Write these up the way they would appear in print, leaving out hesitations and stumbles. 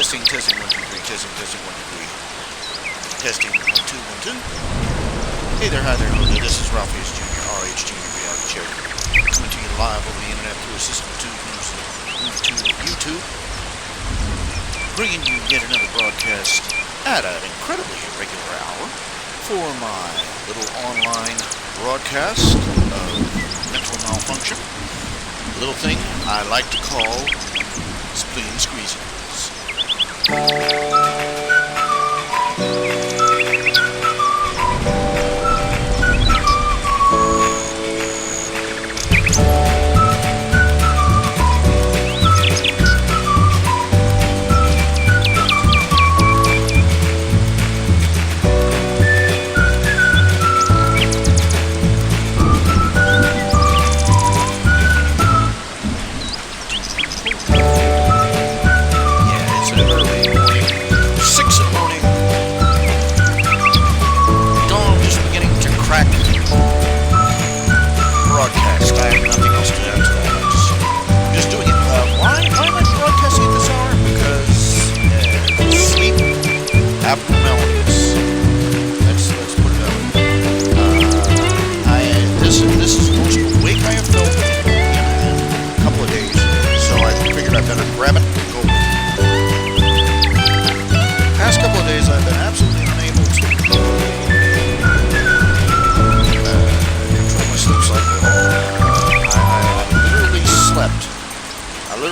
Testing, testing, 1, 2, 3, testing, testing, 1, 2, 3. Testing, 1, 2, 1, 2. Hey there, hi there, hello there. This is RHJunior, RHJunior Reality Check. Coming to you live over the internet through a system to YouTube. Bringing you yet another broadcast at an incredibly irregular hour for my little online broadcast of mental malfunction. A little thing I like to call spleen squeezers.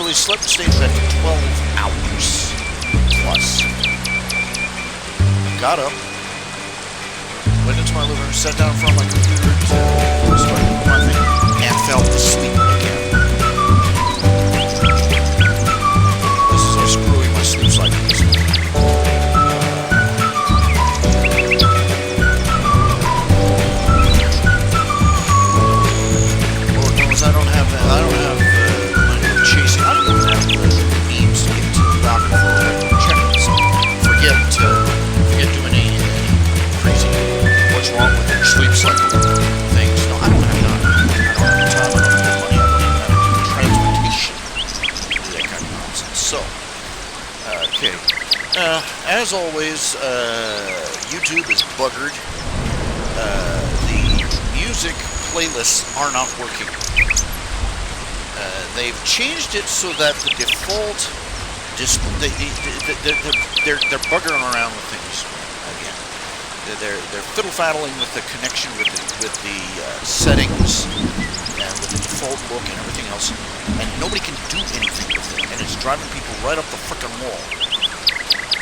Slept and stayed in bed for 12 hours plus. Got up, went into my living room, sat down in front of my computer, started doing my thing, and fell asleep again. This is how screwy my sleep cycle is. Lord knows I don't have chasing. I don't even have the means to get to the doctor for regular checkups. Forget doing any crazy what's wrong with your sleep cycle things. No, I don't have time. I don't have time. I don't have money. I don't even have transportation to do that kind of nonsense. So, okay. As always, YouTube is buggered. The music playlists are not working. They've changed it so that the default, they're buggering around with things again. They're fiddle-faddling with the connection with the settings and with the default look and everything else, and nobody can do anything with it, and it's driving people right up the frickin' wall.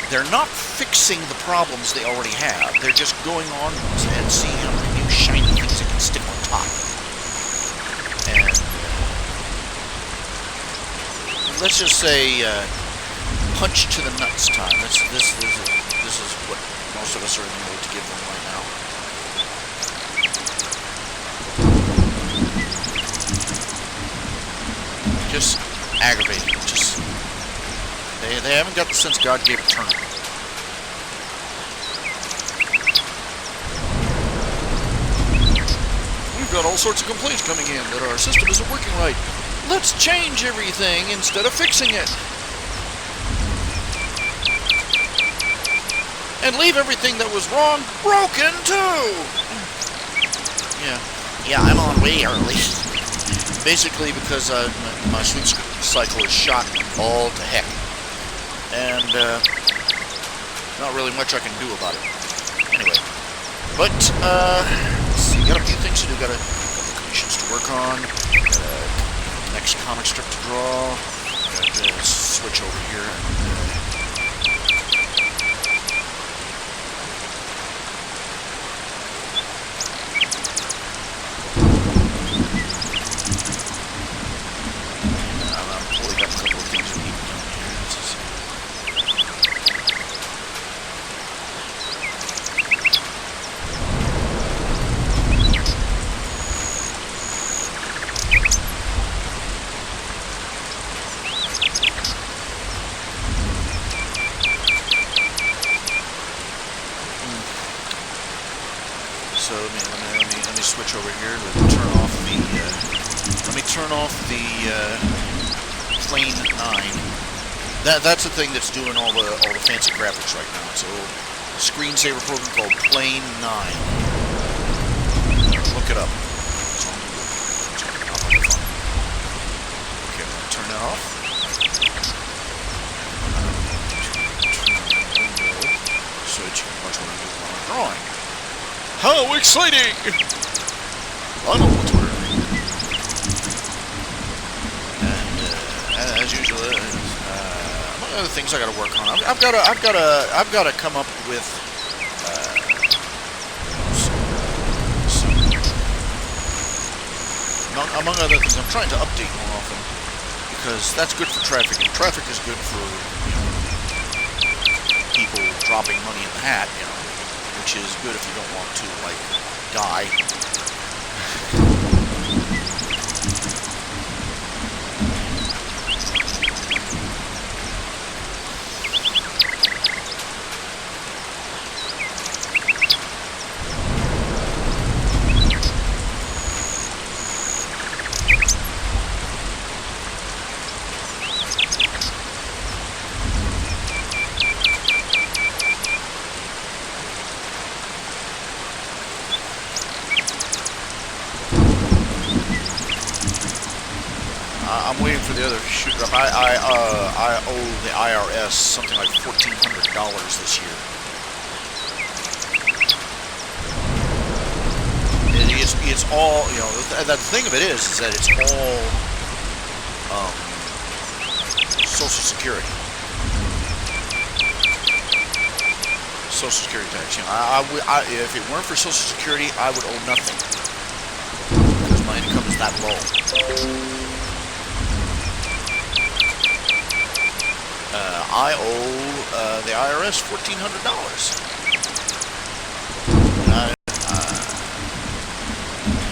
They're not fixing the problems they already have. They're just going on and seeing how many new shiny things they can stick on top. And let's just say punch to the nuts time. This is what most of us are in the mood to give them right now. Just aggravating. Just they haven't got the sense God gave a turnip. We've got all sorts of complaints coming in that our system isn't working right. Let's change everything instead of fixing it. And leave everything that was wrong broken too. Yeah, I'm on way early. Basically because my sleep cycle is shot all to heck. And not really much I can do about it. Anyway. But, let's see, got a few things to do. Got a couple commissions to work on. Got a next comic strip to draw. Gotta switch over here and I'm pulling up a couple of things we need to do here. So let me switch over here. Let me turn off the plane 9. That's the thing that's doing all the fancy graphics right now. It's a little screensaver program called Plane 9. Look it up. It's on Google. It's not hard to find. Okay, I'm gonna turn that off. So that you can watch what I'm doing while I'm drawing. How exciting! I know what's ordering. And as usual, among other things I got to work on, I've got to come up with among other things. I'm trying to update more often because that's good for traffic, and traffic is good for people dropping money in the hat, which is good if you don't want to, like, die. I'm waiting for the other shoot up. I owe the IRS something like $1,400 this year. It's all, the thing of it is that it's all Social Security. Social Security tax. If it weren't for Social Security, I would owe nothing because my income is that low. I owe the IRS $1,400.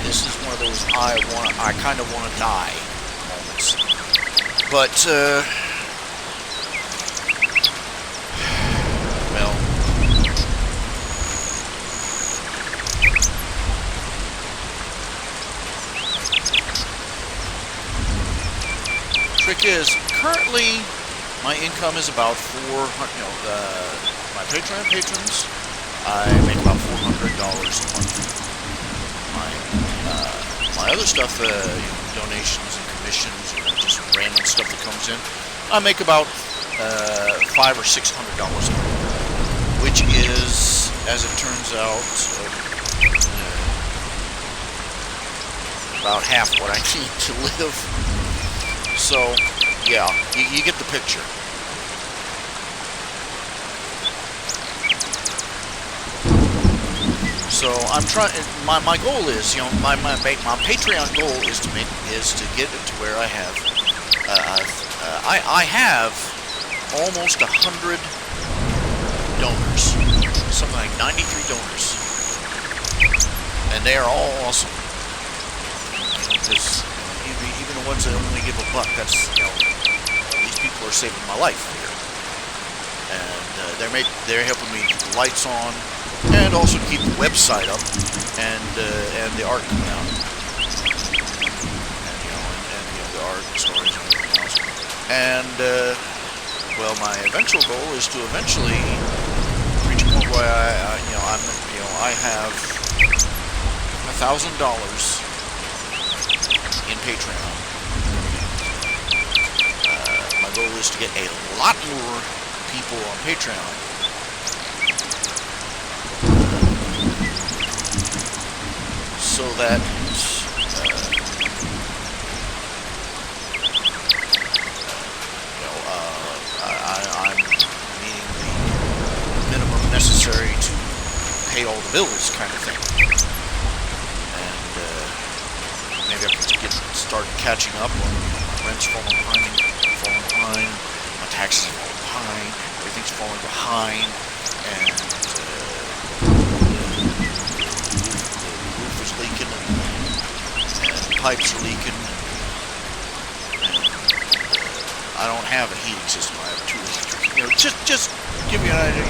This is one of those I kind of want to die moments. But well, trick is currently. My income is about $400. My Patreon patrons, I make about $400 a month. My other stuff, donations and commissions, just random stuff that comes in, I make about $500 or $600 a month, which is, as it turns out, about half what I need to live. So. Yeah, you get the picture. So I'm trying. My goal is, my Patreon goal is to get it to where I have I have almost 100 donors, something like 93 donors, and they are all awesome. Because even the ones that only give a buck, that's these people are saving my life here, and they're helping me keep the lights on, and also keep the website up, and the art coming out, and the art and stories and everything else. And well, my eventual goal is to eventually reach a point where I have $1,000 in Patreon. My goal is to get a lot more people on Patreon. So that I'm meeting the minimum necessary to pay all the bills, kind of thing. Maybe I can start catching up on my rent's falling behind, my taxes are falling behind, everything's falling behind, and the roof is leaking, and the pipes are leaking, and I don't have a heating system. I have 2 electric. Just give you an idea.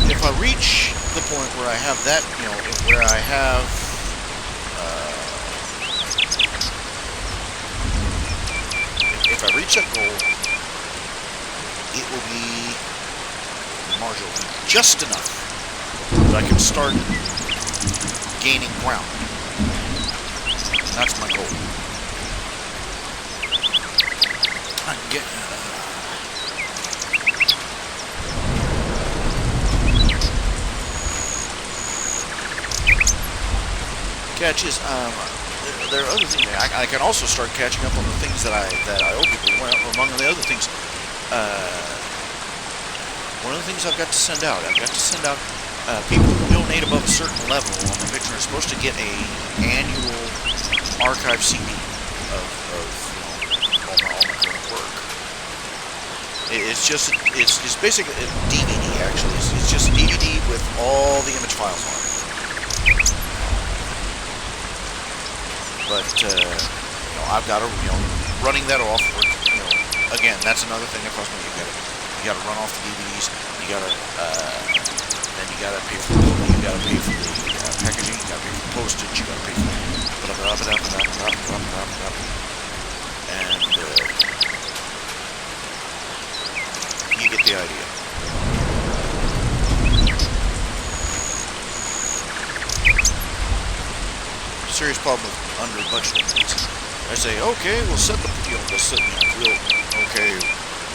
If I reach the point where I have that, where I have if I reach that goal, it will be marginally just enough that I can start gaining ground. That's my goal. I can get catches. There are other things. I can also start catching up on the things that I owe people. Well, among the other things, one of the things I've got to send out. People who donate above a certain level on the Victor are supposed to get a annual archive CD of all my current work. It's basically a DVD. Actually, it's just a DVD with all the image files on it. But, I've got to, running that off, again, that's another thing that costs money. You gotta run off the DVDs, you gotta pay for the packaging, you gotta pay for the postage, you gotta pay for and, you get the idea. Serious problem with under budgeting. I say, okay, we'll set the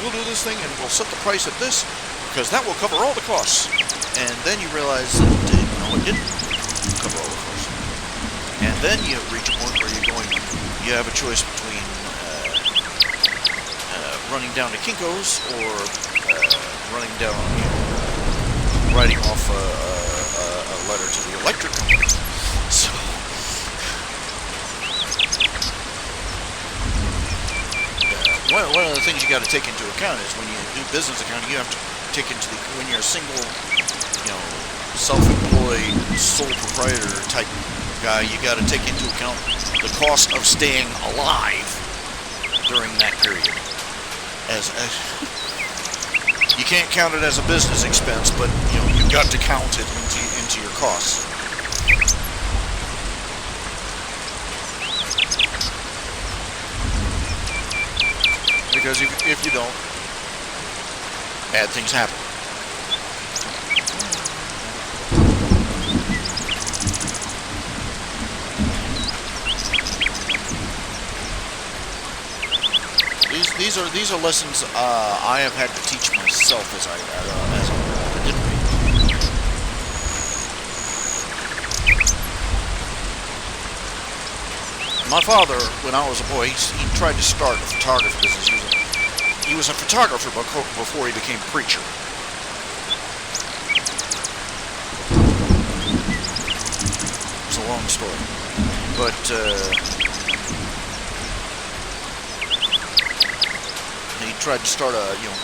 we'll do this thing and we'll set the price at this because that will cover all the costs. And then you realize that no, it didn't cover all the costs. And then you reach a point where you have a choice between running down to Kinko's or running down, writing off a letter to the electric company. So. One of the things you got to take into account is when you do business accounting, you have to take when you're a single, self-employed, sole proprietor type guy, you got to take into account the cost of staying alive during that period. You can't count it as a business expense, but you've got to count it into your costs. Because if you don't, bad things happen. These are lessons I have had to teach myself as I didn't read. My father, when I was a boy, he tried to start a photography business. He was a photographer before he became a preacher. It's a long story, but he tried to start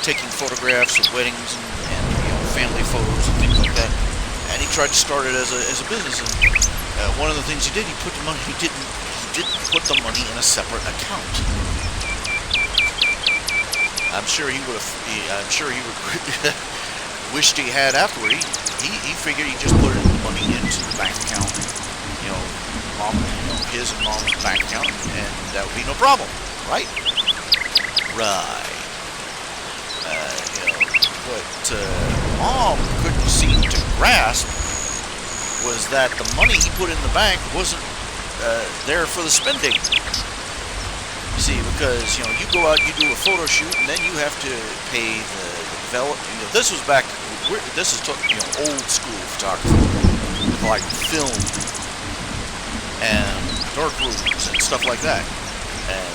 taking photographs of weddings and family photos and things like that. And he tried to start it as a business. And one of the things he did, he didn't put the money in a separate account. I'm sure he would wished he had afterward. He figured he just put the money into the bank account, his and mom's bank account, and that would be no problem, right? Right. What Mom couldn't seem to grasp was that the money he put in the bank wasn't there for the spending. You see, because you go out, you do a photo shoot, and then you have to pay the development. This was back. This is old school photography with like film and dark rooms and stuff like that. And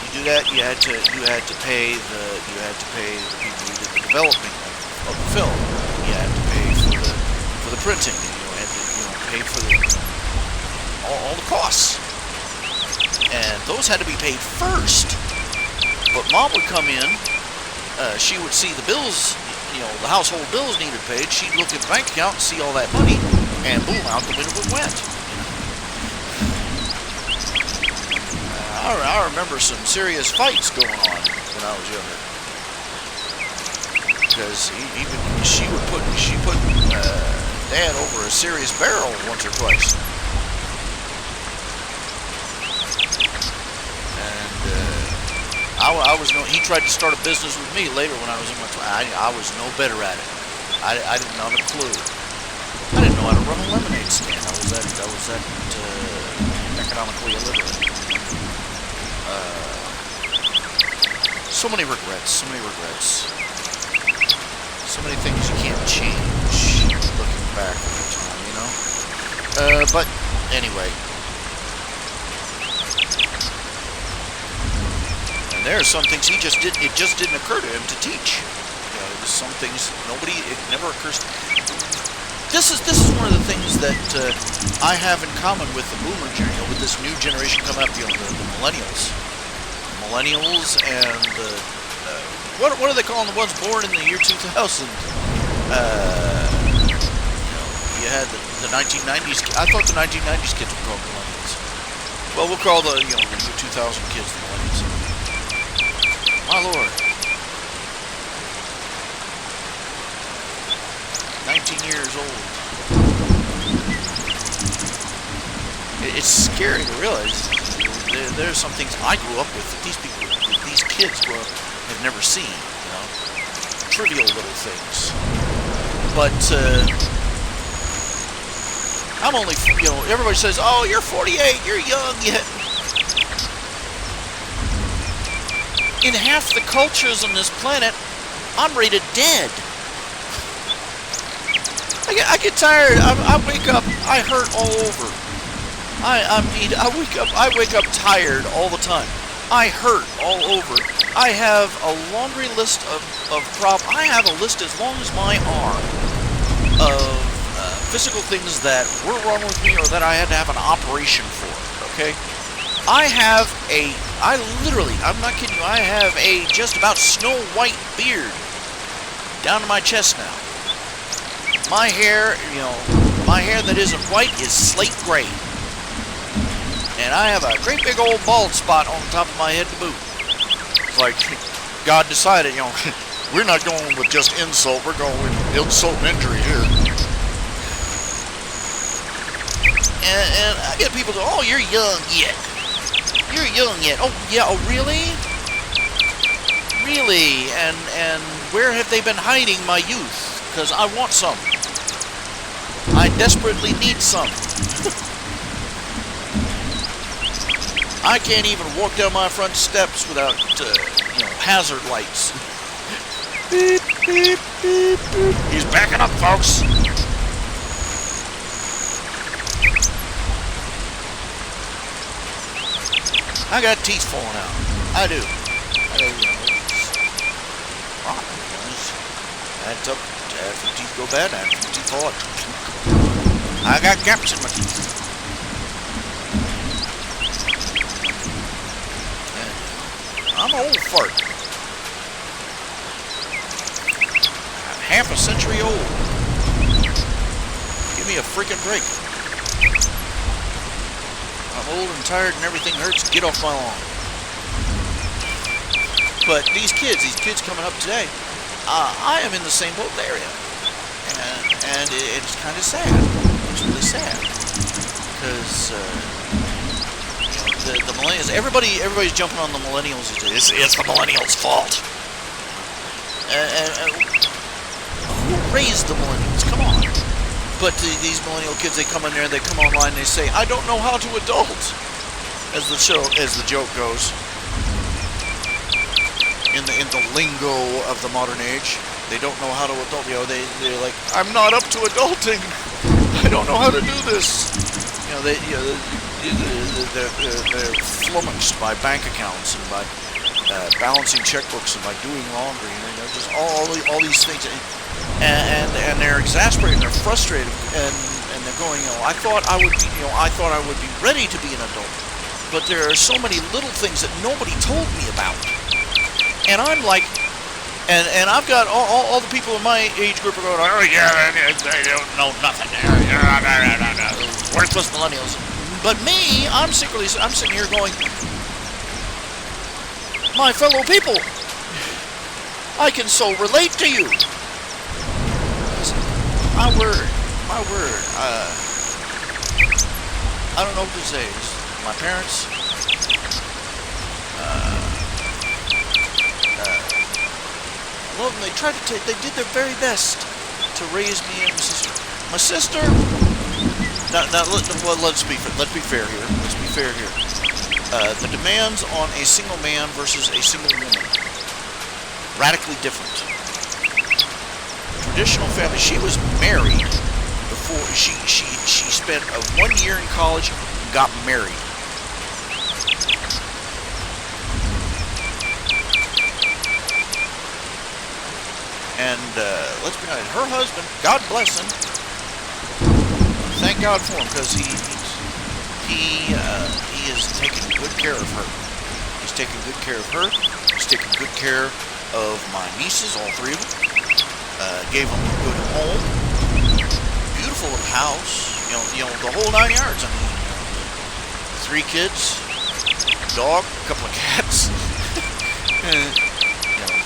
you do that, you had to pay the people who did the development of the film. You had to pay for the printing. And you had to pay for all the costs. And those had to be paid first. But Mom would come in, she would see the bills, the household bills needed paid. She'd look at the bank account and see all that money, and boom, out the window it went. I remember some serious fights going on when I was younger. Because she put Dad over a serious barrel once or twice. I was no. He tried to start a business with me later when I was in my. I was no better at it. I didn't have a clue. I didn't know how to run a lemonade stand. I was that economically illiterate. So many regrets. So many regrets. So many things you can't change looking back over time, you know? But anyway. And there are some things it just didn't occur to him to teach. You know, there's some things it never occurs to. This is one of the things that I have in common with the boomer generation, with this new generation coming up, you know, the millennials. Millennials and what are they calling the ones born in the year 2000? You know, you had the 1990s. I thought the 1990s kids were called millennials. Well, we'll call the year 2000 kids the millennials. My lord, 19 years old. It's scary to realize there's some things I grew up with that these kids have never seen, you know, trivial little things. But I'm only, you know, everybody says, "Oh, you're 48, you're young yet." In half the cultures on this planet, I'm rated dead. I get tired. I wake up, I hurt all over. I wake up tired all the time. I hurt all over. I have a laundry list of problems. I have a list as long as my arm of physical things that were wrong with me or that I had to have an operation for. Okay, I'm not kidding you. I have a just about Snow White beard down to my chest now. My hair, you know, my hair that isn't white is slate gray. And I have a great big old bald spot on the top of my head to boot. It's like God decided, you know, we're not going with just insult, we're going with insult and injury here. And I get people to, "Oh, you're young yet. You're young yet. Oh, yeah, oh, really? Really? And where have they been hiding my youth? Because I want some. I desperately need some." I can't even walk down my front steps without, you know, hazard lights. Beep, beep, beep, beep. He's backing up, folks. I got teeth falling out. I do. You know, it's rotten. Adds up. After teeth go bad, after teeth fall out. I got gaps in my teeth. I'm an old fart. Half a century old. Give me a freaking break. I'm old and tired and everything hurts. Get off my lawn. But these kids coming up today, I am in the same boat they are in. And it's kind of sad. It's really sad. Because, the millennials, everybody's jumping on the millennials. It's the millennials' fault. Who raised the millennials? Come on. But these millennial kids, they come in there, they come online, and they say, "I don't know how to adult," as the joke goes. In the lingo of the modern age, they don't know how to adult. You know, they're like, "I'm not up to adulting. I don't know how to do this." You know, they're flummoxed by bank accounts and by balancing checkbooks and by doing laundry, and just all these things, and they're exasperated, they're frustrated, and they're going, you know, I thought I would be ready to be an adult, but there are so many little things that nobody told me about, and I'm like, and I've got all the people in my age group are going, "Oh yeah, they don't know nothing. Worthless millennials." But me, I'm sitting here going, "My fellow people, I can so relate to you." My word. I don't know what to say. My parents, love them. They tried to take. They did their very best to raise me and my sister. My sister. Now, let's be fair here. Let's be fair here. The demands on a single man versus a single woman, radically different. Traditional family. She was married before she spent 1 year in college and got married. And let's be honest, her husband, God bless him. Thank God for him, because he is taking good care of her. He's taking good care of her. He's taking good care of my nieces, all 3 of them. Gave them a good home, beautiful little house. You know the whole 9 yards. I mean, 3 kids, dog, a couple of cats.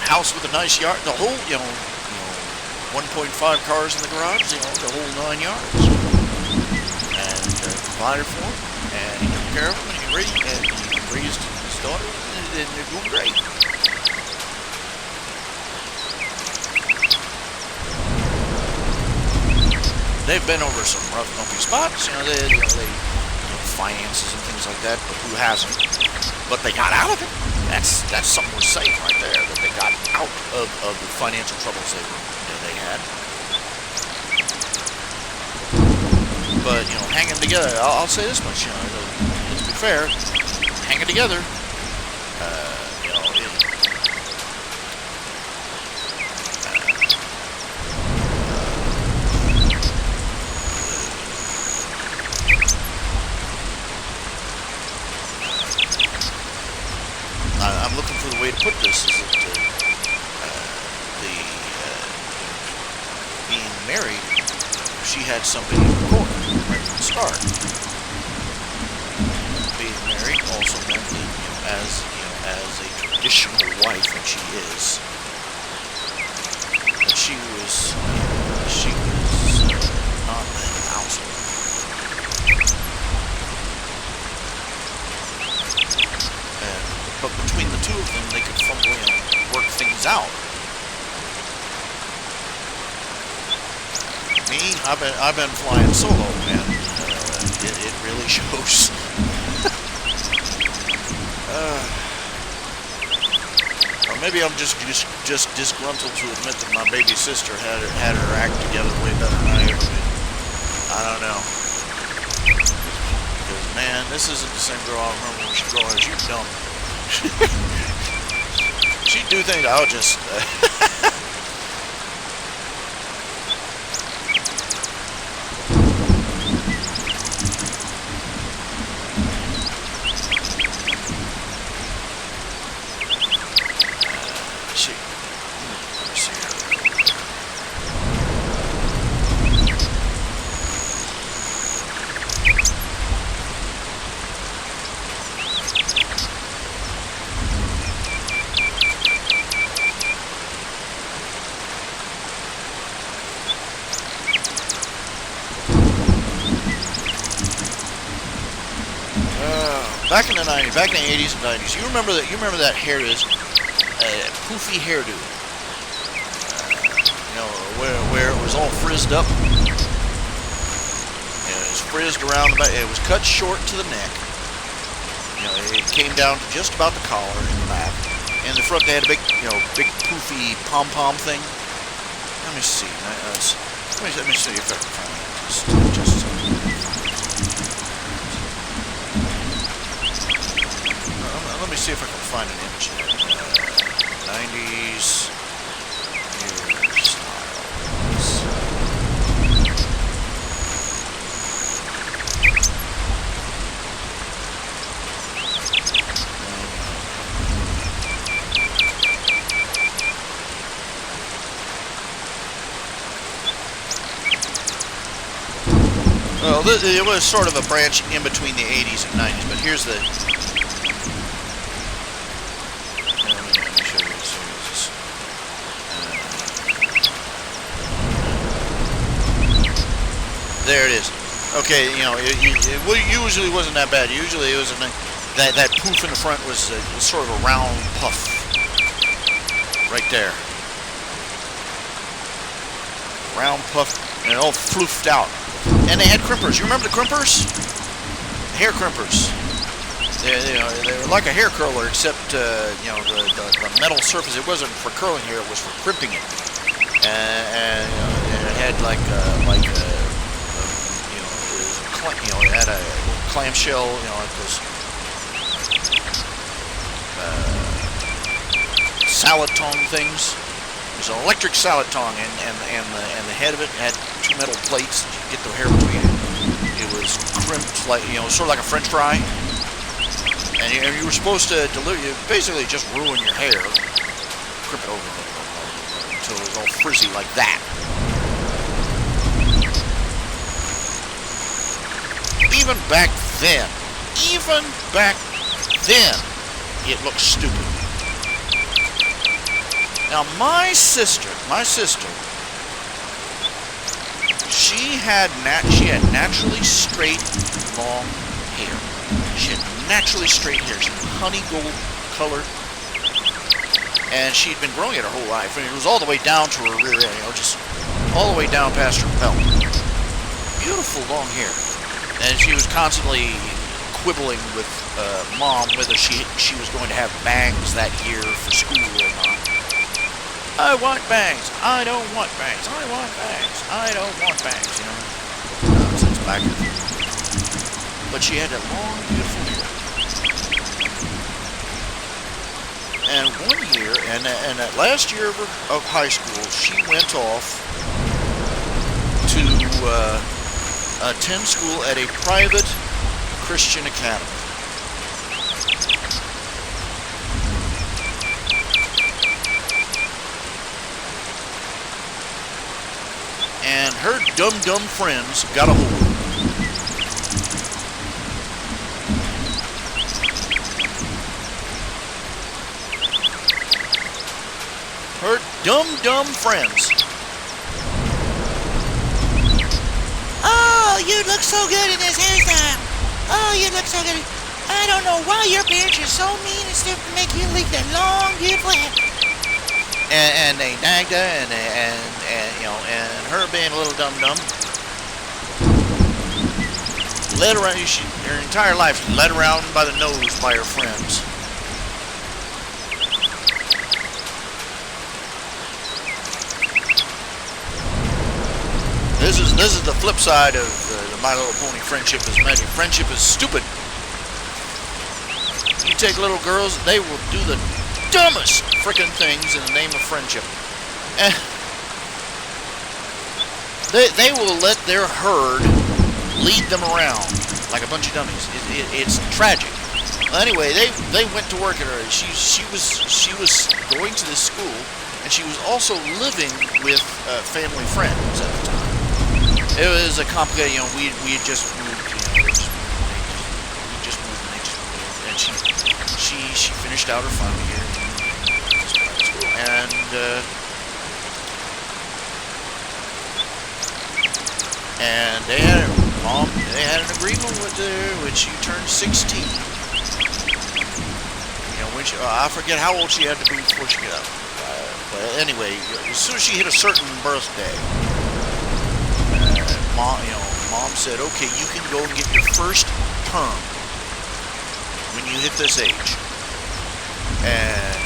House with a nice yard, the whole, 1.5 cars in the garage, the whole 9 yards. And provided for him, and he took care of him, and he raised his daughter, and they're doing great. They've been over some rough, bumpy spots, finances and things like that, but who hasn't? But they got out of it. That's something worth saying right there, that they got out of the financial troubles they had. But, hanging together, I'll say this much, let's be fair, hanging together, I'm looking for the way to put this, is that being married, she had somebody in the corner right from the start. Being married also meant that, as a traditional wife that she is, that she was not the head of the household. But between the 2 of them, they could work things out. Me, I've been flying solo, and it really shows. Or maybe I'm just disgruntled to admit that my baby sister had her act together way better than I ever did. I don't know. Because man, this isn't the same girl I remember when she grew up. She's dumb. She'd do things I'll just back in the 90s, back in the 80s and 90s, you remember that hairdo, poofy hairdo, where it was all frizzed up. It was frizzed around the back. It was cut short to the neck. It came down to just about the collar in the back. In the front, they had a big poofy pom-pom thing. Let me see. Let me see if I can find it. Let me see if I can find an image of it. 90s hairstyles. Well, it was sort of a branch in between the 80s and 90s, but here's the... Let me show you this. There it is. Okay, it usually wasn't that bad. Usually it was that poof in the front was sort of a round puff right there. round puff, and all floofed out. And they had crimpers. You remember the crimpers? Hair crimpers. They were like a hair curler, except the metal surface. It wasn't for curling hair; it was for crimping it. And it had it had a clamshell, like those salad tong things. It was an electric salad tong, and the head of it had two metal plates. You get the hair between it. It was crimped like sort of like a French fry. And you were supposed to basically just ruin your hair, crimp it over until it was all frizzy like that. Even back then, it looked stupid. Now my sister, she had naturally straight, long hair. She had naturally straight hair. She was honey gold colored, and she'd been growing it her whole life. And it was all the way down to her rear end, just all the way down past her belt. Beautiful long hair, and she was constantly quibbling with Mom whether she was going to have bangs that year for school or not. I want bangs. I don't want bangs. I want bangs. I don't want bangs. Since back. But she had that long, beautiful hair. And one year, and that last year of high school, she went off to attend school at a private Christian academy. And her dumb friends got a hold of her. Her dumb friends. Oh, you look so good in this hairstyle. Oh, you look so good. I don't know why your parents are so mean and stupid to make you leave that long, beautiful hair. And they nagged her, and her being a little dumb, led around. Her entire life, led around by the nose by her friends. This is the flip side of the My Little Pony friendship is magic. Friendship is stupid. You take little girls, they will do the dumbest frickin' things in the name of friendship. And they will let their herd lead them around like a bunch of dummies. It's tragic. Well, anyway, they went to work at her. She was going to this school, and she was also living with family friends at the time. It was a complicated, we had just moved, we just moved, and she finished out her final year in this private school, and they had an agreement with her when she turned 16. I forget how old she had to be before she got out. But anyway, as soon as she hit a certain birthday, Mom said, "Okay, you can go and get your first perm when you hit this age." And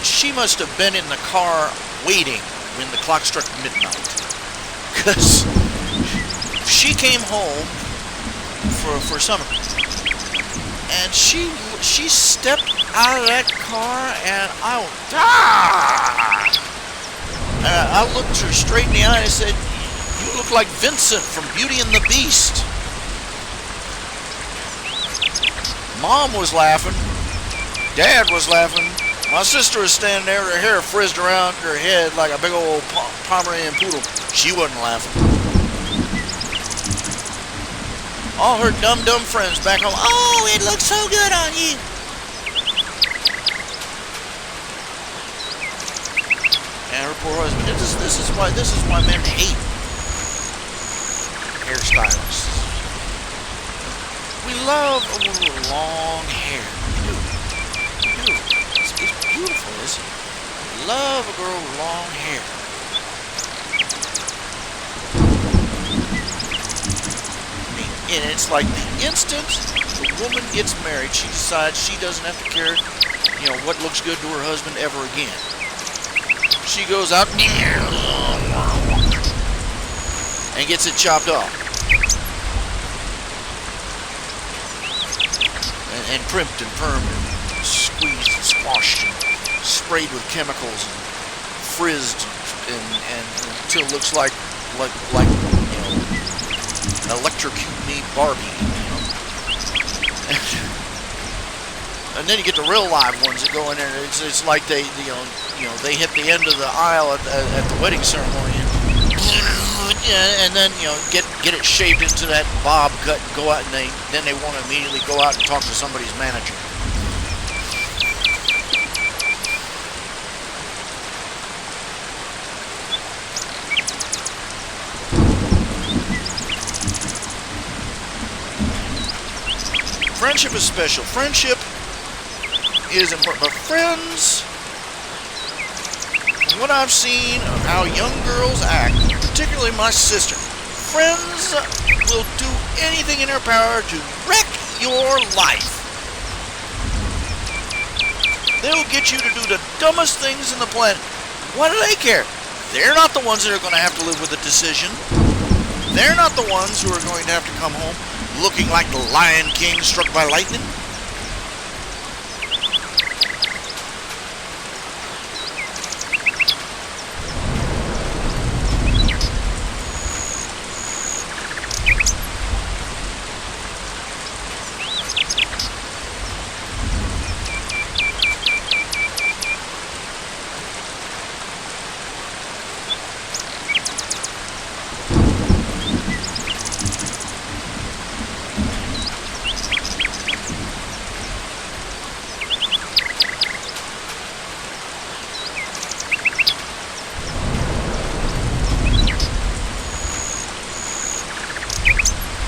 she must have been in the car waiting when the clock struck midnight, because she came home for summer, and she stepped out of that car, and I looked her straight in the eye and I said, "You look like Vincent from Beauty and the Beast." Mom was laughing. Dad was laughing. My sister was standing there with her hair frizzed around her head like a big old Pomeranian poodle. She wasn't laughing. All her dumb friends back home, "Oh, it looks so good on you." And her poor husband. This is why men hate hairstylists. We love a woman with long hair. We do. It's beautiful, isn't it? We love a girl with long hair. And it's like the instant the woman gets married, she decides she doesn't have to care, what looks good to her husband ever again. She goes out and gets it chopped off. And primped and permed and squeezed and squashed and sprayed with chemicals and frizzed and until it looks like electrocute me Barbie, And then you get the real live ones that go in there. It's like they hit the end of the aisle at the wedding ceremony, and then get it shaped into that bob cut and go out, and then they want to immediately go out and talk to somebody's manager. Friendship is special. Friendship is important. But friends, from what I've seen of how young girls act, particularly my sister, friends will do anything in their power to wreck your life. They'll get you to do the dumbest things in the planet. What do they care? They're not the ones that are going to have to live with a decision. They're not the ones who are going to have to come home looking like the Lion King struck by lightning.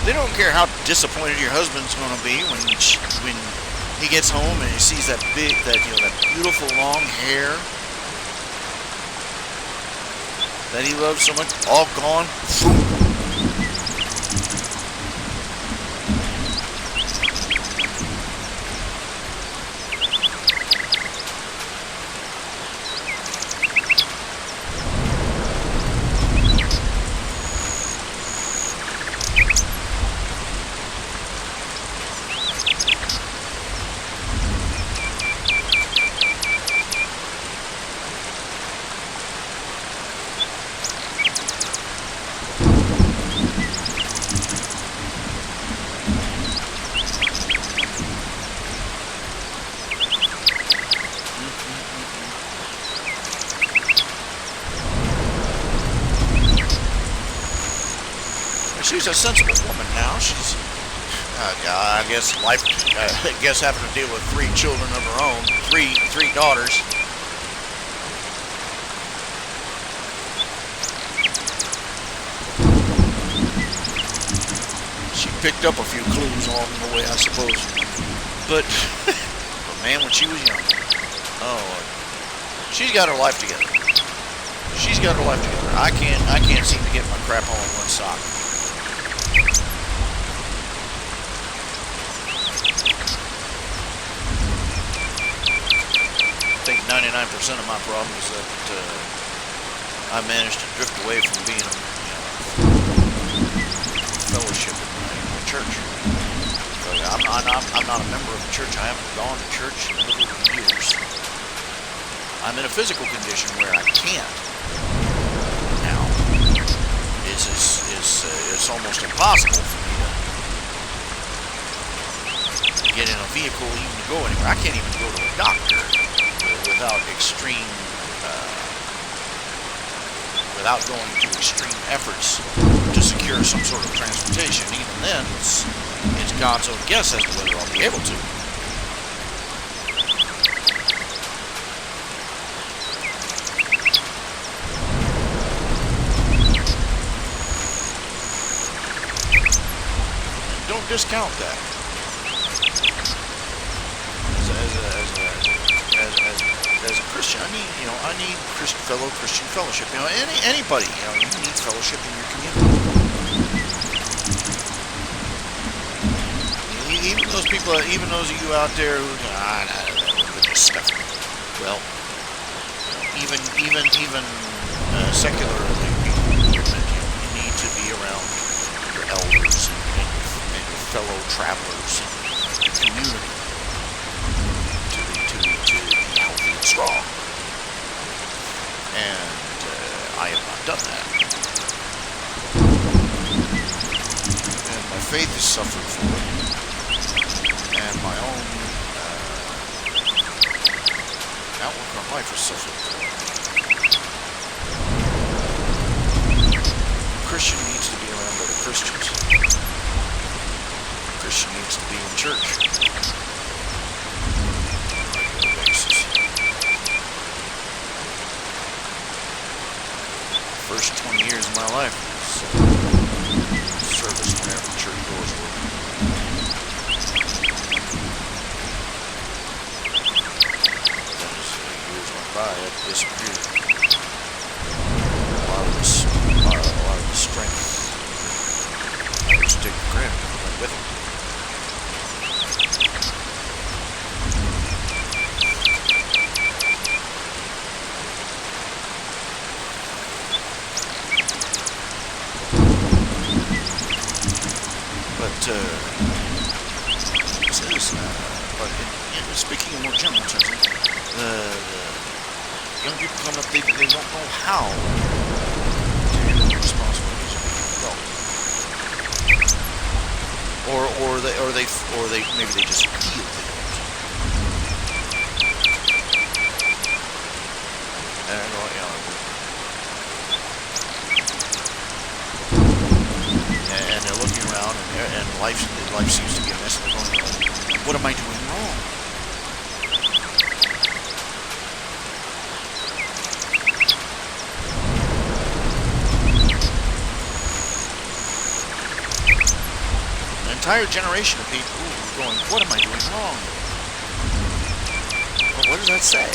They don't care how disappointed your husband's going to be when he gets home and he sees that beautiful long hair that he loves so much all gone. She's a sensible woman now. She's, I guess, having to deal with 3 children of her own, three daughters. She picked up a few clues along the way, I suppose. But man, when she was young, she's got her life together. She's got her life together. I can't seem to get my crap all in one sock. I think 99% of my problem is that I managed to drift away from being fellowship in my church. I'm not a member of the church. I haven't gone to church in literally years. I'm in a physical condition where I can't now. It's almost impossible for me to get in a vehicle even to go anywhere. I can't even go to a doctor without going to extreme efforts to secure some sort of transportation. Even then, it's God's own guess as to whether I'll be able to. And don't discount that. As a Christian, I need fellow Christian fellowship. Anybody, needs fellowship in your community. people, even those of you out there who, religious stuff. Well, even secularly, people will admit, you need to be around your elders and your fellow travelers and your community to be healthy and strong. And I have not done that. And my faith has suffered for it. And my own outlook on life has suffered for it. A Christian needs to be around other Christians. A Christian needs to be in church on a regular basis. First 20 years of my life was service whenever the church doors were open. Then as years went by, it disappeared. A lot of the strength I used to take for granted went with it. But speaking in more general terms, the young people coming up, they don't know how to handle the responsibilities of being an adult, or they maybe they just feel they don't. And they're looking around, and life seems to be a mess. And they're going, what am I doing wrong? An entire generation of people who are going, what am I doing wrong? Well, what does that say?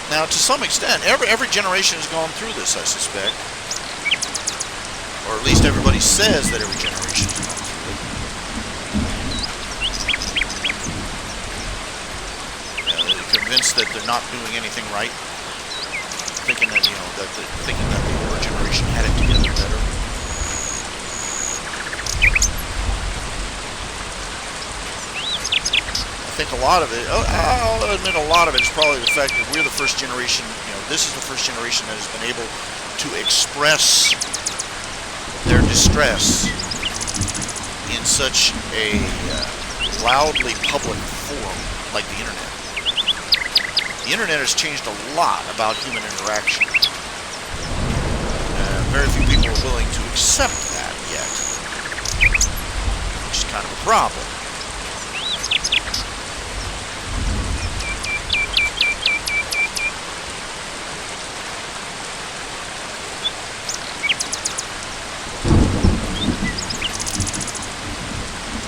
Now, to some extent, every generation has gone through this, I suspect. Or at least everybody says that every generation has gone through it. They're convinced that they're not doing anything right, thinking that the older generation had it together better. I think a lot of it, I'll admit a lot of it is probably the fact that we're the first generation, this is the first generation that has been able to express their distress in such a loudly public forum like the internet. The internet has changed a lot about human interaction. Very few people are willing to accept that yet, which is kind of a problem.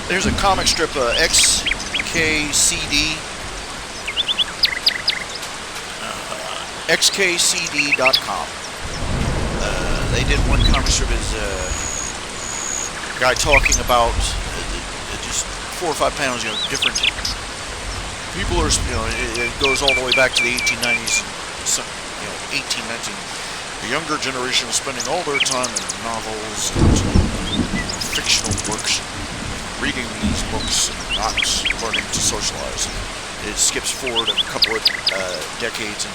There's a comic strip, XKCD, xkcd.com. They did one comic strip as a guy talking about just 4 or 5 panels, different people are, it goes all the way back to the 1890s, some, 1819. The younger generation is spending all their time in novels and fictional works, reading these books and not learning to socialize. It skips forward a couple of decades, and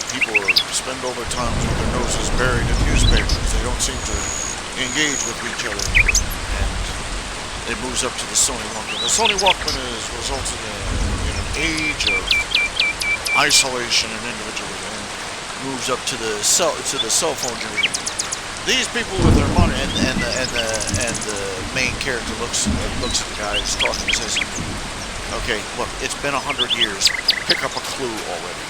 people spend all their time with their noses buried in newspapers. They don't seem to engage with each other, and it moves up to the Sony Walkman. The Sony Walkman has resulted in an age of isolation and individualism, and moves up to the cell phone generation. These people with their money, and the main character looks at the guy who's talking and says, "Okay, look, it's been 100 years. Pick up a clue already."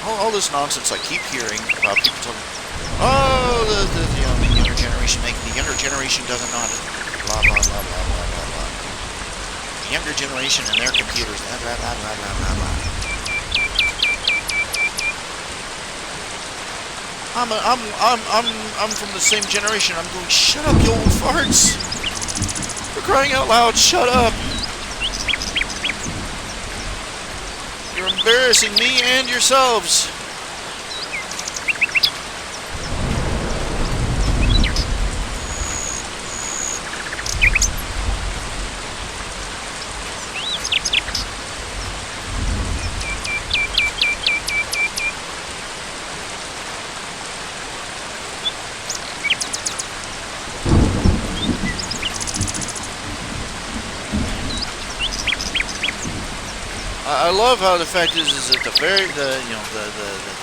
All this nonsense I keep hearing about people talking, oh, the younger generation, the younger generation doesn't know how to blah blah blah blah blah blah blah. The younger generation and their computers, blah blah blah blah blah blah blah. I'm from the same generation. I'm going, shut up, you old farts! For crying out loud, shut up! You're embarrassing me and yourselves. I love how the fact is that the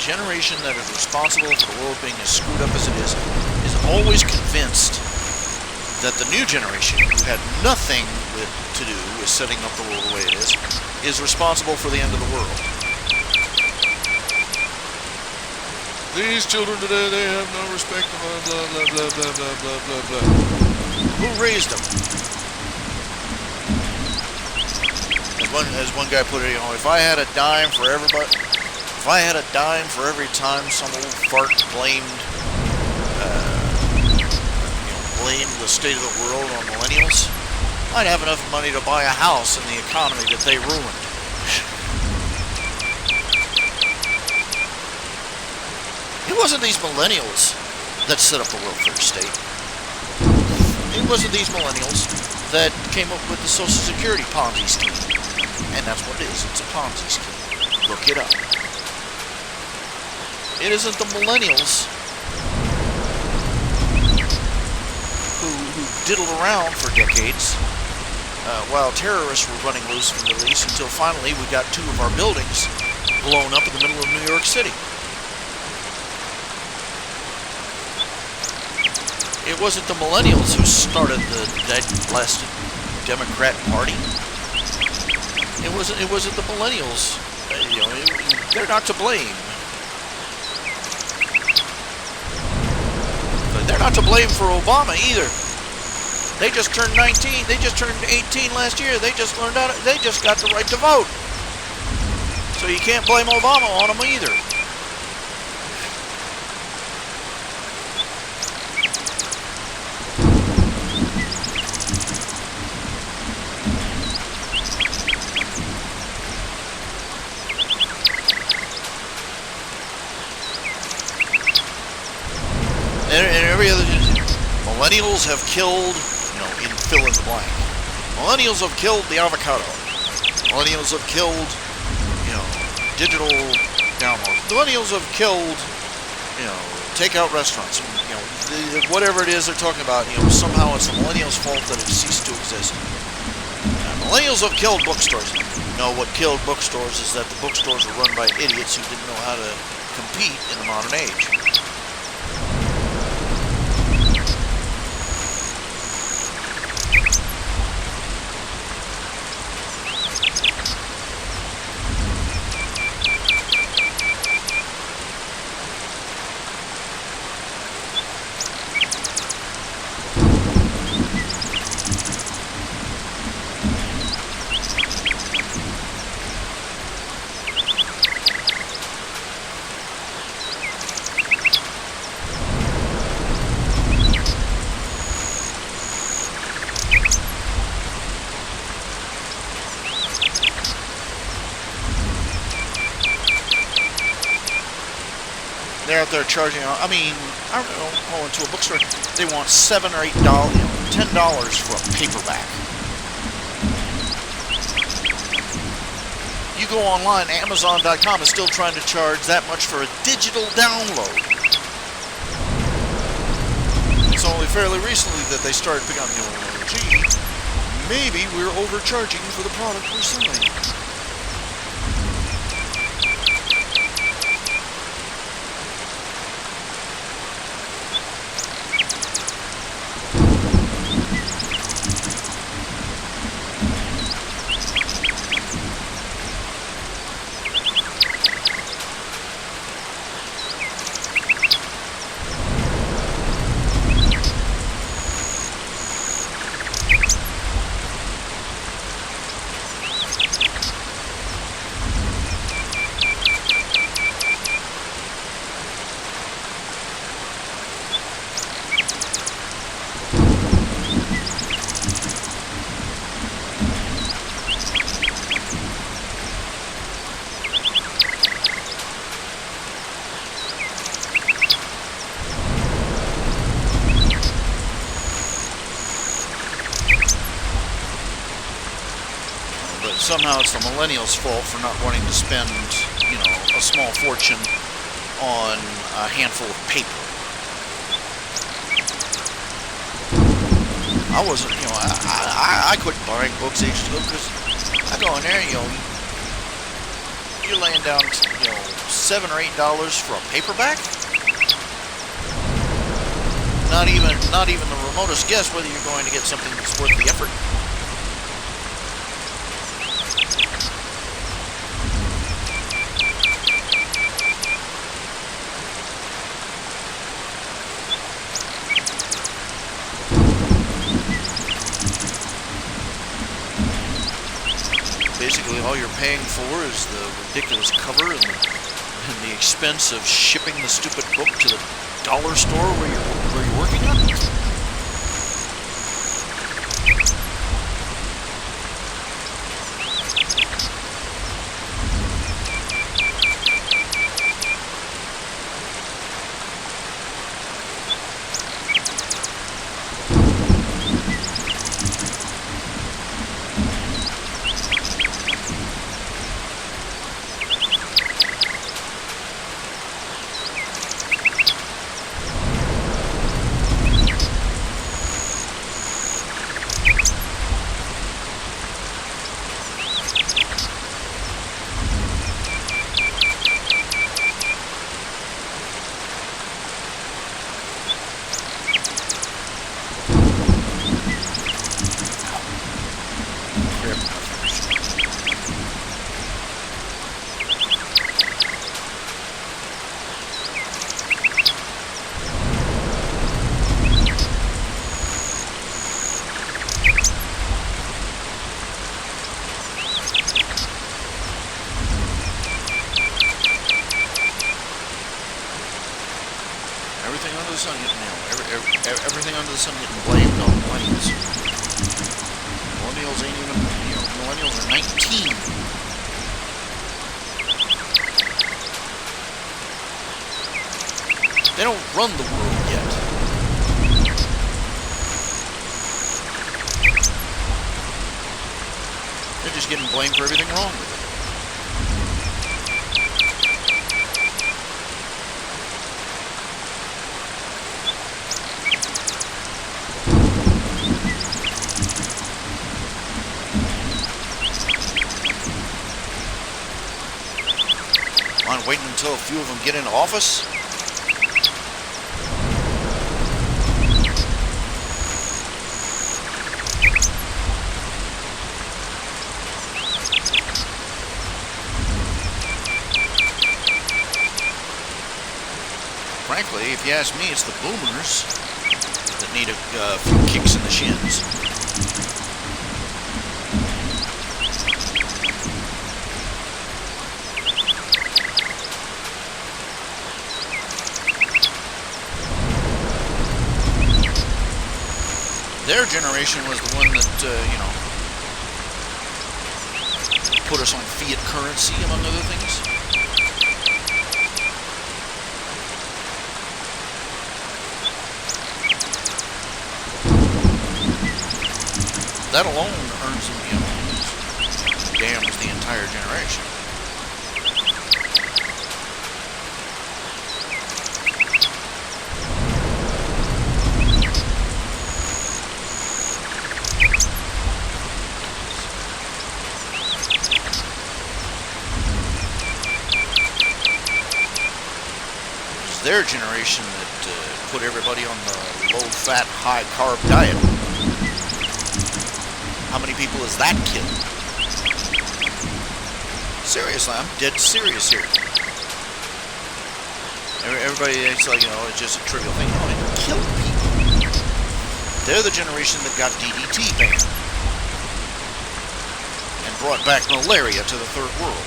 generation that is responsible for the world being as screwed up as it is always convinced that the new generation, who had nothing to do with setting up the world the way it is responsible for the end of the world. These children today, they have no respect for blah blah blah blah blah blah blah blah. Who raised them? As one guy put it, if I had a dime for everybody, if I had a dime for every time some old fart blamed the state of the world on millennials, I'd have enough money to buy a house in the economy that they ruined. It wasn't these millennials that set up the welfare state. It wasn't these millennials that came up with the Social Security Ponzi scheme. And that's what it is. It's a Ponzi scheme. Look it up. It isn't the millennials who diddled around for decades while terrorists were running loose in the Middle East until finally we got 2 of our buildings blown up in the middle of New York City. It wasn't the millennials who started that blasted Democrat Party. It wasn't the millennials. They're not to blame. But they're not to blame for Obama either. They just turned 19. They just turned 18 last year. They just learned how to, they just got the right to vote. So you can't blame Obama on them either. And every other, millennials have killed, in fill in the blank. Millennials have killed the avocado. Millennials have killed, digital downloads. Millennials have killed, takeout restaurants. Whatever it is they're talking about, somehow it's the millennials' fault that it ceased to exist. Millennials have killed bookstores. No, what killed bookstores is that the bookstores were run by idiots who didn't know how to compete in the modern age. they're out there charging. I mean, I don't know, go into a bookstore. They want $7 or $8, $10 for a paperback. You go online, Amazon.com is still trying to charge that much for a digital download. It's only fairly recently that they started picking up, gee, maybe we're overcharging for the product we're selling. But somehow it's the millennials' fault for not wanting to spend, a small fortune on a handful of paper. I wasn't, I quit buying books ages ago because I go in there, you're laying down, $7 or $8 for a paperback. Not even the remotest guess whether you're going to get something that's worth the effort. Basically, all you're paying for is the ridiculous cover and the expense of shipping the stupid book to the dollar store where you're working at. Everything under the sun getting everything under the sun getting blamed on millennials. Millennials ain't even, millennials are 19. They don't run the world yet. They're just getting blamed for everything wrong with it. Waiting until a few of them get into office. Frankly, if you ask me, it's the boomers that need a few kicks in the shins. Their generation was the one that, put us on fiat currency, among other things. that alone earns him, dams the entire generation. Their generation that put everybody on the low-fat, high-carb diet. How many people has that killed? Seriously, I'm dead serious here. Everybody thinks like, it's just a trivial thing. No, it killed people. They're the generation that got DDT banned and brought back malaria to the third world.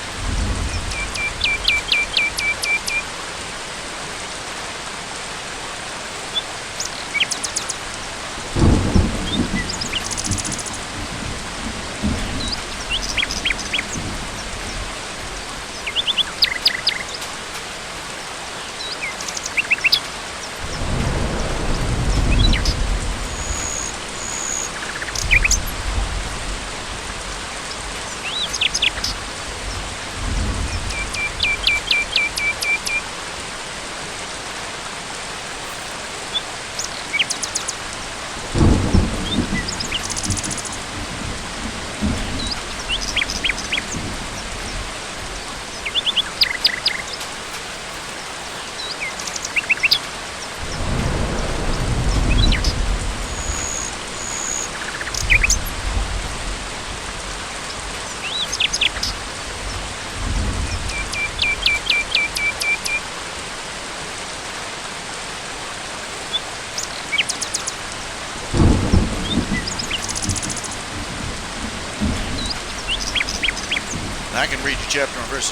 I can read you chapter and verse.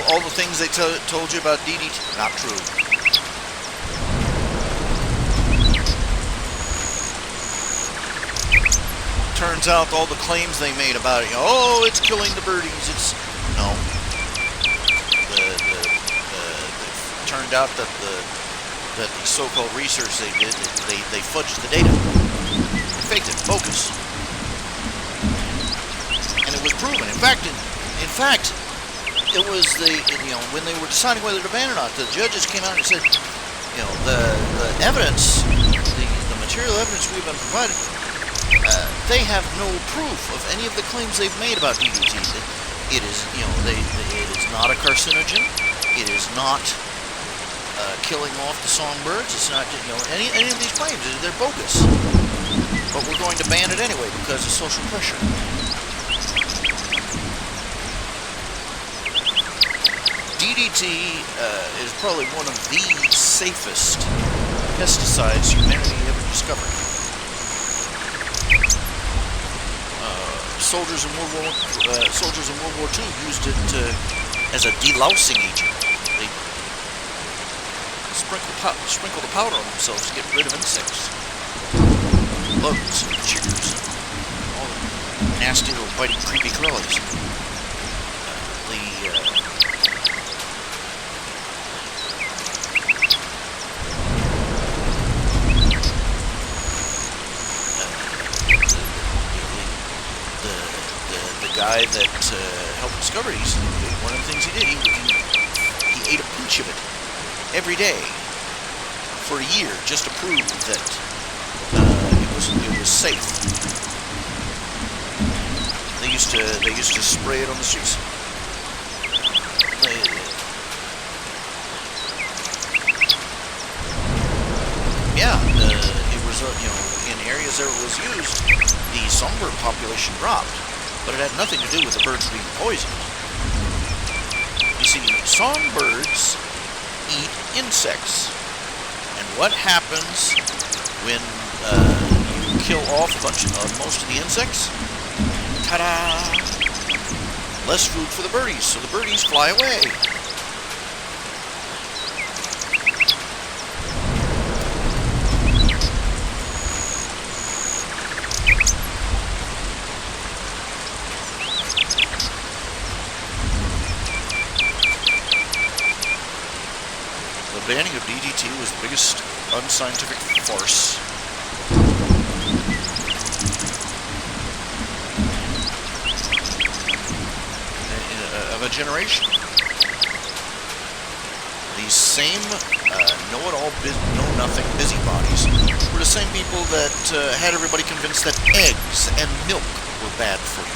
All the things they told you about DDT, not true. Turns out all the claims they made about it, oh, it's killing the birdies. It's no. It turned out that the so-called research they did, they fudged the data. They faked it, bogus. And it was proven. In fact, it was when they were deciding whether to ban or not, the judges came out and said, the evidence, the material evidence we've been provided, they have no proof of any of the claims they've made about DDT. It is, it is not a carcinogen. It is not killing off the songbirds. It's not, any of these claims. They're bogus. But we're going to ban it anyway because of social pressure. DDT is probably one of the safest pesticides humanity ever discovered. Soldiers in World War II used it as a delousing agent. They sprinkle the powder on themselves to get rid of insects, bugs, chiggers, all the nasty little biting, creepy crawlies. The guy that helped discover it, one of the things he did, he ate a pinch of it every day for a year just to prove that it was safe. They used to spray it on the streets. It was in areas where it was used, the songbird population dropped. But it had nothing to do with the birds being poisoned. You see, songbirds eat insects. And what happens when you kill off most of the insects? Ta-da! Less food for the birdies, so the birdies fly away. The banning of DDT was the biggest unscientific farce of a generation. These same know-it-all, know-nothing busybodies were the same people that had everybody convinced that eggs and milk were bad for you.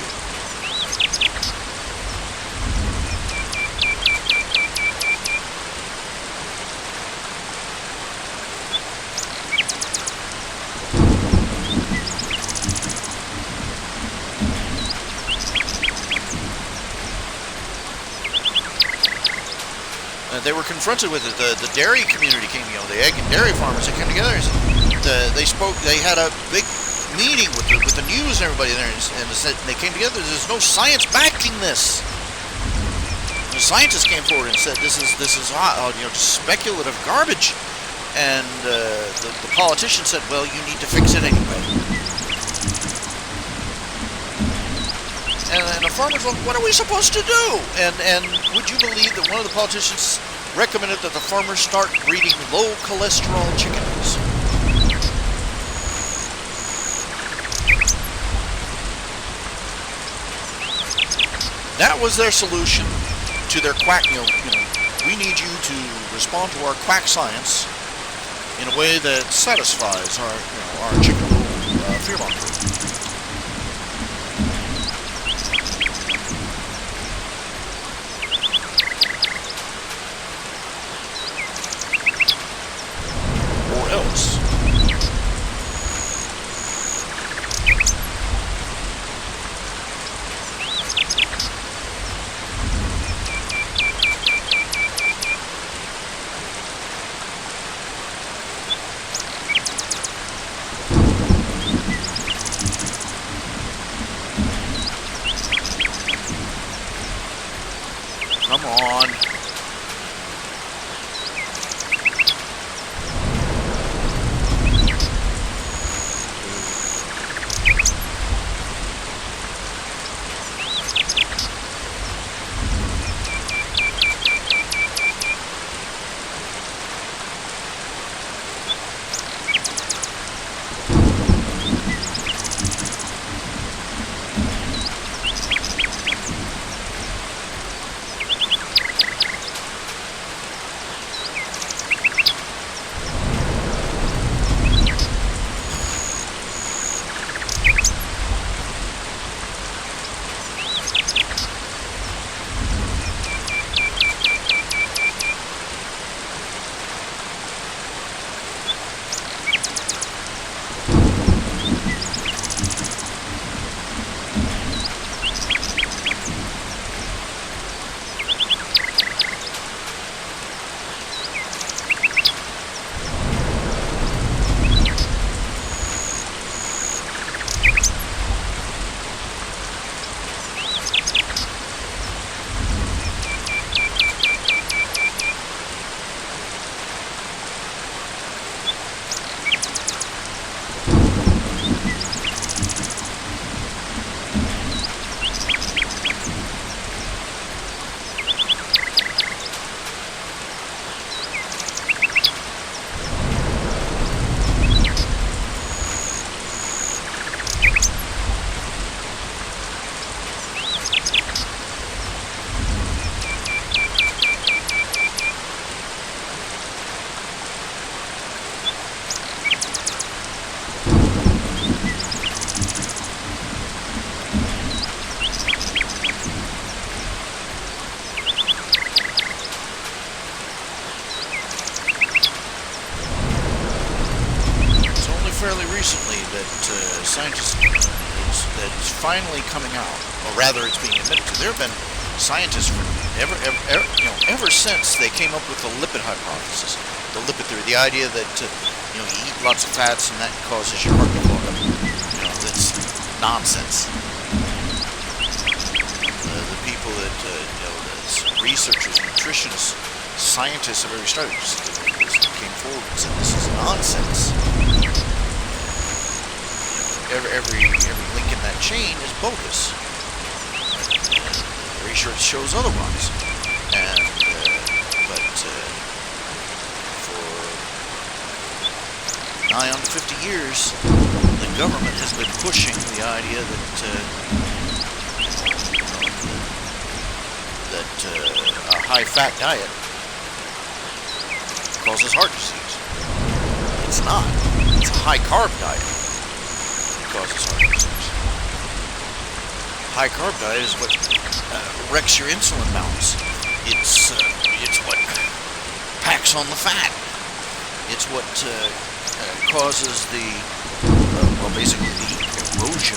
They were confronted with it. The dairy community came, the egg and dairy farmers, they came together and they spoke. They had a big meeting with the news and everybody there, and they came together. There's no science backing this. And the scientists came forward and said this is just speculative garbage. And the politician said, well, you need to fix it anyway. And the farmers went, what are we supposed to do? And would you believe that one of the politicians recommended that the farmers start breeding low cholesterol chickens? That was their solution to their quack. We need you to respond to our quack science in a way that satisfies our chicken little fearmonger. Else. Come on. Fairly recently that scientists that's finally coming out, or rather, it's being admitted to. There have been scientists for ever since they came up with the lipid hypothesis, the lipid theory, the idea that you eat lots of fats and that causes your heart to clog up. That's nonsense. The people that the researchers, nutritionists, scientists have already started came forward and said this is nonsense. Every link in that chain is bogus. Research shows otherwise. But for nigh on to 50 years, the government has been pushing the idea that that a high-fat diet causes heart disease. It's not. It's a high-carb diet that causes heart disease. High-carb diet is what wrecks your insulin balance. It's what packs on the fat. It's what causes basically the erosion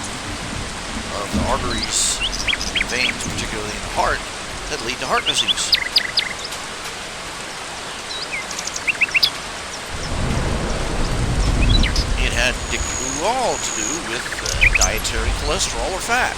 of the arteries and veins, particularly in the heart, that lead to heart disease. It had all to do with dietary cholesterol or fat.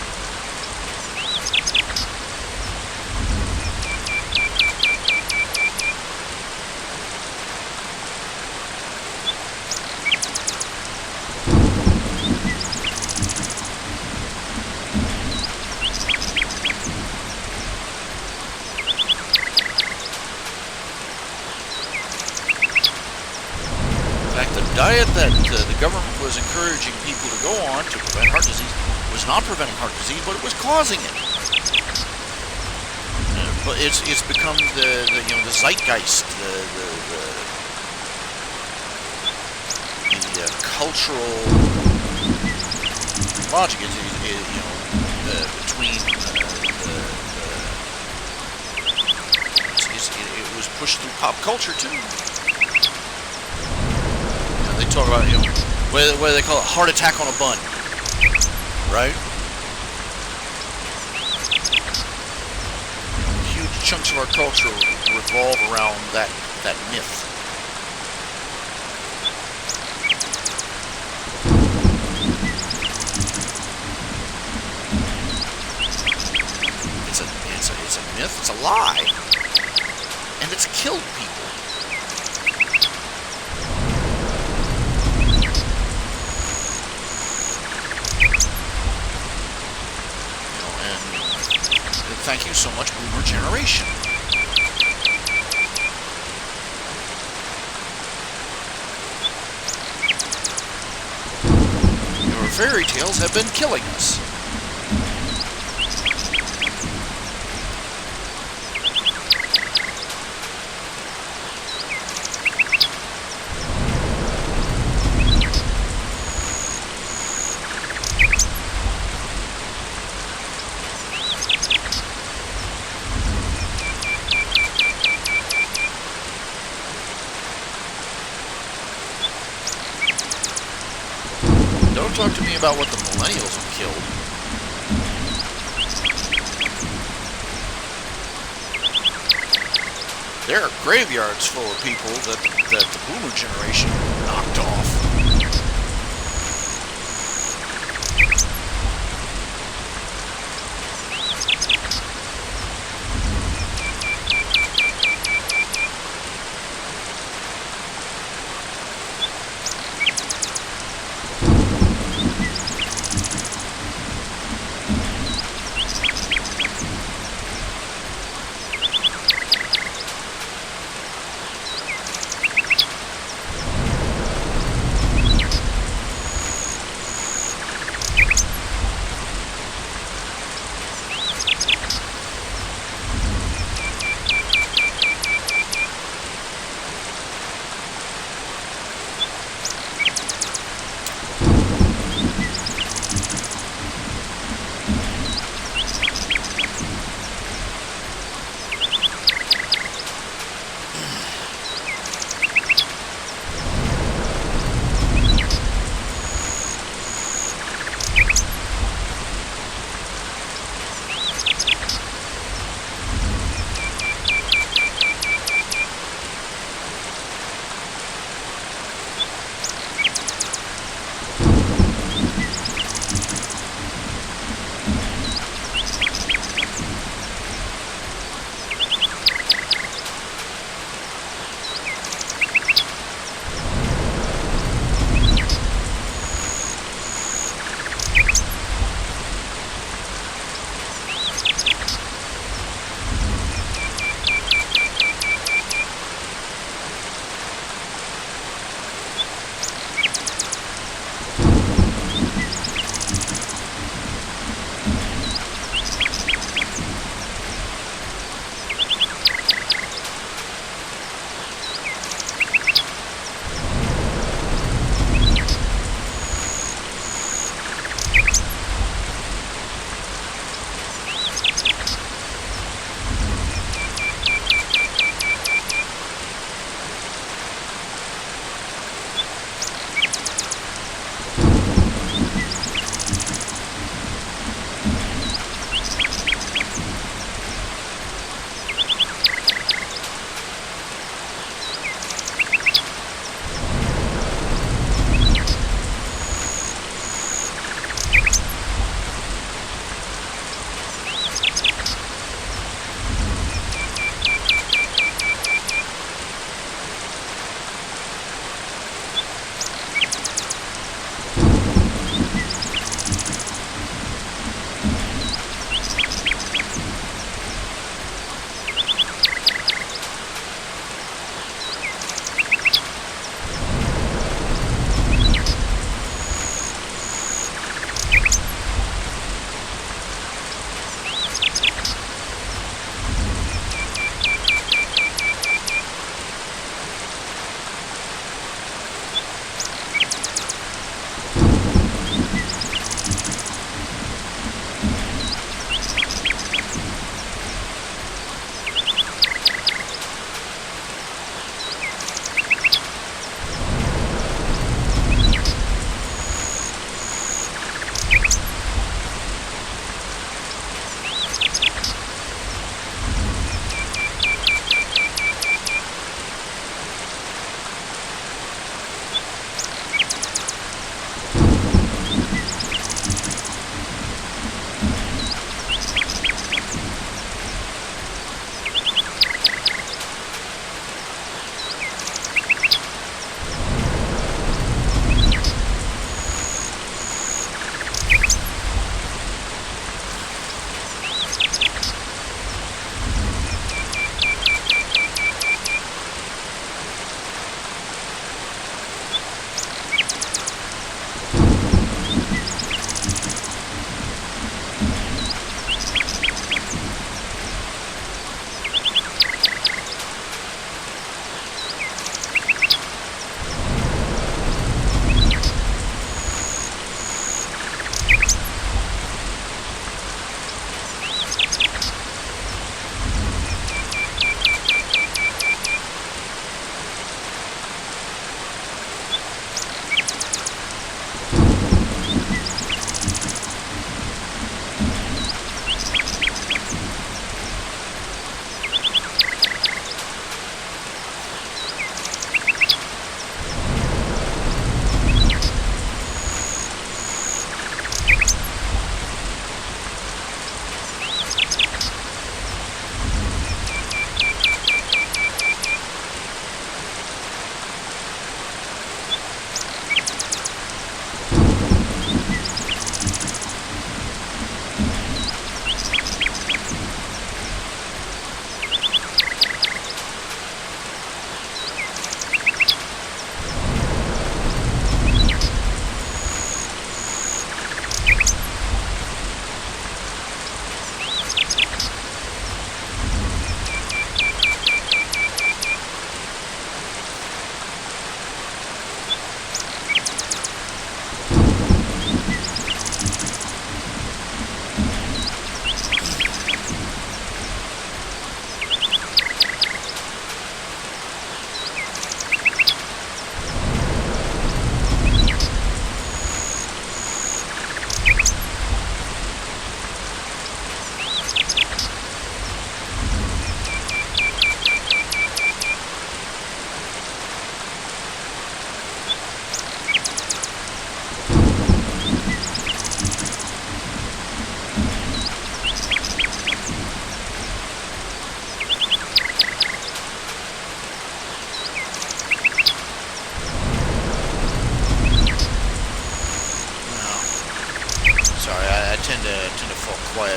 Diet that the government was encouraging people to go on to prevent heart disease was not preventing heart disease, but it was causing it. But it's become the zeitgeist, the cultural logic. Between it was pushed through pop culture too. They talk about, whether they call it heart attack on a bun, right? Huge chunks of our culture revolve around that myth. It's a myth. It's a lie, and it's killed people. Thank you so much, Boomer Generation. Your fairy tales have been killing us. Don't talk to me about what the millennials have killed. There are graveyards full of people that the Boomer generation knocked off.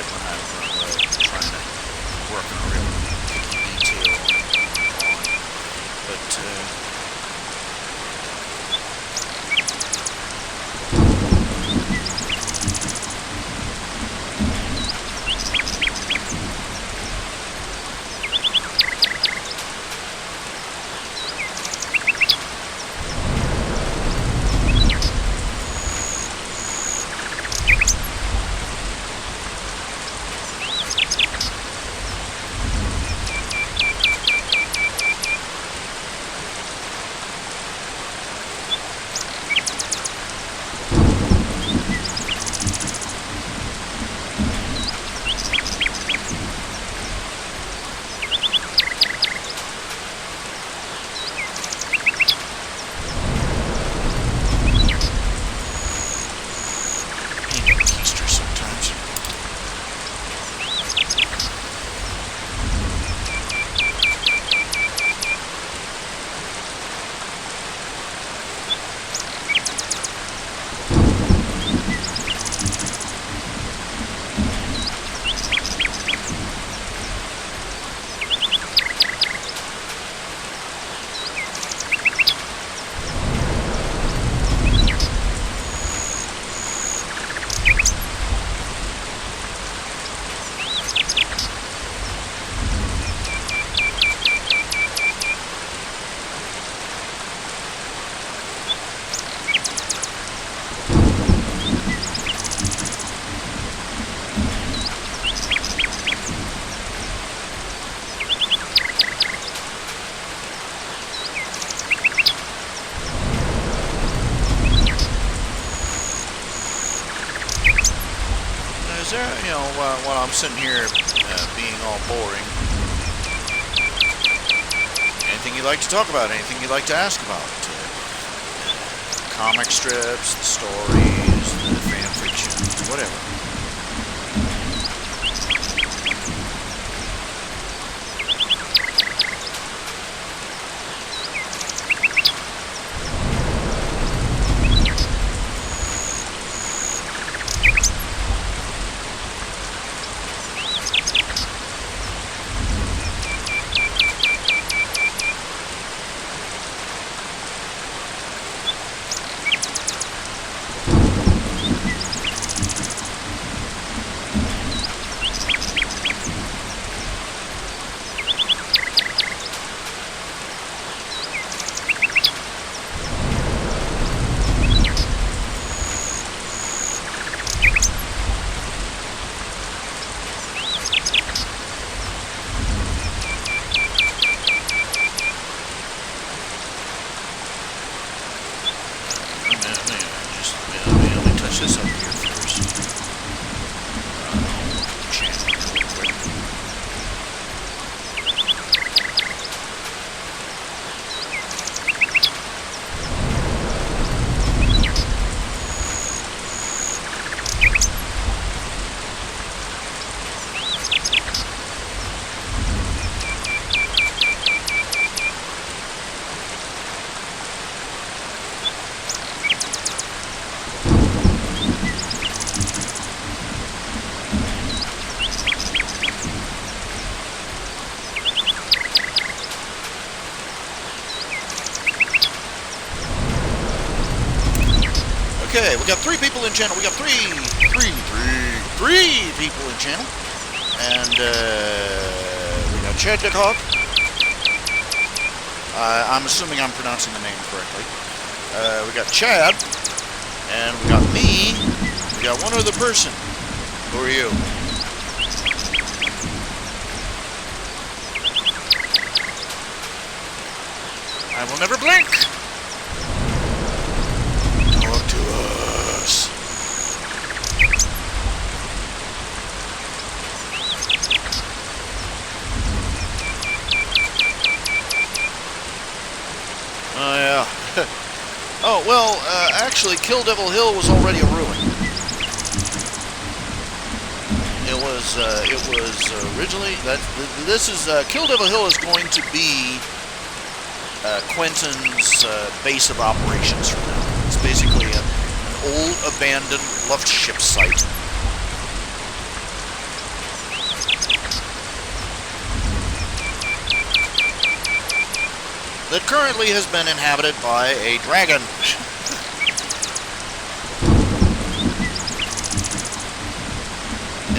head when I'm trying to work on a real picky detail on drawing. But is there, while I'm sitting here being all boring, anything you'd like to talk about? Anything you'd like to ask about? Comic strips, the stories, the fan fiction, whatever. Let me touch this up here first. I'll look at the channel real quick. Okay, we got 3 people in channel. We got three people in channel. And we got Chad Dickhawk. I'm assuming I'm pronouncing the name correctly. We got Chad. And we got me. We got one other person. Who are you? I will never blink. Talk to us. Oh, yeah. Oh, well, actually, Kill Devil Hill was already a ruin. It was originally... This is... Kill Devil Hill is going to be Quentin's base of operations from now on. It's basically an old, abandoned, loved ship site. that currently has been inhabited by a dragon.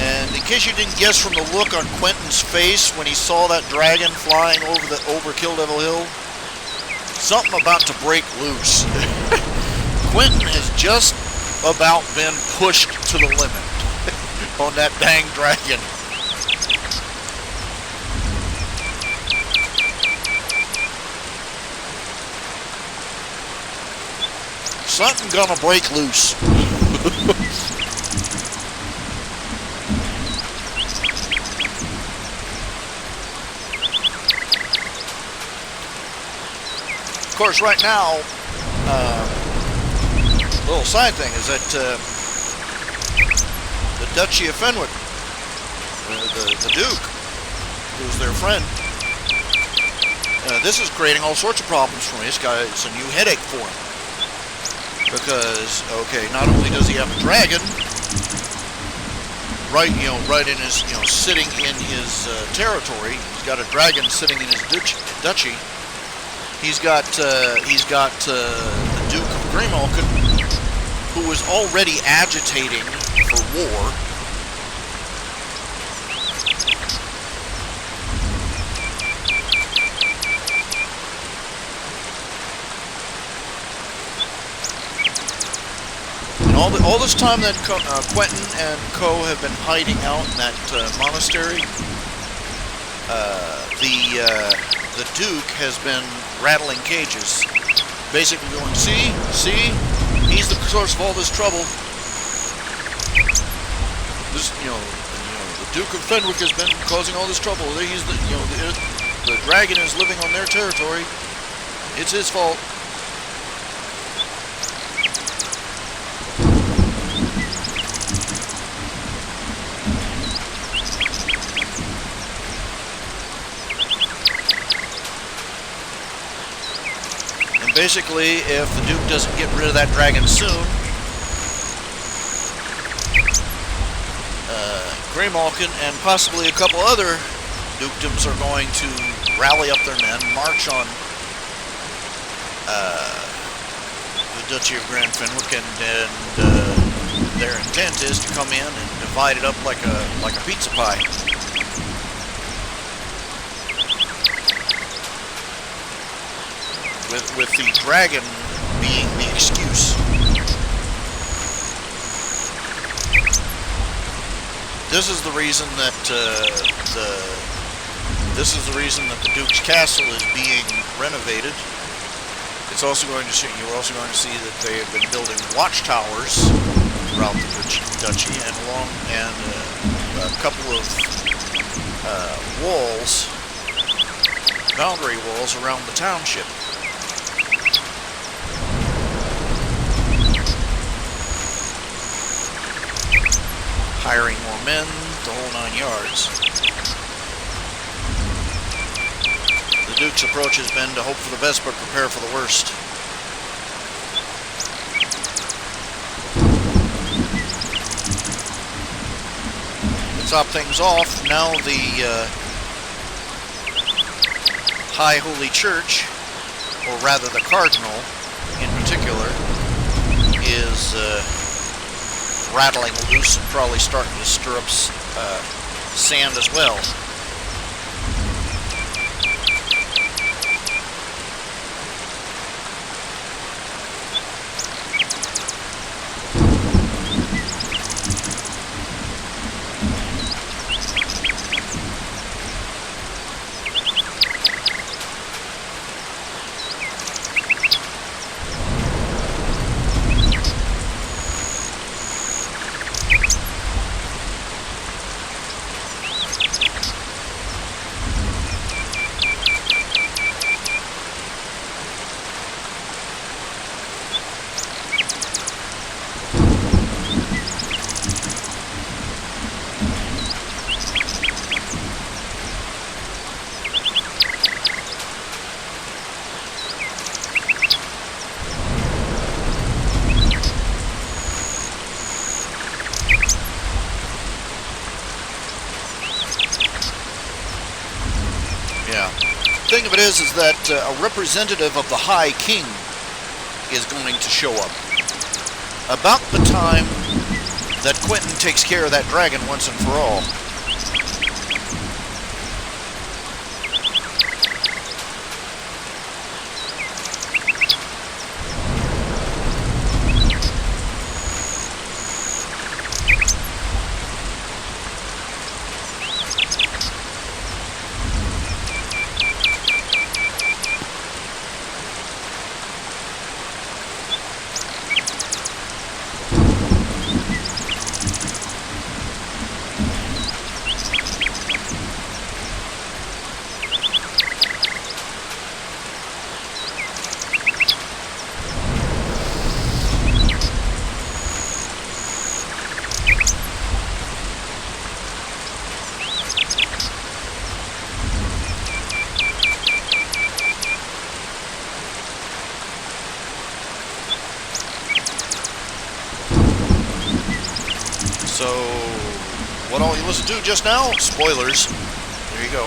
And in case you didn't guess from the look on Quentin's face when he saw that dragon flying over Kill Devil Hill, something about to break loose. Quentin has just about been pushed to the limit on that dang dragon. Something gonna break loose. Of course, right now, little side thing is that the Duchy of Fenwick, the Duke, who's their friend, this is creating all sorts of problems for me. This guy, it's a new headache for him. Because, okay, not only does he have a dragon, right in his, sitting in his territory, he's got a dragon sitting in his duchy. He's got the Duke of Greymalkin, who was already agitating for war. And all this time that Quentin and Co. have been hiding out in that monastery, the Duke has been rattling cages, basically going, see, he's the source of all this trouble. This, the Duke of Fenwick has been causing all this trouble. He's the dragon is living on their territory. It's his fault. Basically, if the Duke doesn't get rid of that dragon soon, Greymalkin and possibly a couple other dukedoms are going to rally up their men, march on the Duchy of Grand Fenwick, and their intent is to come in and divide it up like a pizza pie. With the dragon being the excuse. This is the reason that the Duke's castle is being renovated. It's also going to see you're also going to see that they have been building watchtowers throughout the duchy and a couple of boundary walls around the township. Hiring more men, the whole 9 yards. The Duke's approach has been to hope for the best but prepare for the worst. To top things off, now the High Holy Church, or rather the Cardinal in particular, is rattling loose and probably starting to stir up sand as well. thing of it is that a representative of the High King is going to show up about the time that Quentin takes care of that dragon once and for all. So, what all you listened to just now? Spoilers. There you go.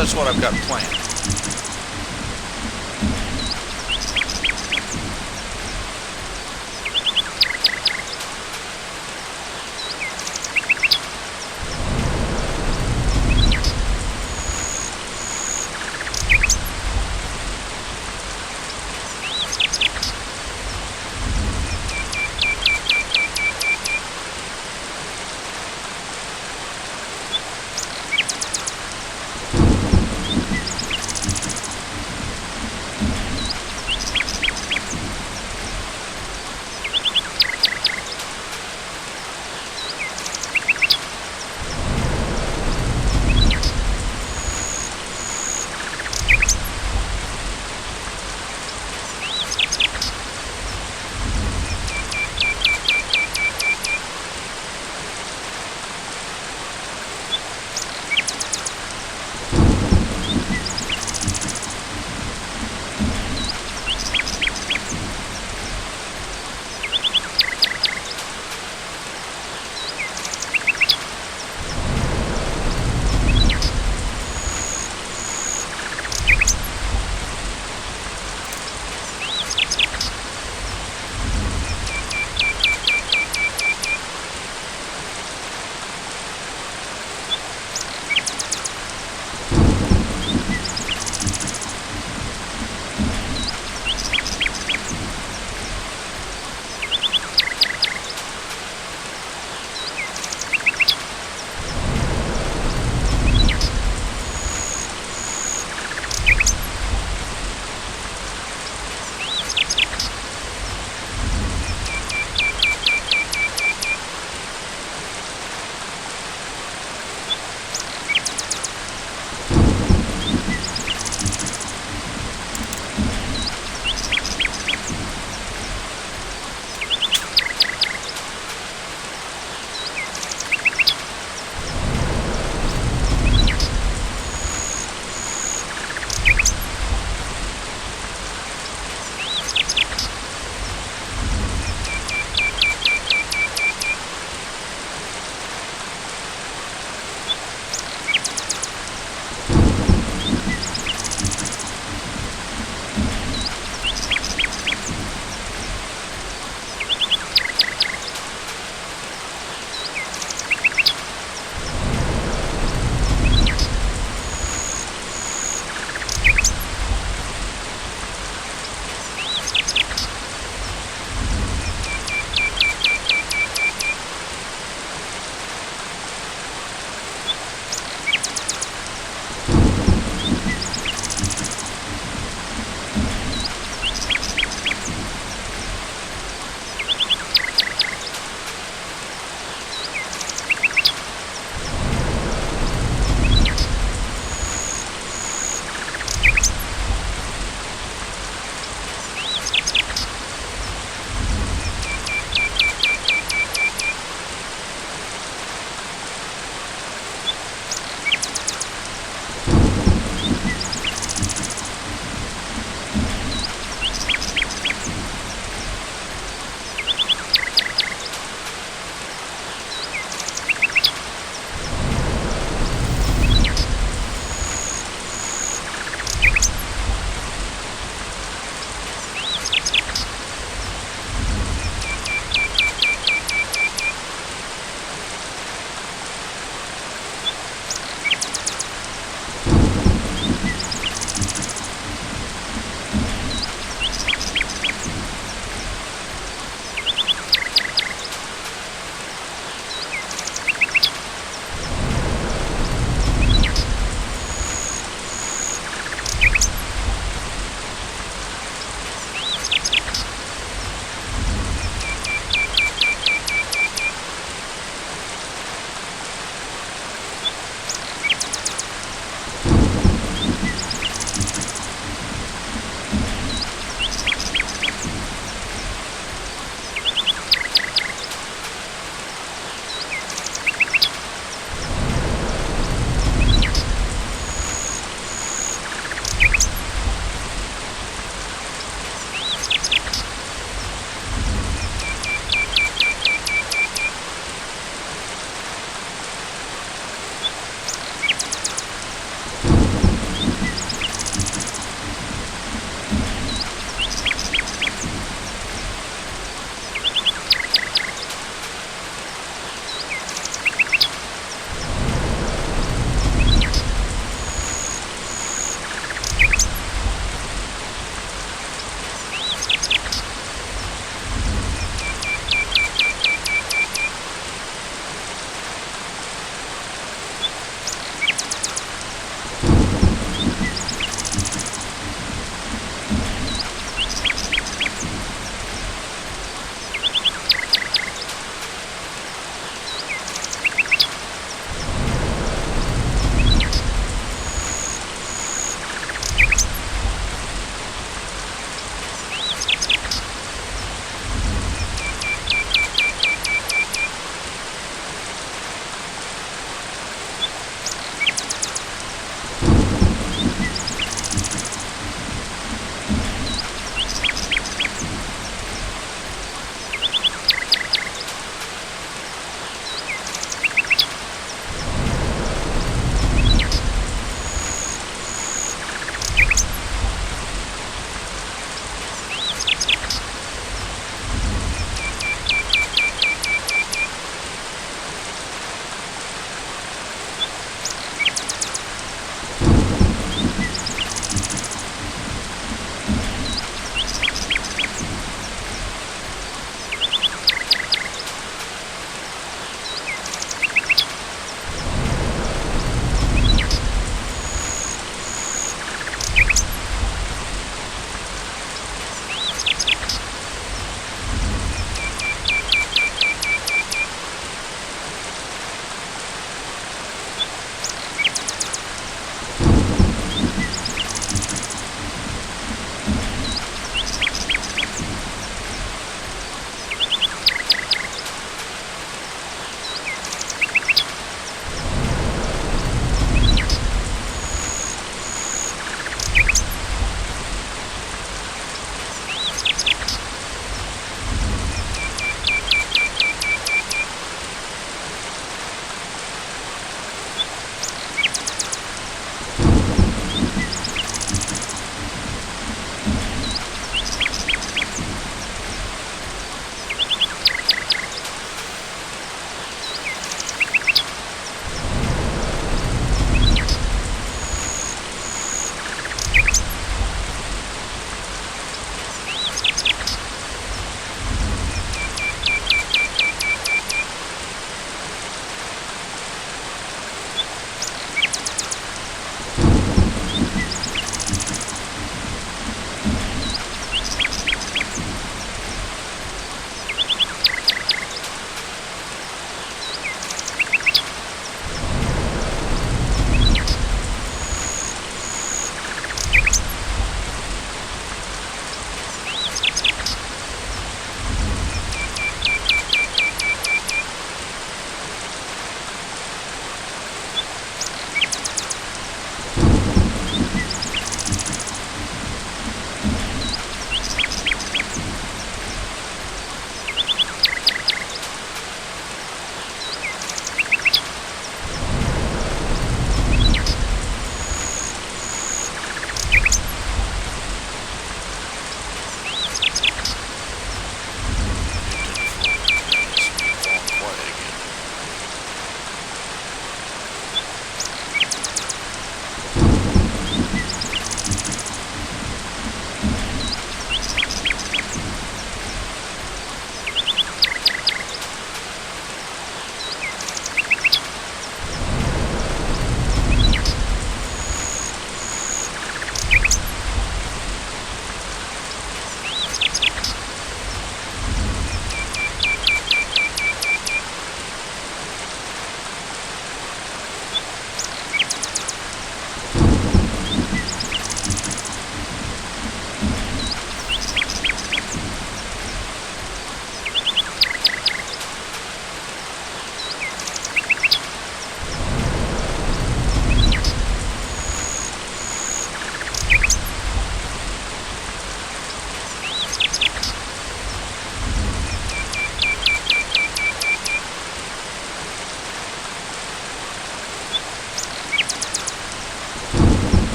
That's what I've got planned.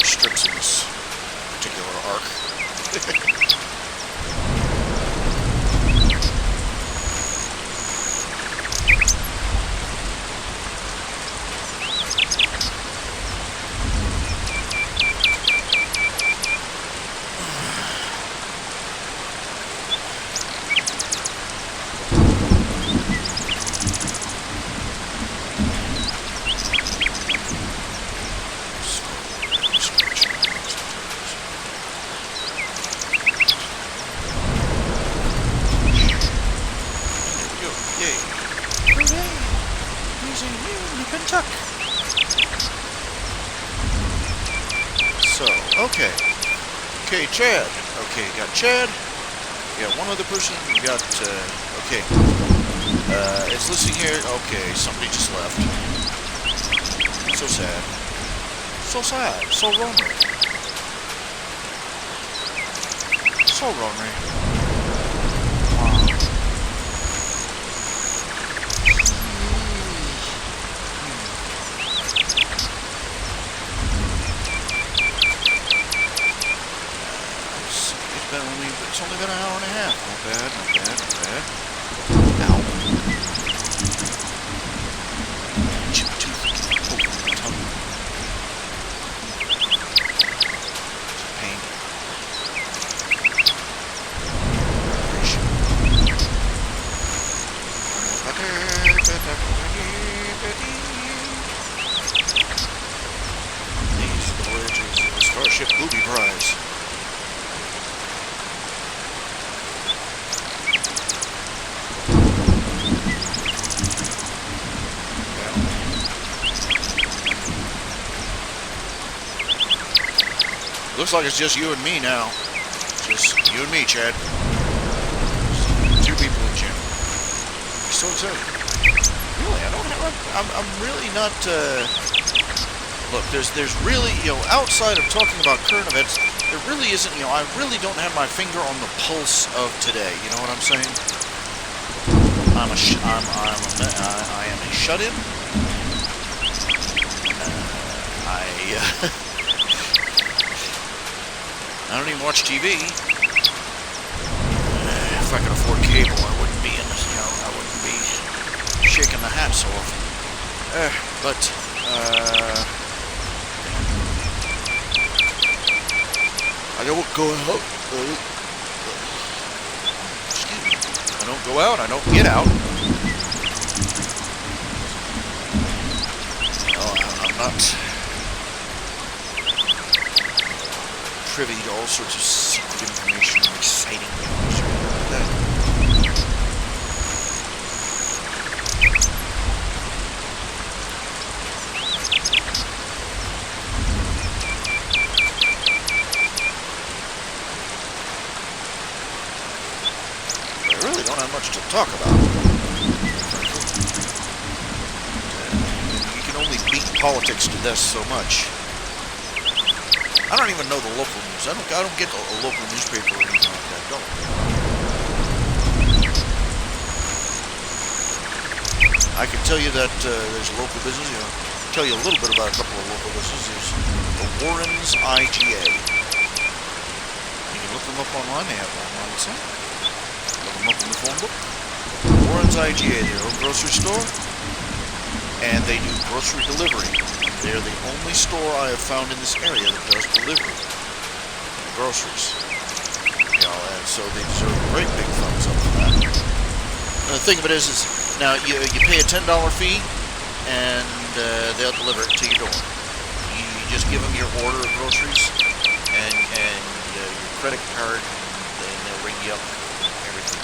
more strips in this particular arc. So, okay. Okay, Chad. Okay, got Chad. We got one other person. We got, okay. It's listing here. Okay, somebody just left. So sad. So sad. So lonely. So lonely. Wow. It's only been an hour and a half. Not bad, not bad, not bad. Ow. Chip tooth poking my tongue. It's a pain. These are the voyages of the Starship Booby Prize. Looks like it's just you and me now. Just you and me, Chad. Two people in gym. So excited. Really, I don't have. I'm really not. Look, there's really, you know, outside of talking about current events, there really isn't. You know, I really don't have my finger on the pulse of today. You know what I'm saying? I am a shut-in. I don't even watch TV. If I could afford cable, I wouldn't be in this, you know, I wouldn't be shaking the hat so often. I don't go out. Excuse me. I don't go out. I don't get out. No, I'm not privy to all sorts of secret information and exciting news or anything like that. I really don't have much to talk about. You can only beat politics to this so much. I don't even know the local news. I don't get a local newspaper or anything like that. Don't. I can tell you that there's a local business. You know, tell you a little bit about a couple of local businesses. There's the Warren's IGA. You can look them up online. They have an online site. Look them up in the phone book. Warren's IGA. They're a grocery store, and they do grocery delivery. They're the only store I have found in this area that does delivery of groceries. You know, and so they deserve a great big thumbs up for that. And the thing of it is now you pay a $10 fee, and they'll deliver it to your door. You just give them your order of groceries and your credit card, and they'll ring you up and everything.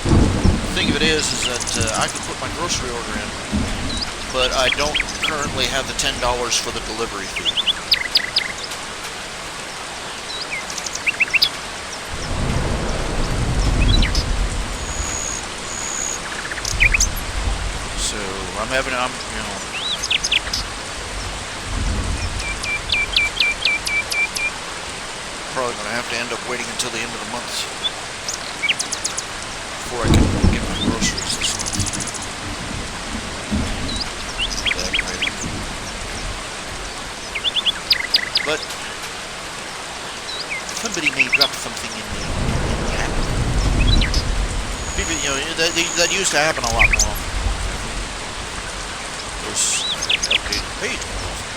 The thing of it is that I could put my grocery order in, but I don't currently have the $10 for the delivery fee. So I'm you know, probably going to have to end up waiting until the end of the month before I can get my groceries this month. but somebody may drop something in the hat. People, that used to happen a lot more often. Of course, updated the page more often,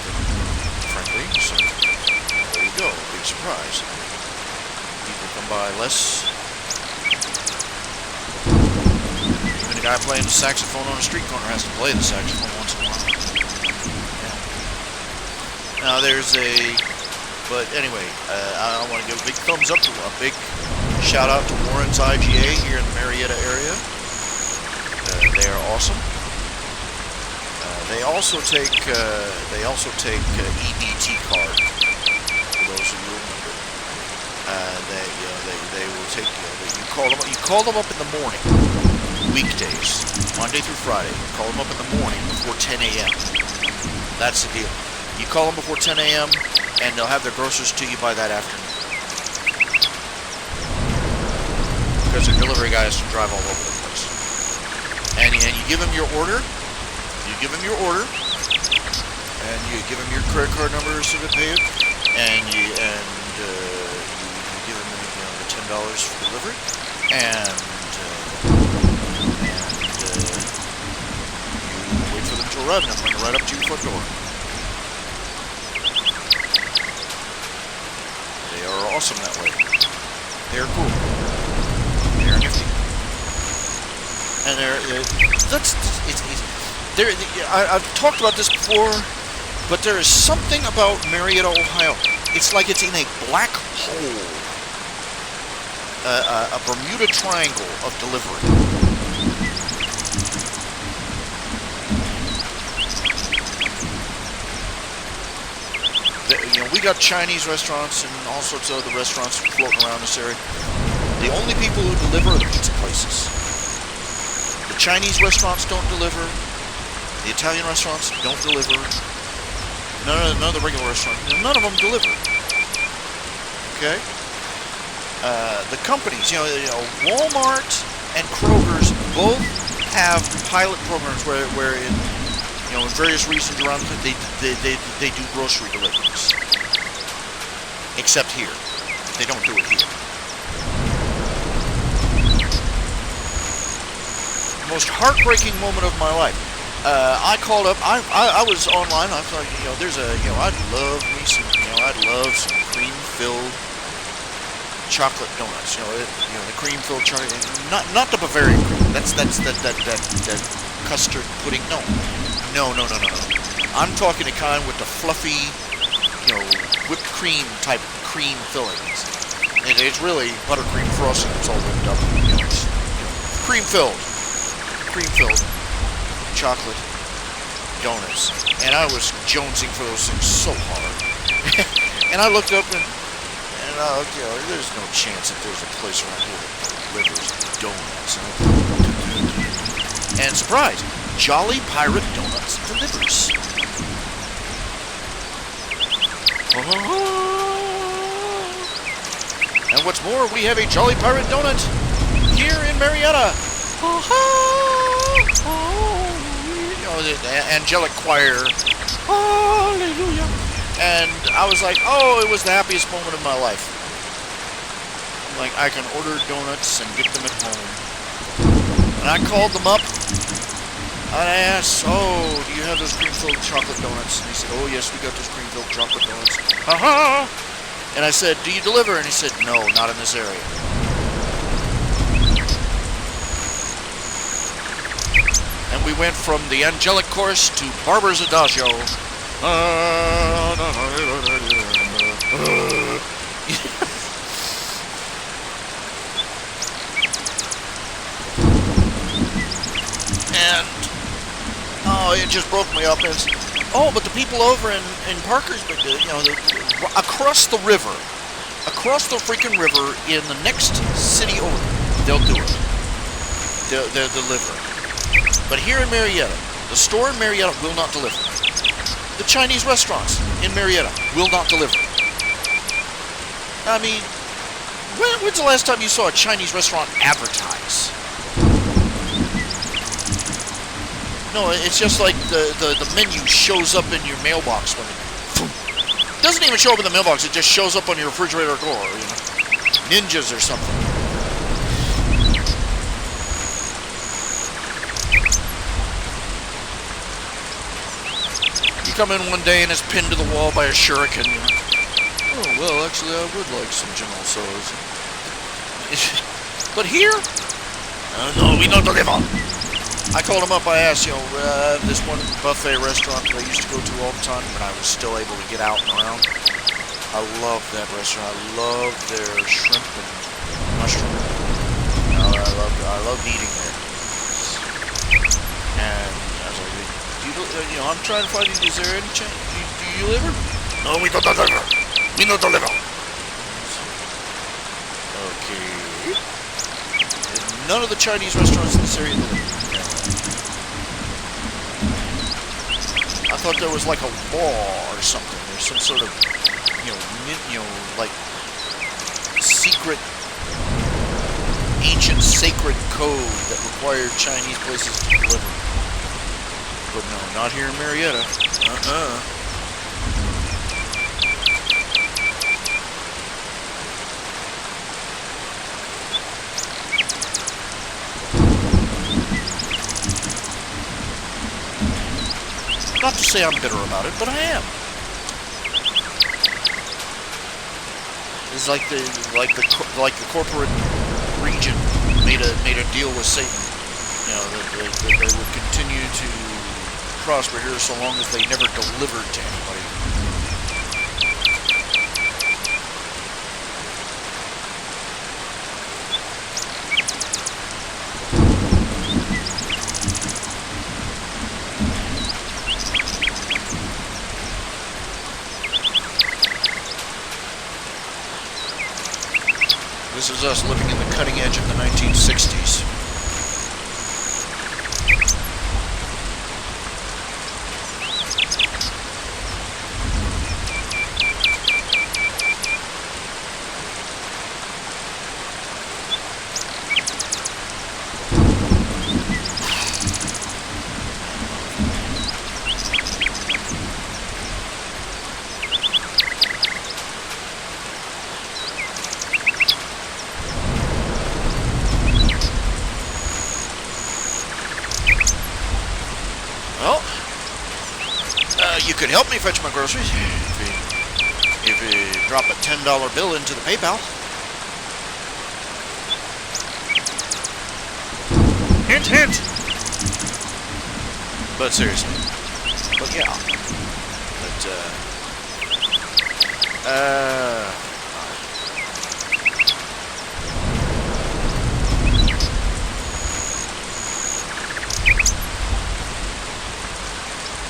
frankly, so there you go, big surprise. People come by less. Even a guy playing the saxophone on a street corner has to play the saxophone once in a while. Yeah. Now there's but anyway, I want to give a big thumbs up to a big shout out to Warren's IGA here in the Marietta area. They are awesome. They also take EBT card. For those of you who remember, they will take you call them up in the morning, weekdays, Monday through Friday. You call them up in the morning before 10 a.m. That's the deal. You call them before 10 a.m. and they'll have their groceries to you by that afternoon. Because the delivery guy has to drive all over the place. And you give him your order. You give him your order, and you give him your credit card number so to pay it, and you give him the $10 for delivery, and you wait for them to arrive, and they'll bring it right up to your front door. They are awesome that way. They are cool. They are nifty, and I've talked about this before, but there is something about Marietta, Ohio. It's like it's in a black hole, a Bermuda Triangle of delivery. We got Chinese restaurants and all sorts of other restaurants floating around this area. The only people who deliver are the pizza places. The Chinese restaurants don't deliver. The Italian restaurants don't deliver. None of the regular restaurants, none of them deliver. Okay? The companies, Walmart and Kroger's both have pilot programs where in various regions around the country, they do grocery deliveries. Except here. They don't do it here. The most heartbreaking moment of my life. I called up. I was online. I thought, I'd love some cream-filled chocolate donuts. The cream-filled chocolate. Not the Bavarian cream. That's that custard pudding. No. I'm talking the kind with the fluffy, whipped cream type cream fillings. And it's really buttercream frosting. It's all whipped up. It's cream-filled chocolate donuts, and I was jonesing for those things so hard. And I looked up and there's no chance that there's a place around here that delivers donuts. And surprise, Jolly Pirate Donuts delivers. And what's more, we have a Jolly Pirate Donut here in Marietta. The angelic choir, hallelujah. And I was like, it was the happiest moment of my life. Like, I can order donuts and get them at home. And I called them up, and I asked, do you have those cream-filled chocolate donuts? And he said, yes, we got those cream-filled chocolate donuts. And I said, do you deliver? And he said, no, not in this area. And we went from the angelic chorus to Barber's Adagio. And it just broke me up. But the people over in Parkersburg, across the freaking river in the next city over, they'll do it. They'll deliver. But here in Marietta, the store in Marietta will not deliver. The Chinese restaurants in Marietta will not deliver. I mean, when's the last time you saw a Chinese restaurant advertise? No, it's just like the menu shows up in your mailbox when Doesn't even show up in the mailbox. It just shows up on your refrigerator door. You know, ninjas or something. You come in one day and it's pinned to the wall by a shuriken. You know. Oh well, actually, I would like some General Tso's. But here, no, we don't deliver. I called him up. I asked, you know, this one buffet restaurant that I used to go to all the time when I was still able to get out and around. I love that restaurant. I love their shrimp and mushroom. I love eating there. And I was like, you know, I'm trying to find you. Is there any chance? Do you deliver? No, we don't deliver. We don't deliver. Okay. None of the Chinese restaurants in this area deliver. I thought there was like a law or something. There's some sort of, like secret, ancient, sacred code that required Chinese places to deliver. But no, not here in Marietta. Not to say I'm bitter about it, but I am. It's like the corporate region made a deal with Satan. You know, that they would continue to prosper here so long as they never delivered to anybody. This is us living in the cutting edge of the 1960s. Well, you could help me fetch my groceries if you drop a $10 bill into the PayPal. Hint, hint. But seriously. But yeah.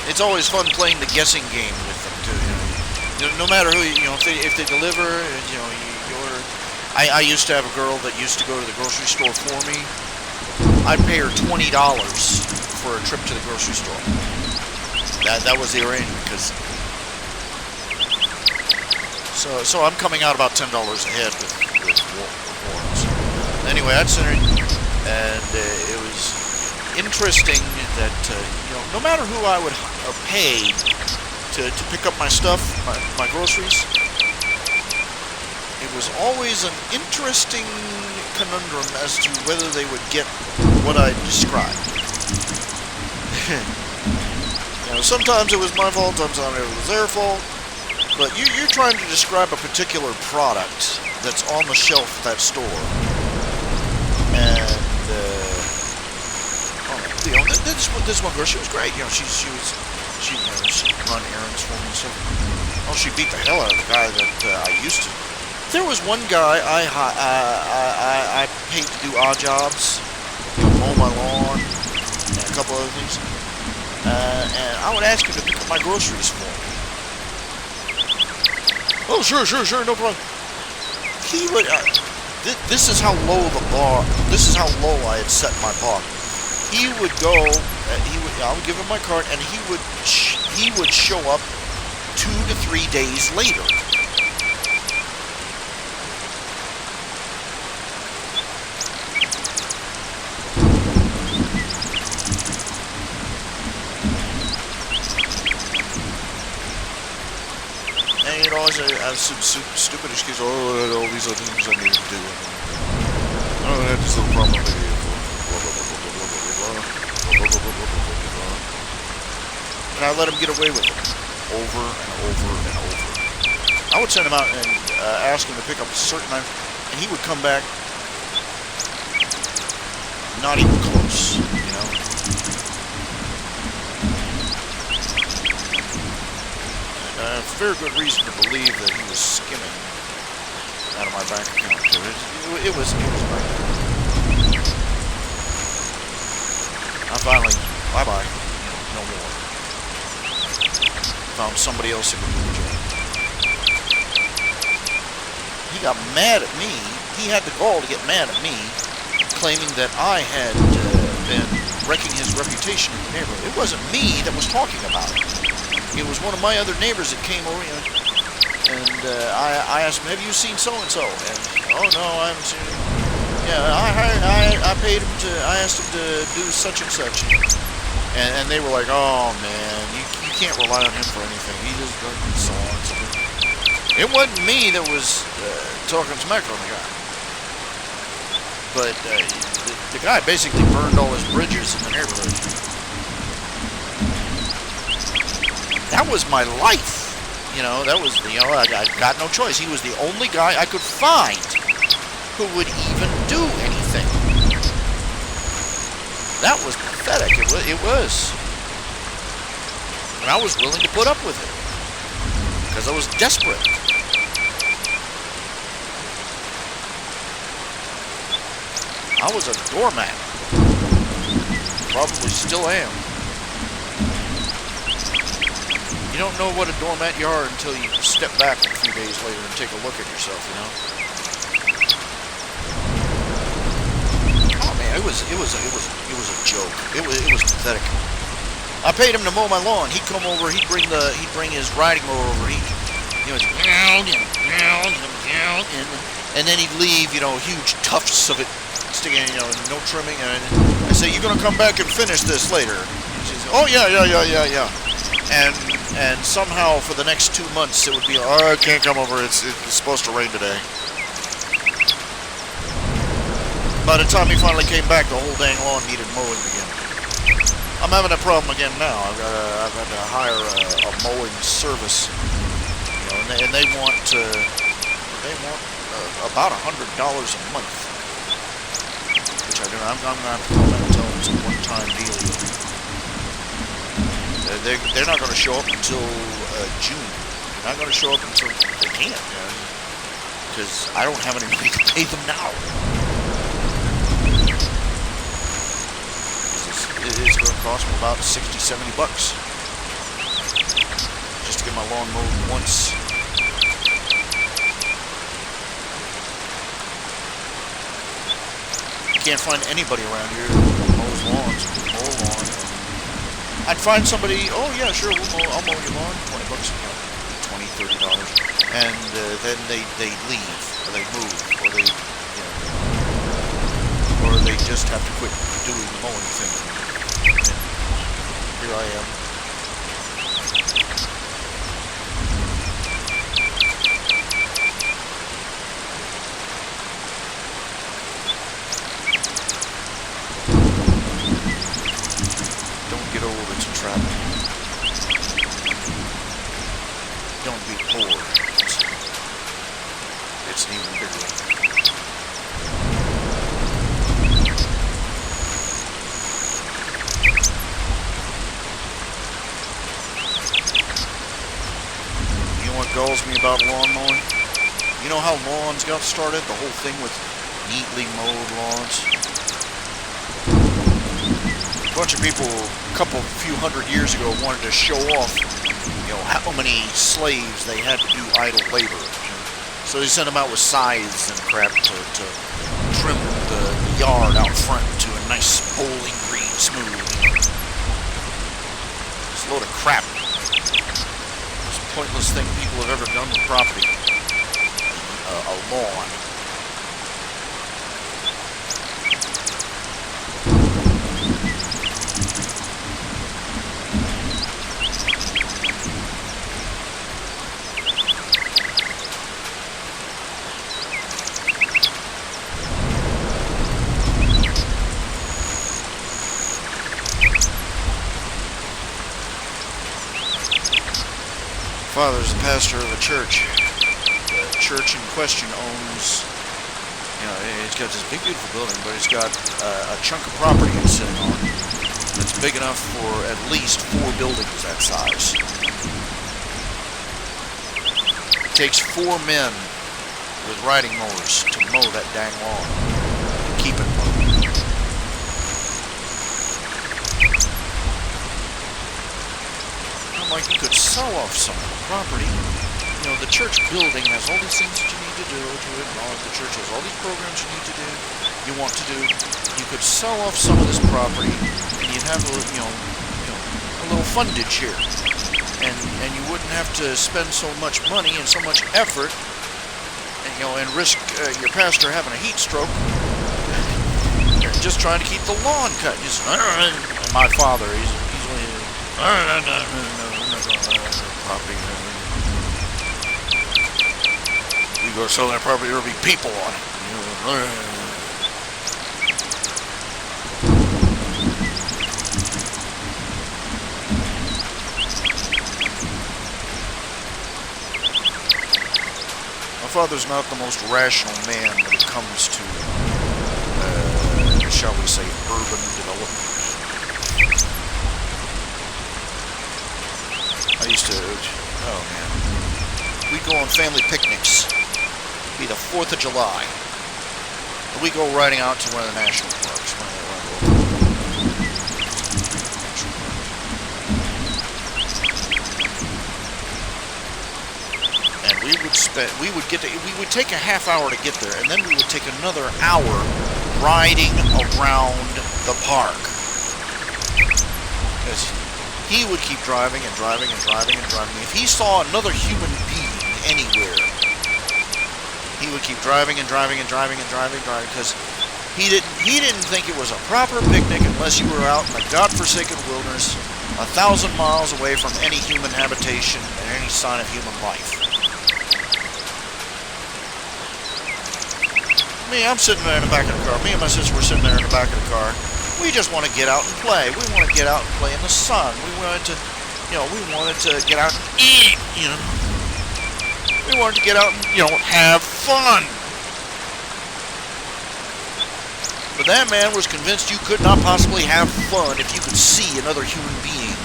It's always fun playing the guessing game with them too. You know, no matter who, if they deliver, I used to have a girl that used to go to the grocery store for me. I'd pay her $20 for a trip to the grocery store. That was the arrangement, because so I'm coming out about $10 ahead with warrants. Anyway, I'd send her, and it was interesting that no matter who I would pay to pick up my stuff, my groceries, it was always an interesting conundrum as to whether they would get what I described. Sometimes it was my fault, sometimes it was their fault, but you're trying to describe a particular product that's on the shelf at that store, and this one girl, she was great. She run errands for me and stuff. Oh, she beat the hell out of the guy that I used to. There was one guy I paid to do odd jobs, mow my lawn, and a couple other things. And I would ask him to pick up my groceries for me. Oh, sure, no problem. He would. This is how low the bar. This is how low I had set my bar. He would go. I would give him my card, and he would show up 2 to 3 days later. And have some stupid excuse. Oh, all these other things I need to do. I don't have this little problem with the vehicle. Blah, blah, blah, blah, blah, blah, blah, blah, blah, blah, blah, blah, blah, blah, blah. And I let him get away with it over and over and over. I would send him out and ask him to pick up a certain time, and he would come back not even close, you know. And fair good reason to believe that he was skimming out of my bank account too. It was right there. I finally, bye-bye, you know, no more. Found somebody else who could do the job. He got mad at me. He had the gall to get mad at me, claiming that I had been wrecking his reputation in the neighborhood. It wasn't me that was talking about it. It was one of my other neighbors that came over, you know, and I asked him, "Have you seen so-and-so?" And, "Oh, no, I haven't seen him." "Yeah, I paid him to, I asked him to do such and such." And they were like, "Oh, man, you can't rely on him for anything. He just does so on and so on." It wasn't me that was talking smack on the guy. But the guy basically burned all his bridges in the neighborhood. That was my life. You know, that was, you know, I got no choice. He was the only guy I could find who would even do anything. That was pathetic. It was. And I was willing to put up with it. Because I was desperate. I was a doormat. Probably still am. You don't know what a doormat you are until you step back a few days later and take a look at yourself, you know? Oh man, it was a joke. It was pathetic. I paid him to mow my lawn. He'd come over, he'd bring his riding mower over, and then he'd leave, you know, huge tufts of it sticking, you know, no trimming. And I say, "You're gonna come back and finish this later?" And she says, "Oh yeah. And somehow for the next 2 months it would be, "Oh, I can't come over. It's supposed to rain today." By the time he finally came back, the whole dang lawn needed mowing again. I'm having a problem again now. I've got to hire a mowing service, you know, and they want about $100 a month. Which I do. I'm going to have to call them and tell them it's a one-time deal. They're not going to show up until June. They're not going to show up until they can't, you know, because I don't have any money to pay them now. It's going to cost me about $60-70 just to get my lawn mowed once. Can't find anybody around here who mows lawns, who mow a lawn. I'd find somebody, "Oh yeah, sure, I'll mow your lawn, $20, you know, $20-30, and then they leave, or they move, or they, you know, or they just have to quit doing the mowing thing. And here I am. Get old, it's a trap. Don't be poor. It's an even bigger one. You know what galls me about lawn mowing? You know how lawns got started? The whole thing with neatly mowed lawns? A bunch of people few hundred years ago wanted to show off, you know, how many slaves they had to do idle labor. So they sent them out with scythes and crap to trim the yard out front to a nice bowling green smooth. It's a load of crap. Most pointless thing people have ever done with property. A lawn. father's the pastor of a church. The church in question owns, it's got this big, beautiful building, but it's got a chunk of property it's sitting on that's big enough for at least 4 buildings that size. It takes 4 men with riding mowers to mow that dang lawn and keep it mowed. I'm like, you could sell off some of the property. The church building has all these things that you need to do to it, and all the church has all these programs you need to do, you want to do. You could sell off some of this property, and you'd have a little fundage here, and you wouldn't have to spend so much money and so much effort, and risk your pastor having a heat stroke, just trying to keep the lawn cut. My father, he's property. You go sell that property, there'll be people on it. My father's not the most rational man when it comes to, shall we say, urban development. I used to, oh man, we'd go on family picnics. Be the 4th of July. And we go riding out to one of the national parks. And we would take a half hour to get there, and then we would take another hour riding around the park. Because he would keep driving and driving and driving and driving. If he saw another human being anywhere, he would keep driving and driving and driving and driving, because he didn't think it was a proper picnic unless you were out in the godforsaken wilderness, 1,000 miles away from any human habitation and any sign of human life. I'm sitting there in the back of the car. Me and my sister were sitting there in the back of the car. We just want to get out and play. We want to get out and play in the sun. We wanted to get out and eat. We wanted to get out and, have fun. But that man was convinced you could not possibly have fun if you could see another human being.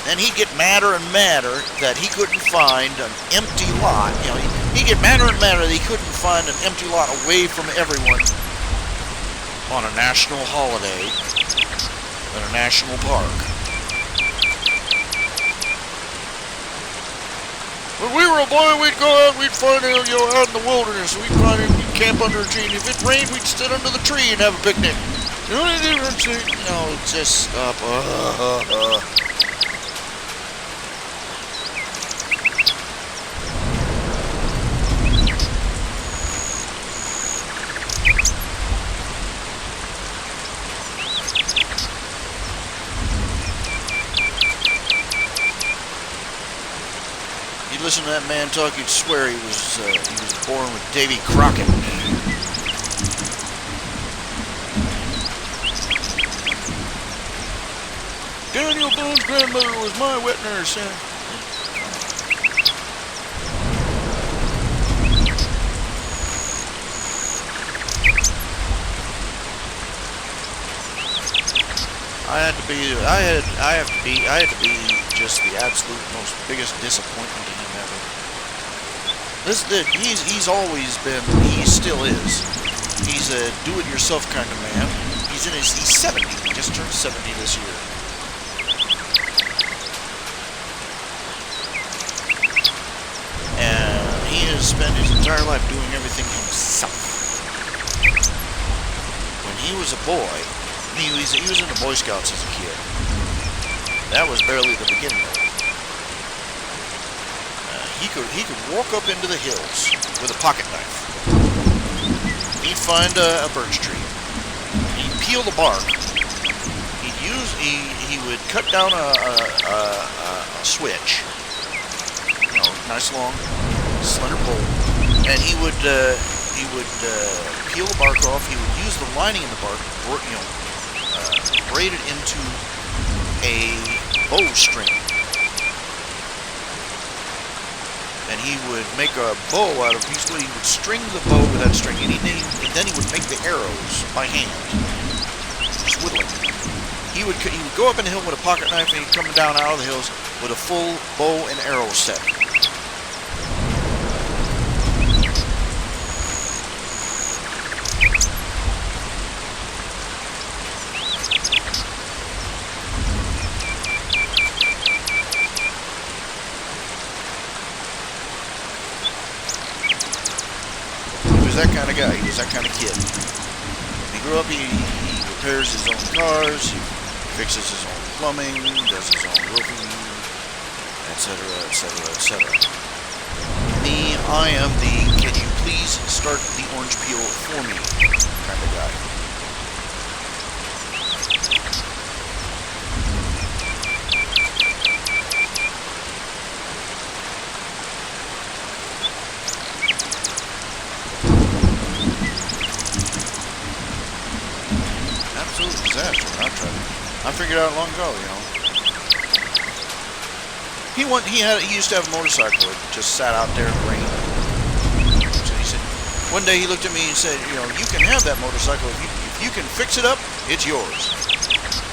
And he'd get madder and madder that he couldn't find an empty lot. He'd get madder and madder that he couldn't find an empty lot away from everyone on a national holiday in a national park. When we were a boy, we'd go out, we'd find out in the wilderness, we'd find him, we'd camp under a tree, and if it rained, we'd sit under the tree and have a picnic. Just stop. Listen to that man talk, you'd swear he was born with Davy Crockett. Daniel Boone's grandmother was my wet nurse. I had to be just the absolute most biggest disappointment to him ever. He's always been, he still is. He's a do-it-yourself kind of man. He's 70. He just turned 70 this year. And he has spent his entire life doing everything himself. When he was a boy, he was in the Boy Scouts as a kid. That was barely the beginning of it. He could walk up into the hills with a pocket knife. He'd find a birch tree. He'd peel the bark. He would cut down a switch. Nice long, slender pole, and he would peel the bark off. He would use the lining in the bark, braid it into a bowstring. And he would make a bow out of piece wood. He would string the bow with that string, and then he would make the arrows by hand, just whittling. He would go up in the hill with a pocket knife, and he'd come down out of the hills with a full bow and arrow set. He was that kind of guy. He was that kind of kid. He grew up, he repairs his own cars, he fixes his own plumbing, does his own roofing, etc., etc., etc. Me, I am the can you please start the orange peel for me kind of guy. Absolute disaster. I figured out long ago, you know. He used to have a motorcycle that just sat out there in the rain. So he said, one day he looked at me and said, you know, you can have that motorcycle. If you can fix it up, it's yours.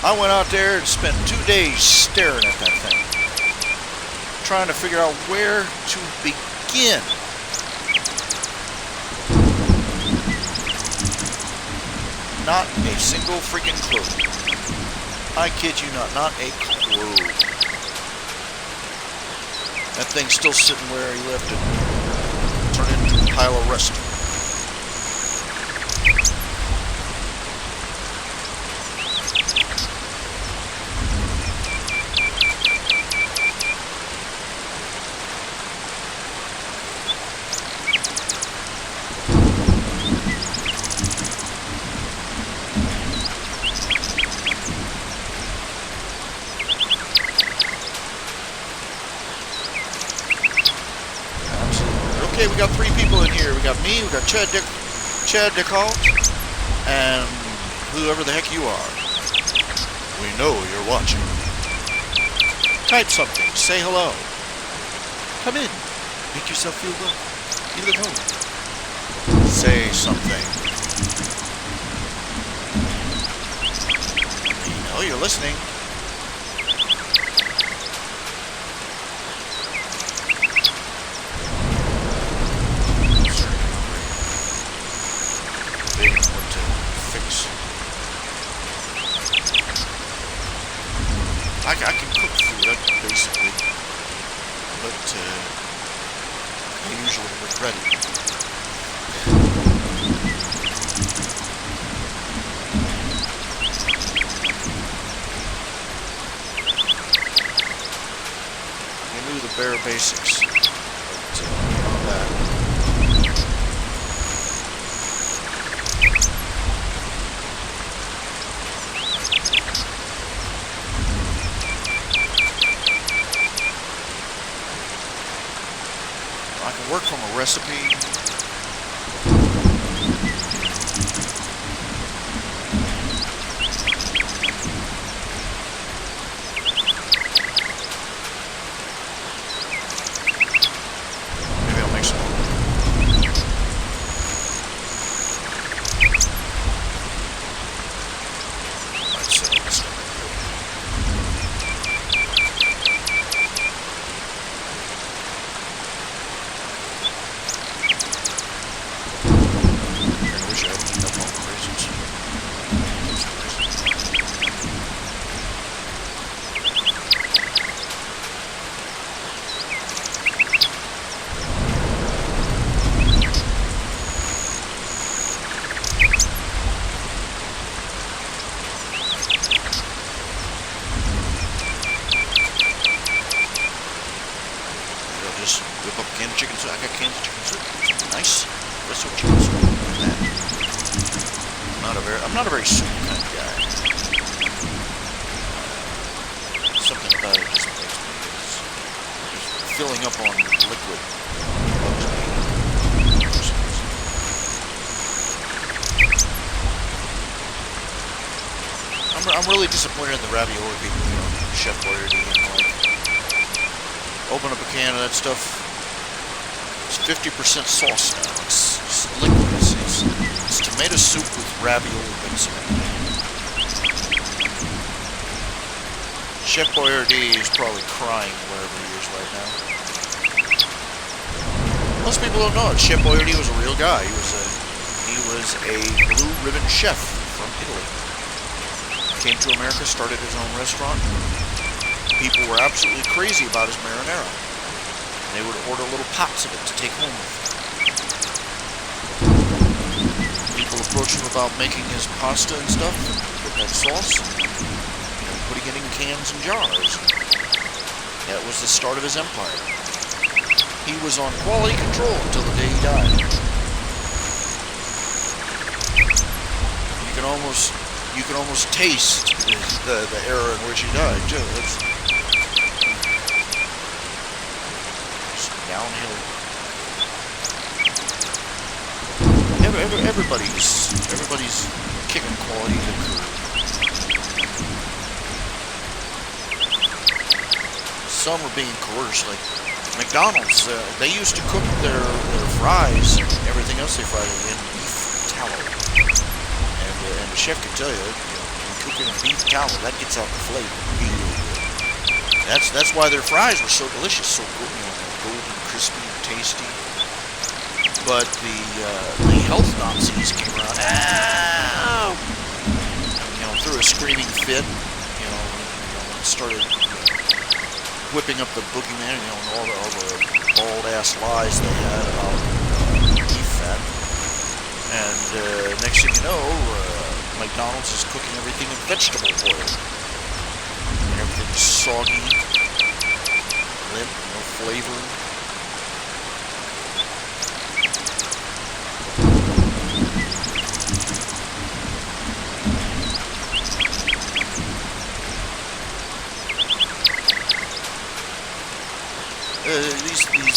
I went out there and spent 2 days staring at that thing, trying to figure out where to begin. Not a single freaking clue. I kid you not a clue. That thing's still sitting where he left it. Turned into a pile of rust. Okay, we got 3 people in here. We got me, we got Chad DeCalt, and whoever the heck you are. We know you're watching. Type something. Say hello. Come in. Make yourself feel good. Feel at home. Say something. We know you're listening. I can cook food, basically, but I usually regret it. I knew the bare basics, but beyond that. I can work from a recipe. Maybe I'll make some more. I might sell this stuff. Just whip up a can of chicken soup. I got cans of chicken soup. Nice. What's with chicken soup? Look at that. I'm not a very soup kind of guy. Something about it just makes me just filling up on liquid bugs me. I'm I'm really disappointed in the ravioli people. You know, Chef Boyardee, and like, open up a can of that stuff. It's 50% sauce now. It's liquid. It's tomato soup with ravioli bits in it. Chef Boyardee is probably crying wherever he is right now. Most people don't know it. Chef Boyardee was a real guy. He was a blue ribbon chef from Italy. Came to America, started his own restaurant. People were absolutely crazy about his marinara. They would order little pots of it to take home with them. People approached him about making his pasta and stuff with that sauce, and putting it in cans and jars. That was the start of his empire. He was on quality control until the day he died. You can almost taste the era in which he died too. It's downhill. Everybody's kicking quality to the curb. Some are being coerced, like McDonald's. They used to cook their fries and everything else they fried in beef tallow. And the chef can tell you, when cooking in beef tallow, that gets out the flavor really good. That's why their fries were so delicious, so good, golden, crispy, and tasty. But the health Nazis came around, and threw a screaming fit, and started whipping up the boogeyman, and all the bald ass lies they had about beef fat. And next thing you know, McDonald's is cooking everything in vegetable oil. And everything's soggy, limp, no flavor.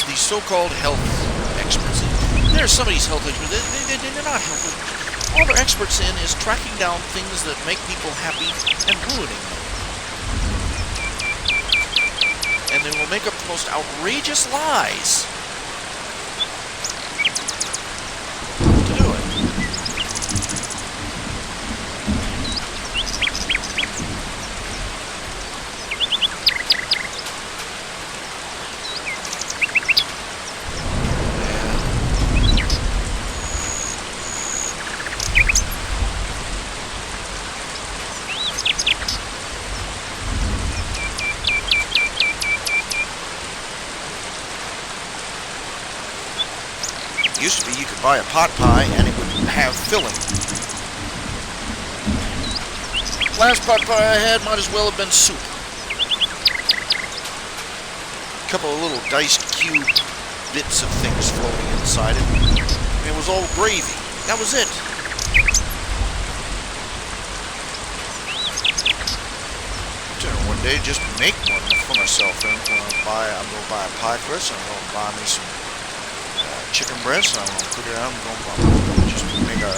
These so-called health experts. There are some of these health experts. They're not health experts. All they're experts in is tracking down things that make people happy and ruining them. And they will make up the most outrageous lies to do it. Used to be you could buy a pot pie and it would have filling. Last pot pie I had might as well have been soup. A couple of little diced cube bits of things floating inside it. It was all gravy. That was it. One day just make one for myself. I'm gonna buy a pie crust and I'm gonna buy me some chicken breast, and I'm gonna cook it out. I'm gonna just make a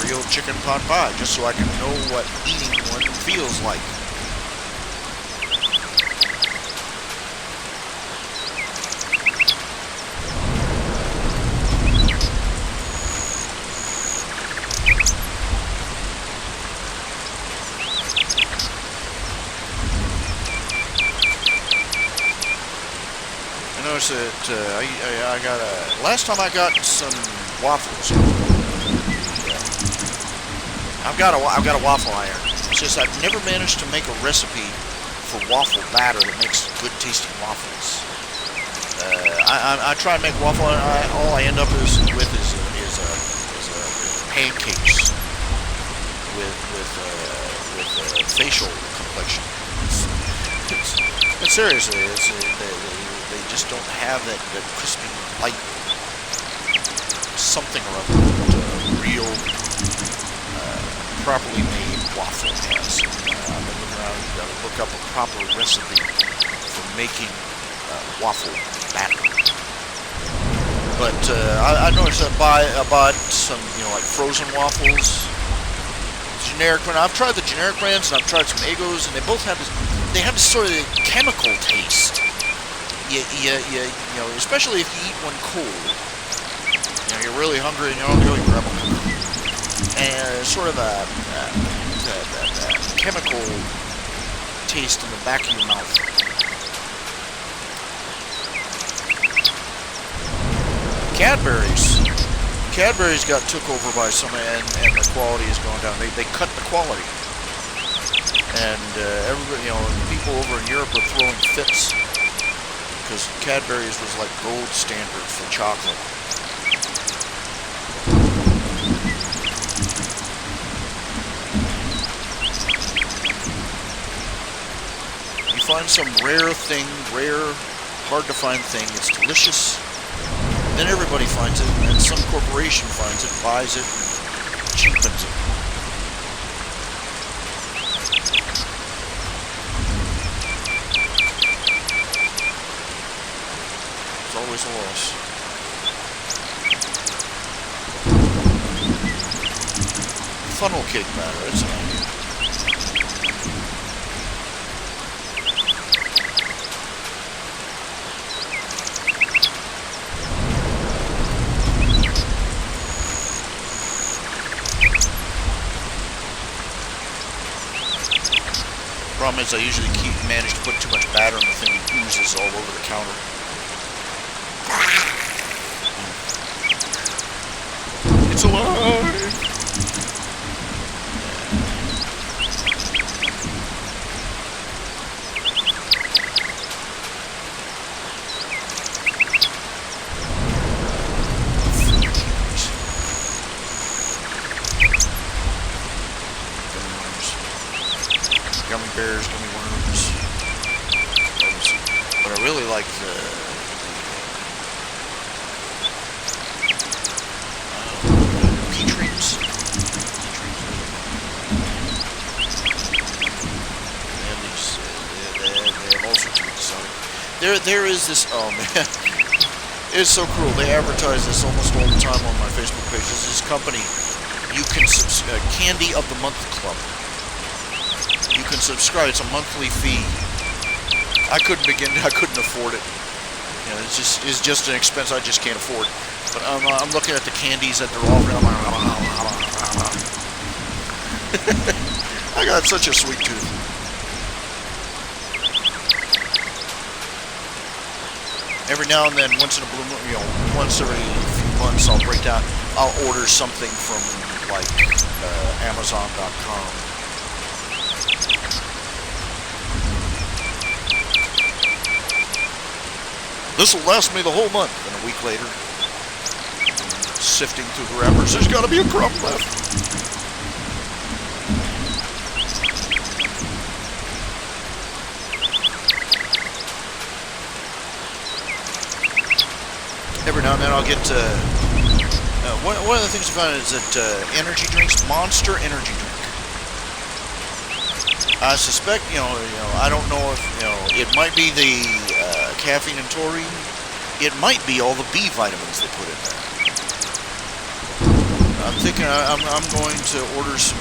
real chicken pot pie, just so I can know what eating one feels like. Notice that I got last time I got some waffles. I've got a waffle iron. It's just I've never managed to make a recipe for waffle batter that makes good tasting waffles. I try and make waffle, and all I end up with is pancakes with facial complexion. But seriously, they just don't have that crispy, light something or other that real, properly made waffle has. I've been looking around, got to look up a proper recipe for making waffle batter. But I noticed I bought some, like frozen waffles. generic brand. I've tried the generic brands, and I've tried some Eggos, and they both have this. They have this sort of chemical taste. You know, especially if you eat one cold. You know, you're really hungry, and you don't really grab one. And sort of a chemical taste in the back of your mouth. Cadbury's got took over by some, and the quality is going down. They cut the quality, and everybody, you know, people over in Europe are throwing fits because Cadbury's was like gold standard for chocolate. You find some rare, hard to find thing. It's delicious. Then everybody finds it, and some corporation finds it, buys it, and cheapens it. It's always a loss. Funnel cake batter, that's an idea. Problem is, I usually manage to put too much batter on the thing and oozes all over the counter. It's alive! Gummy bears, gummy worms. But I really like the peach rings. They have these. They have all sorts of exotic. There is this. Oh man, it's so cruel. They advertise this almost all the time on my Facebook page. There's this company. You can Candy of the Month Club. You can subscribe. It's a monthly fee. I couldn't afford it. You know, it's just an expense I just can't afford. But I'm looking at the candies that they're offering. I got such a sweet tooth. Every now and then, once in a blue moon, you know, once every few months, I'll break down. I'll order something from like Amazon.com. This will last me the whole month. And a week later, sifting through the wrappers, there's got to be a crumb left. Every now and then I'll get one of the things I found is that energy drinks, Monster energy drink. I suspect, I don't know if, it might be the caffeine and taurine. It might be all the B vitamins they put in there. I'm thinking I'm going to order some,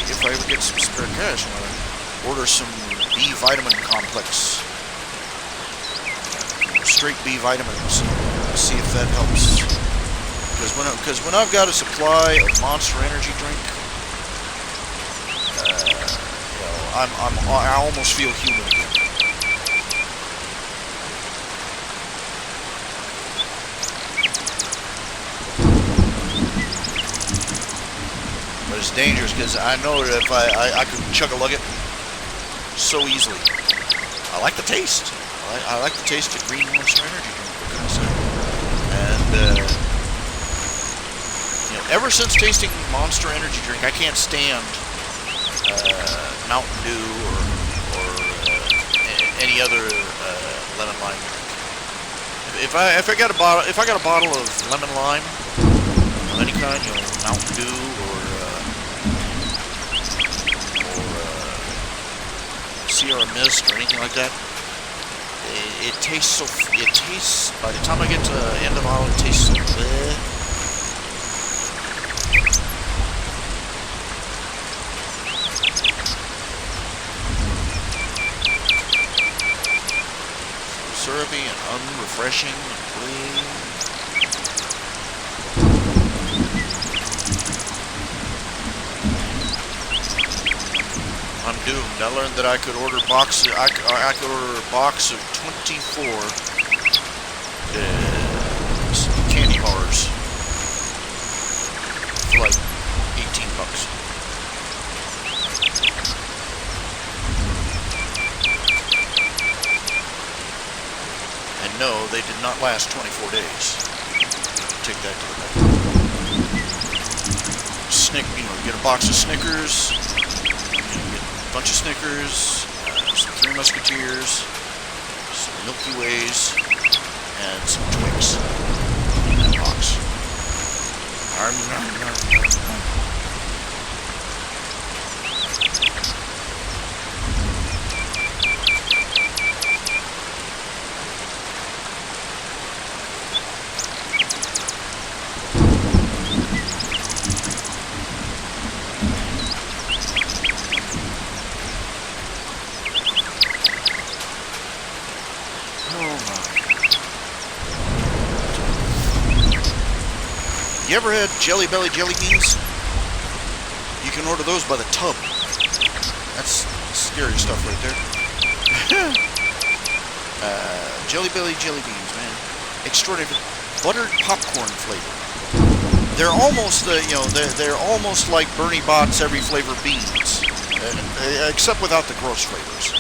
if I ever get some spare cash, I'm going to order some B vitamin complex. Straight B vitamins. See if that helps. Because when I've got a supply of Monster energy drink, I almost feel human again. But it's dangerous because I know that if I could chug-a-lug it so easily. I like the taste. I like the taste of green Monster energy drink. What can I say? And ever since tasting Monster energy drink, I can't stand Mountain Dew or any other lemon lime drink. If I got a bottle of lemon lime of any kind, Mountain Dew or Sierra Mist or anything like that, it tastes by the time I get to the end of the bottle, it tastes so bleh. syrupy and unrefreshing and plain. I'm doomed. I learned that I could order boxes. I could order a box of 24 candy bars for like $18. And no, they did not last 24 days. Take that to the bank. Get a box of Snickers. A bunch of Snickers, some Three Musketeers, some Milky Ways, and some Twix in that box. You ever had Jelly Belly jelly beans? You can order those by the tub. That's scary stuff right there. Jelly Belly jelly beans, man. Extraordinary. Buttered popcorn flavor. They're almost, they're almost like Bernie Bott's every flavor beans, except without the gross flavors.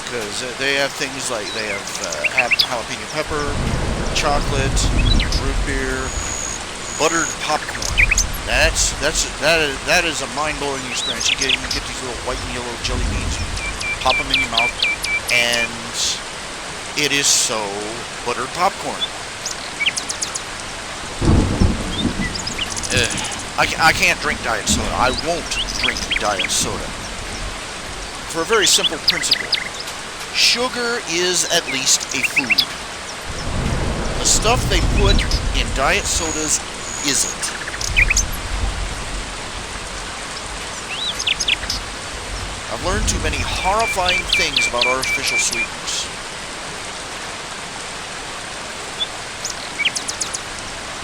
Because they have things like they have jalapeno pepper, chocolate, root beer. Buttered popcorn. That is a mind-blowing experience. You get these little white and yellow jelly beans, pop them in your mouth, and it is so buttered popcorn. I can't drink diet soda. I won't drink diet soda. For a very simple principle. Sugar is at least a food. The stuff they put in diet sodas isn't. I've learned too many horrifying things about artificial sweeteners.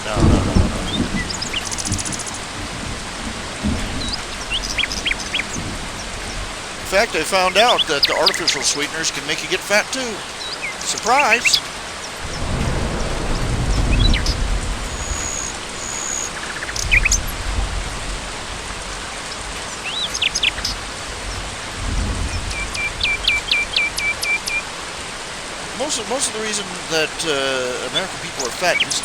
No. In fact, I found out that the artificial sweeteners can make you get fat too. Surprise! Most of the reason that American people are fat is,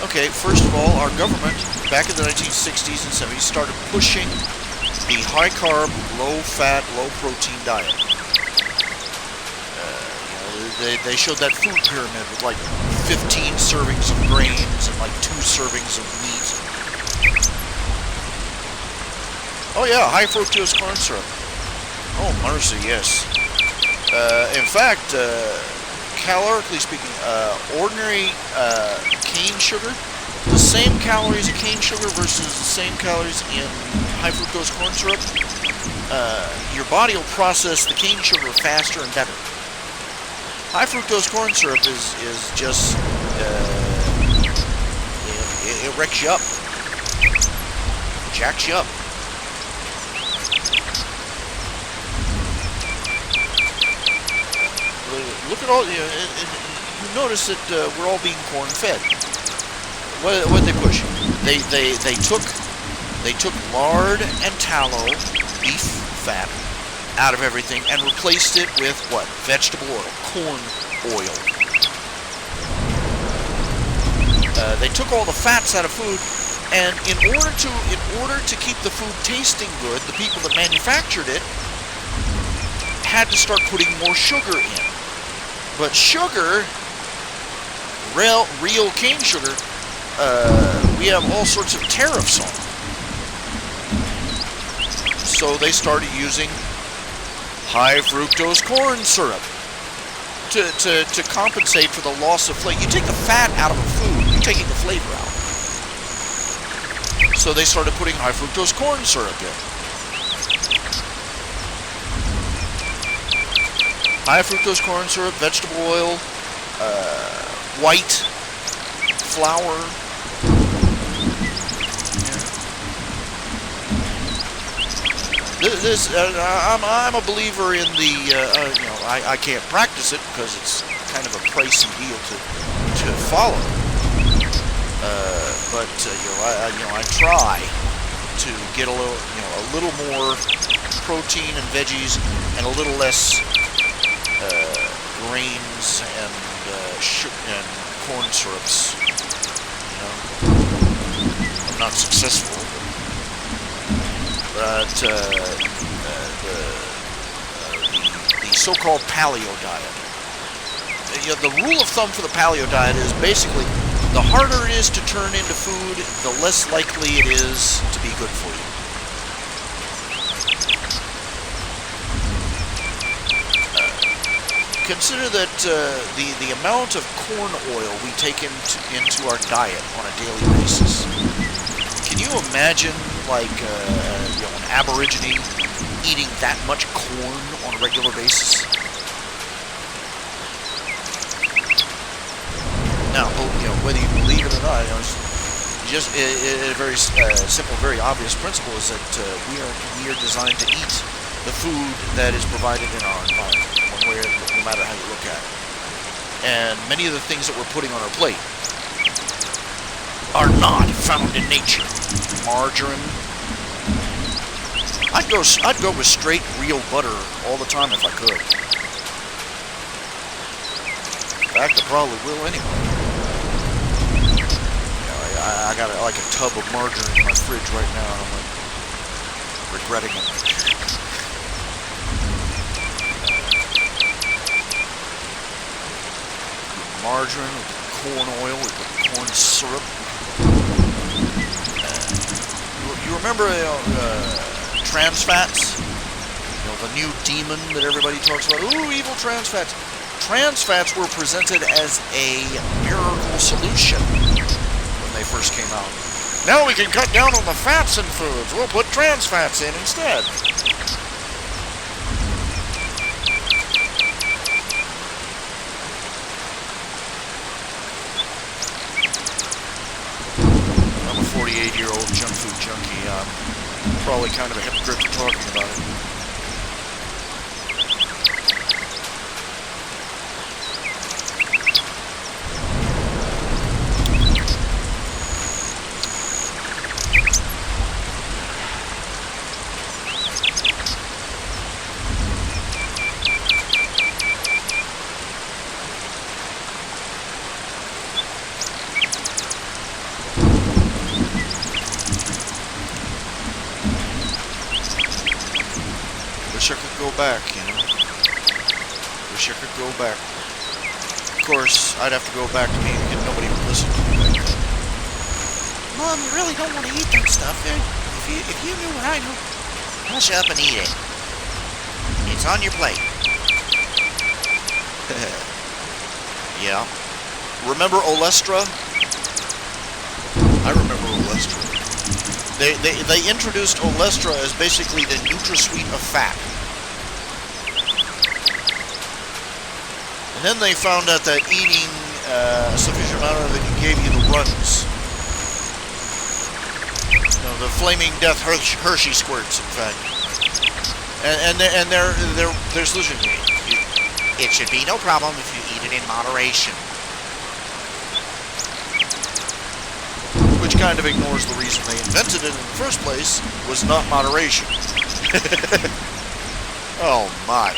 okay, first of all, our government, back in the 1960s and 70s, started pushing the high-carb, low-fat, low-protein diet. They showed that food pyramid with like 15 servings of grains and like 2 servings of meat. Oh yeah, high fructose corn syrup. Oh mercy, yes. In fact, calorically speaking, ordinary cane sugar, the same calories of cane sugar versus the same calories in high fructose corn syrup, your body will process the cane sugar faster and better. High fructose corn syrup is just, it wrecks you up, jacks you up. Look at all, you notice that we're all being corn-fed. What they push? They took lard and tallow, beef fat, out of everything and replaced it with what? Vegetable oil, corn oil. They took all the fats out of food, and in order to keep the food tasting good, the people that manufactured it had to start putting more sugar in. But sugar, real cane sugar, we have all sorts of tariffs on. So they started using high fructose corn syrup to compensate for the loss of flavor. You take the fat out of a food, you're taking the flavor out. So they started putting high fructose corn syrup in. high fructose corn syrup, vegetable oil, white flour. I'm a believer in the, I can't practice it because it's kind of a pricey deal to follow. But I try to get a little more protein and veggies and a little less grains and corn syrups. I'm not successful. But the so-called paleo diet. The rule of thumb for the paleo diet is basically the harder it is to turn into food, the less likely it is to be good for you. Consider that the amount of corn oil we take into our diet on a daily basis. Can you imagine, like, an Aborigine eating that much corn on a regular basis? Now, whether you believe it or not, just a very simple, very obvious principle is that we are designed to eat the food that is provided in our environment, no matter how you look at it. And many of the things that we're putting on our plate are not found in nature. Margarine. I'd go with straight real butter all the time if I could. In fact, I probably will anyway. I got like a tub of margarine in my fridge right now, and I'm like regretting it. Margarine, we put corn oil, we put corn syrup. You remember trans fats? The new demon that everybody talks about. Ooh, evil trans fats. Trans fats were presented as a miracle solution when they first came out. Now we can cut down on the fats in foods. We'll put trans fats in instead. I'm a 48-year-old junk food junkie. I'm probably kind of a hypocrite for talking about it. Wish I could go back, Wish I could go back. Of course, I'd have to go back to being and nobody would listen to me back then. Mom, you really don't want to eat that stuff. If you knew what I knew... Hush up and eat it. It's on your plate. Yeah. Remember Olestra? I remember Olestra. They introduced Olestra as basically the NutraSweet of fat. And then they found out that eating a sufficient amount of it gave you the runs. The flaming death Hershey squirts, in fact. And their solution, It should be no problem if you eat it in moderation. Which kind of ignores the reason they invented it in the first place, was not moderation. Oh my.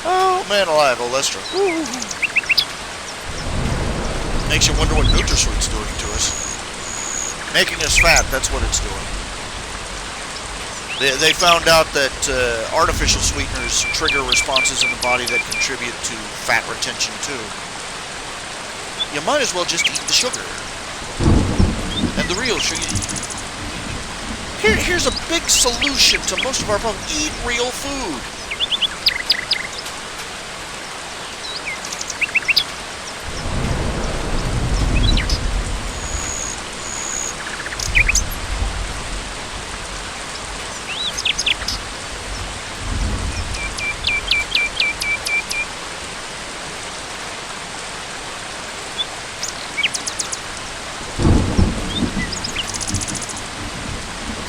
Oh man alive, Olestra. Woo. Makes you wonder what NutraSweet's doing to us. Making us fat, that's what it's doing. They found out that artificial sweeteners trigger responses in the body that contribute to fat retention too. You might as well just eat the sugar. And the real sugar. Here's a big solution to most of our problems. Eat real food.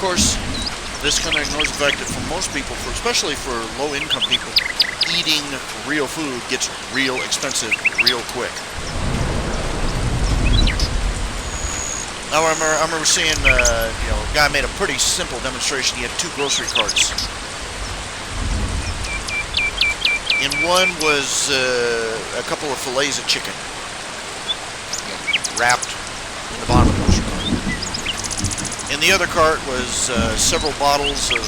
course, this kind of ignores the fact that for most people, especially for low-income people, eating real food gets real expensive real quick. Now, I remember seeing, a guy made a pretty simple demonstration. He had 2 grocery carts. In one was a couple of fillets of chicken, wrapped in the bottom of the grocery cart. In the other cart was several bottles of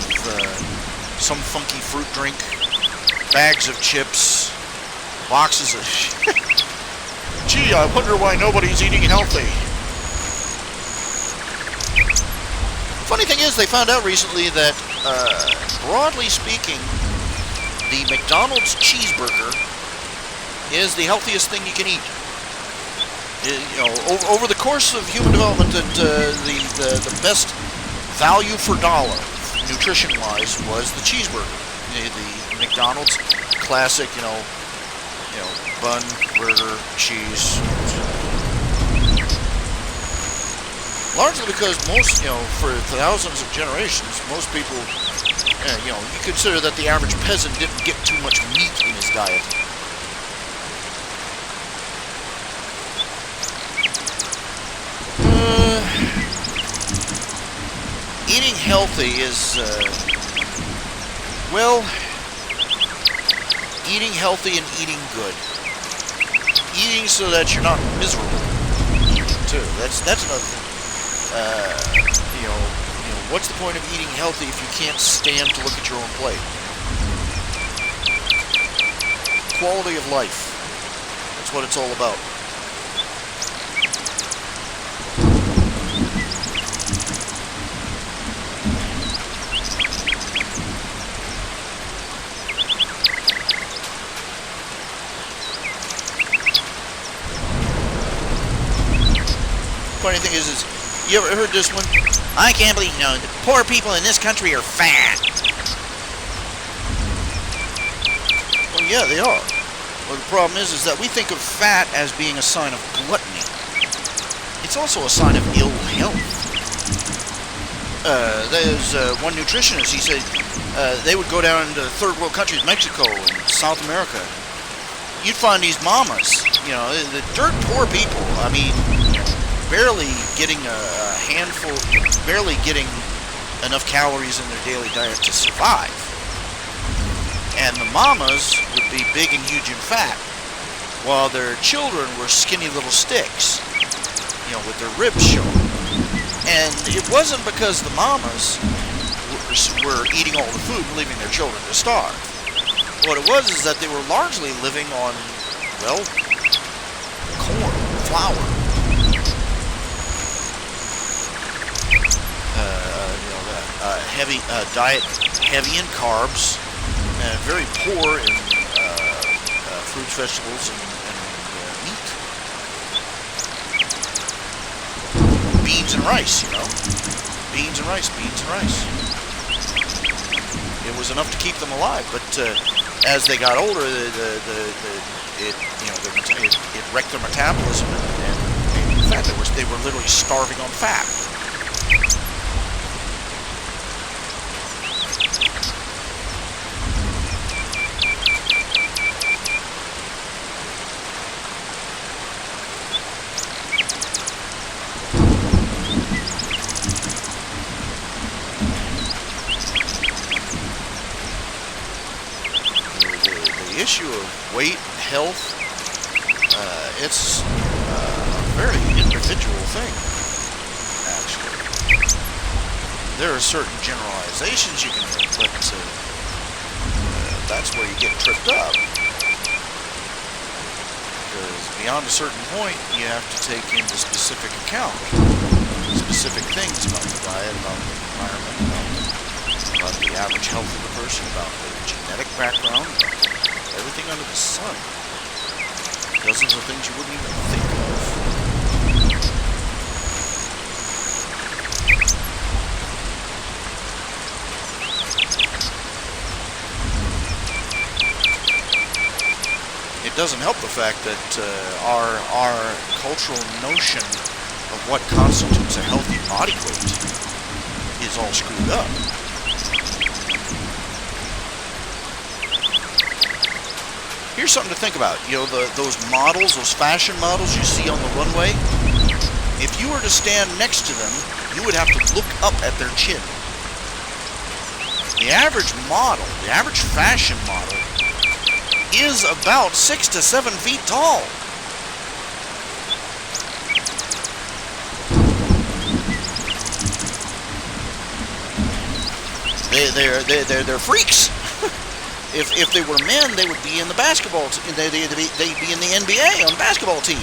some funky fruit drink, bags of chips, boxes of... Gee, I wonder why nobody's eating healthy. Funny thing is, they found out recently that, broadly speaking, the McDonald's cheeseburger is the healthiest thing you can eat. Over the course of human development, the best value for dollar, nutrition-wise, was the cheeseburger. The McDonald's classic, bun, burger, cheese. Largely because most, for thousands of generations, most people, you consider that the average peasant didn't get too much meat in his diet. Eating healthy is, eating healthy and eating good. Eating so that you're not miserable. Eating too. That's another thing. What's the point of eating healthy if you can't stand to look at your own plate? Quality of life. That's what it's all about. Funny thing is you ever heard this one? I can't believe, the poor people in this country are fat. Well, yeah, they are. Well, the problem is that we think of fat as being a sign of gluttony. It's also a sign of ill health. There's one nutritionist, he said they would go down into third world countries, Mexico and South America. You'd find these mamas, the dirt poor people, I mean, barely getting a handful, barely getting enough calories in their daily diet to survive. And the mamas would be big and huge and fat, while their children were skinny little sticks, with their ribs showing. And it wasn't because the mamas were eating all the food and leaving their children to starve. What it was is that they were largely living on, corn, flour. Heavy diet, heavy in carbs, and very poor in fruits, vegetables, and meat. Beans and rice, beans and rice, beans and rice. It was enough to keep them alive, but as they got older, it wrecked their metabolism and made them fat. They were literally starving on fat. The issue of weight and health, it's a very individual thing, actually. There are certain generalizations you can make, but that's where you get tripped up. Because beyond a certain point, you have to take into specific account specific things about the diet, about the environment, about the average health of the person, about their genetic background, everything under the sun. Dozens of things you wouldn't even think of. It doesn't help the fact that our cultural notion of what constitutes a healthy body weight is all screwed up. Here's something to think about. You know, those models, those fashion models you see on the runway, if you were to stand next to them, you would have to look up at their chin. The average model, the average fashion model, is about 6 to 7 feet tall. They're freaks. If they were men, they would be in the basketball. They'd be in the NBA on the basketball team.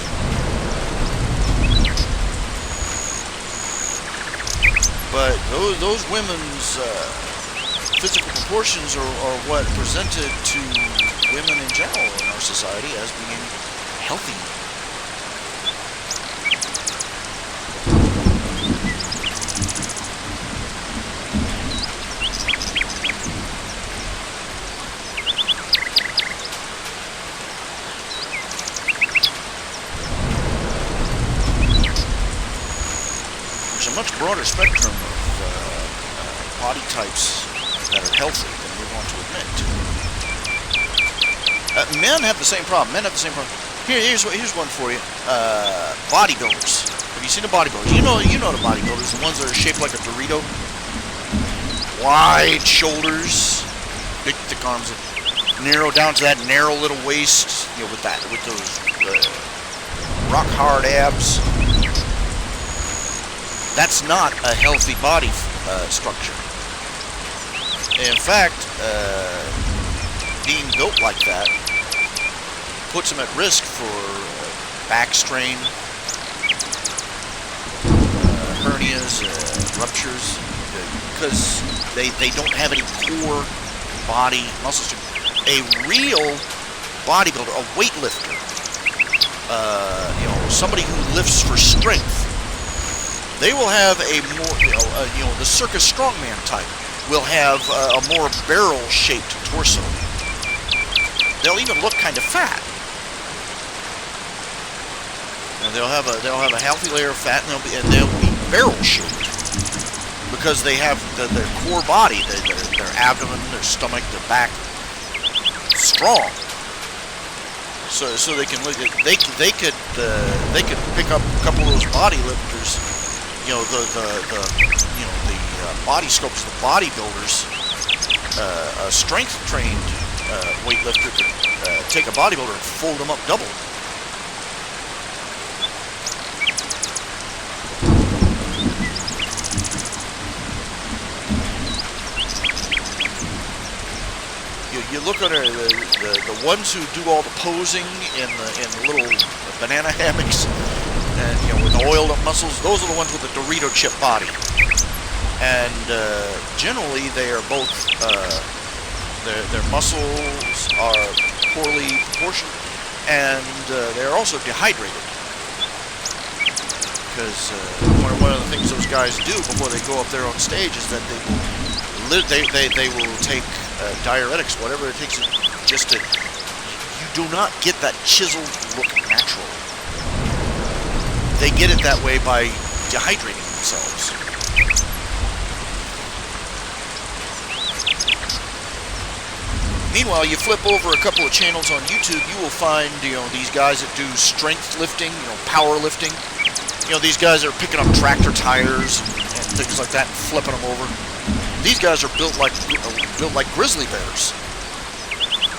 But those women's physical proportions are what presented to women in general in our society as being healthy. There's a much broader spectrum of body types that are healthy than we want to admit. Men have the same problem. Men have the same problem. Here's one for you. Bodybuilders. Have you seen a bodybuilder? You know the bodybuilders, the ones that are shaped like a Dorito. Wide shoulders, big thick arms, narrow down to that narrow little waist. You know, with those rock hard abs. That's not a healthy body structure. In fact, being built like that puts them at risk for back strain, hernias, ruptures, because they don't have any core body muscles. A real bodybuilder, a weightlifter, somebody who lifts for strength, they will have a more, the circus strongman type will have a more barrel-shaped torso. They'll even look kind of fat, and they'll have a healthy layer of fat, and they'll be barrel-shaped because they have their core body, their abdomen, their stomach, their back strong. So they can look at they could pick up a couple of those body lifters. The body sculptors, the bodybuilders, a strength-trained weightlifter could take a bodybuilder and fold them up double. You look at the ones who do all the posing in the little banana hammocks, and with oiled up muscles. Those are the ones with the Dorito chip body, and generally they are both their muscles are poorly proportioned, and they are also dehydrated. Because one of the things those guys do before they go up there on stage is that they will take diuretics, whatever it takes, just to. You do not get that chiseled look naturally. They get it that way by dehydrating themselves. Meanwhile, you flip over a couple of channels on YouTube, you will find these guys that do strength lifting, power lifting. These guys are picking up tractor tires and things like that and flipping them over. These guys are built like grizzly bears.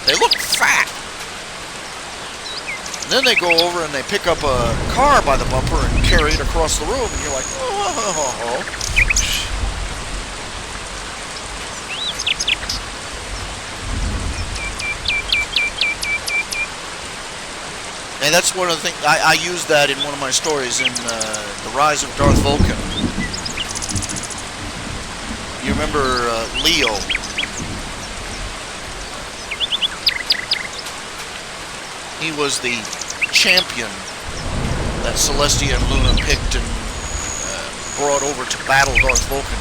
They look fat. And then they go over and they pick up a car by the bumper and carry it across the room, and you're like, oh. And that's one of the things, I used that in one of my stories in The Rise of Darth Vulcan. You remember Leo? He was the champion that Celestia and Luna picked and brought over to battle Darth Vulcan.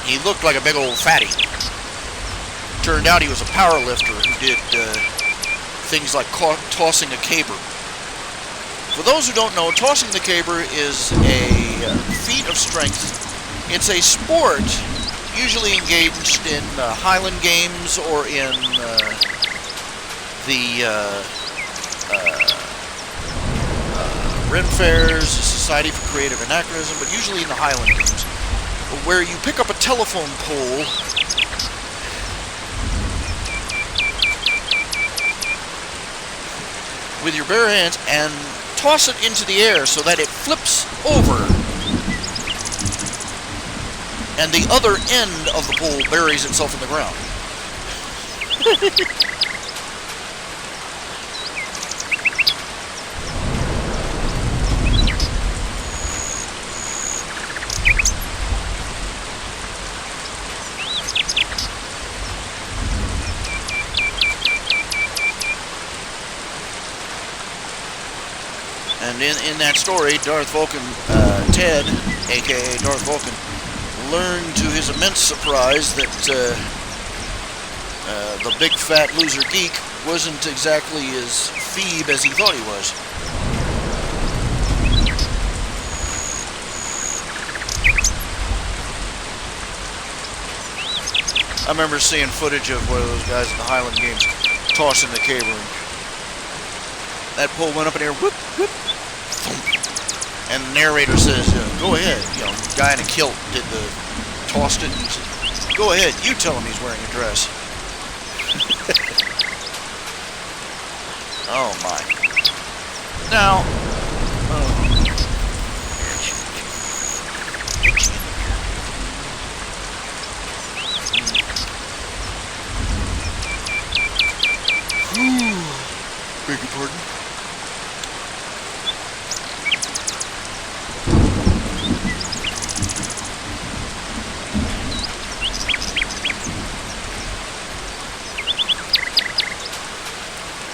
He looked like a big old fatty. Turned out he was a power lifter who did things like tossing a caber. For those who don't know, tossing the caber is a feat of strength It's a sport usually engaged in Highland Games or in the Ren Fairs, the Society for Creative Anachronism, but usually in the Highland Games, where you pick up a telephone pole with your bare hands and toss it into the air so that it flips over and the other end of the pole buries itself in the ground. And in that story, Darth Vulcan, Ted, aka Darth Vulcan, learned to his immense surprise that the big fat loser geek wasn't exactly as Phoebe as he thought he was. I remember seeing footage of one of those guys at the Highland Games tossing the cable. That pole went up in the air, whoop, whoop, thump. And the narrator says, go ahead. You know, the guy in a kilt tossed it, and he said, go ahead, you tell him he's wearing a dress. Oh my. Now, beg your pardon?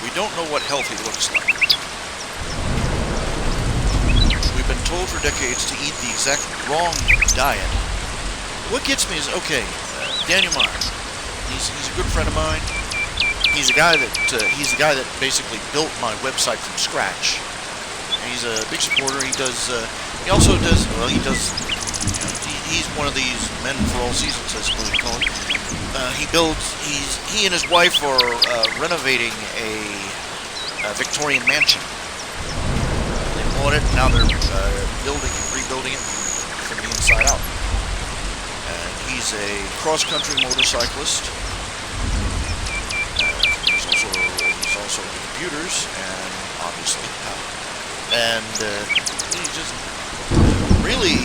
We don't know what healthy looks like. We've been told for decades to eat the exact wrong diet. What gets me is, okay, Daniel Meyer, he's a good friend of mine. He's the guy that basically built my website from scratch. And he's a big supporter. He also does. Well, he does. He's one of these men for all seasons, I suppose you call him. He and his wife are renovating a Victorian mansion. They bought it. Now they're rebuilding it from the inside out. And he's a cross-country motorcyclist. He's also into computers, and obviously, and he's just really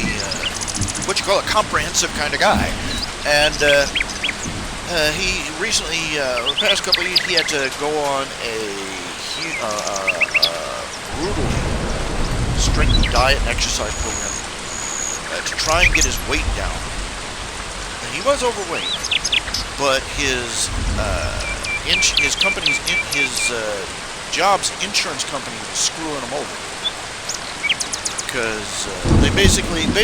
what you call a comprehensive kind of guy. And he recently, the past couple of years, he had to go on a brutally strict diet and exercise program to try and get his weight down. And he was overweight, but his job's insurance company was screwing him over because they basically the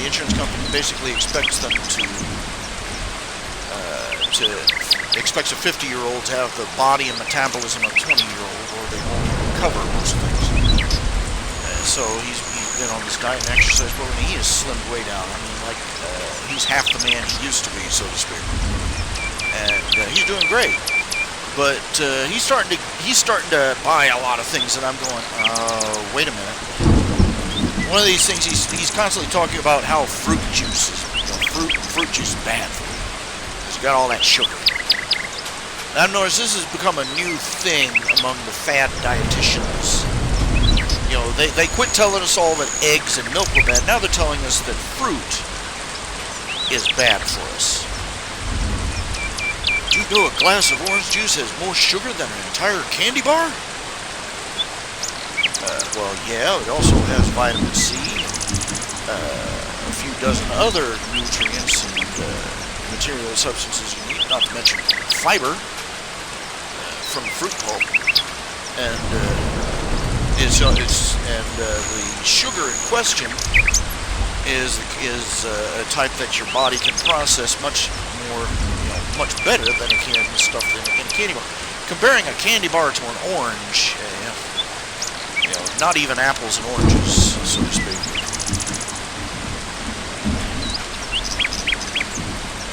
insurance company basically expects them expects a 50-year-old to have the body and metabolism of a 20-year-old, or they won't cover most things. So he's been on this diet and exercise program, and he has slimmed way down. I mean, like he's half the man he used to be, so to speak. And he's doing great, but he's starting to buy a lot of things that I'm going, wait a minute. One of these things he's constantly talking about how fruit juice is bad for you because you got all that sugar. And I've noticed this has become a new thing among the fad dietitians. You know, they quit telling us all that eggs and milk were bad. Now they're telling us that fruit is bad for us. Do you know a glass of orange juice has more sugar than an entire candy bar? Well, yeah, it also has vitamin C, a few dozen other nutrients and material substances you need, not to mention fiber from fruit pulp. And the sugar in question is a type that your body can process much better than it can stuff in a candy bar. Comparing a candy bar to an orange, not even apples and oranges, so to speak.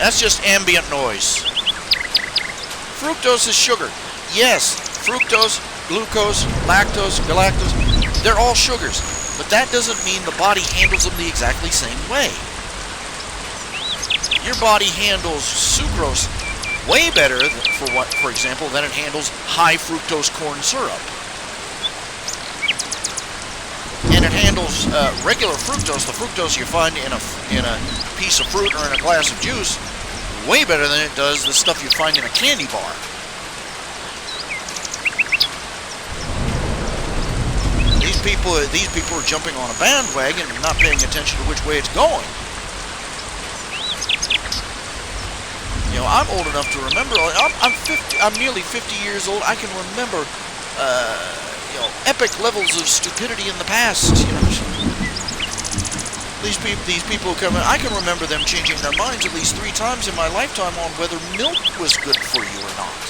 That's just ambient noise. Fructose is sugar. Yes, fructose, glucose, lactose, galactose, they're all sugars. But that doesn't mean the body handles them the exactly same way. Your body handles sucrose way better, for example, than it handles high fructose corn syrup. And it handles regular fructose, the fructose you find in a piece of fruit or in a glass of juice, way better than it does the stuff you find in a candy bar. These people are jumping on a bandwagon and not paying attention to which way it's going. You know, I'm old enough to remember. I'm nearly 50 years old. I can remember, epic levels of stupidity in the past. You know, these people come in. I can remember them changing their minds at least 3 times in my lifetime on whether milk was good for you or not.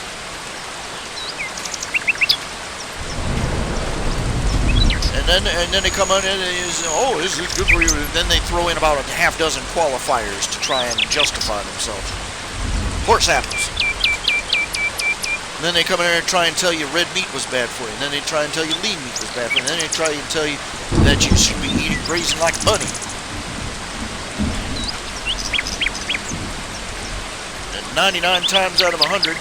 And then they come out and say, oh, this is good for you. And then they throw in about a half dozen qualifiers to try and justify themselves. Horse apples. And then they come in here and try and tell you red meat was bad for you. And then they try and tell you lean meat was bad for you. And then they try and tell you that you should be eating grazing like a bunny. And 99 times out of 100,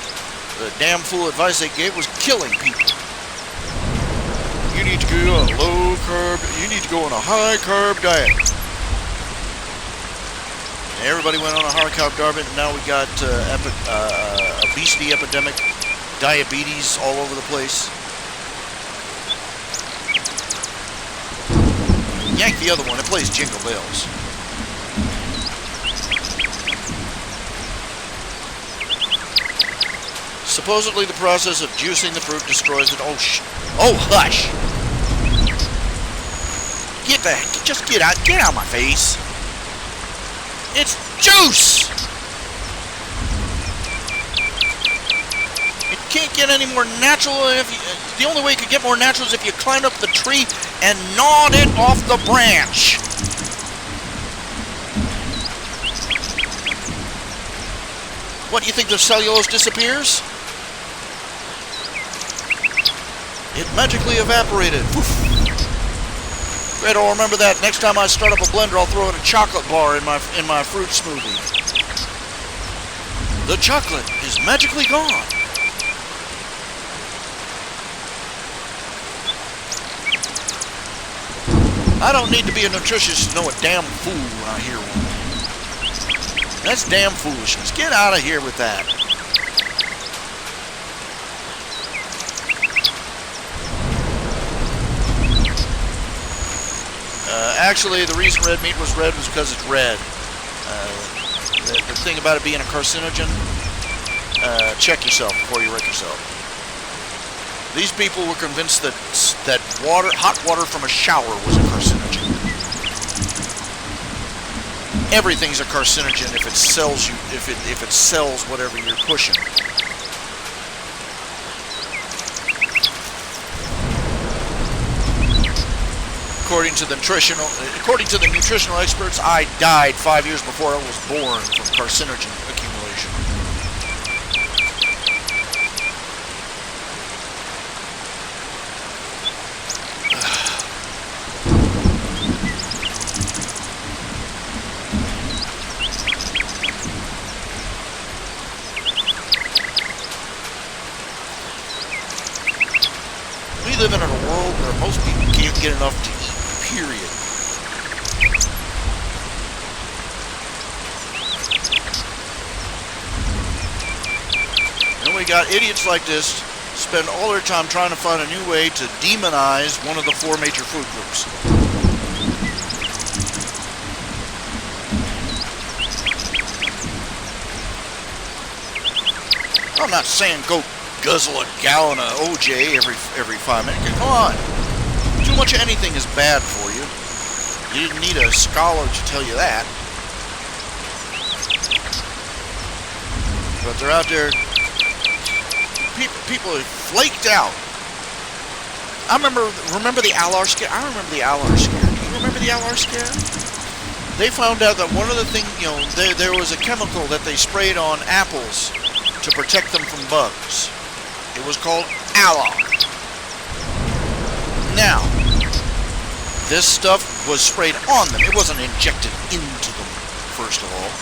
the damn fool advice they gave was killing people. You need to go on a low carb, you need to go on a high carb diet. And everybody went on a high carb diet, and now we got obesity epidemic, diabetes all over the place. Yank the other one, it plays Jingle Bells. Supposedly the process of juicing the fruit destroys it. Oh, hush! Get out of my face. It's juice! It can't get any more natural. The only way it could get more natural is if you climbed up the tree and gnawed it off the branch. What, you think the cellulose disappears? It magically evaporated. Woof. Great, I'll remember that. Next time I start up a blender, I'll throw in a chocolate bar in my fruit smoothie. The chocolate is magically gone. I don't need to be a nutritionist to know a damn fool when I hear one. That's damn foolishness. Get out of here with that. Actually, the reason red meat was red was because it's red. The thing about it being a carcinogen, check yourself before you wreck yourself. These people were convinced that hot water from a shower was a carcinogen. Everything's a carcinogen if it sells you, if it sells whatever you're pushing. According to the nutritional experts, I died 5 years before I was born from carcinogen accumulation. We live in a world where most people can't get enough to eat. Period. And we got idiots like this spend all their time trying to find a new way to demonize one of the 4 major food groups. I'm not saying go guzzle a gallon of OJ every 5 minutes. Come on. Too much of anything is bad for you. You didn't need a scholar to tell you that. But they're out there. People are flaked out. I remember the Alar scare. I remember the Alar scare. Do you remember the Alar scare? they found out that one of the things, there was a chemical that they sprayed on apples to protect them from bugs. It was called Alar. Now, this stuff was sprayed on them. It wasn't injected into them, first of all.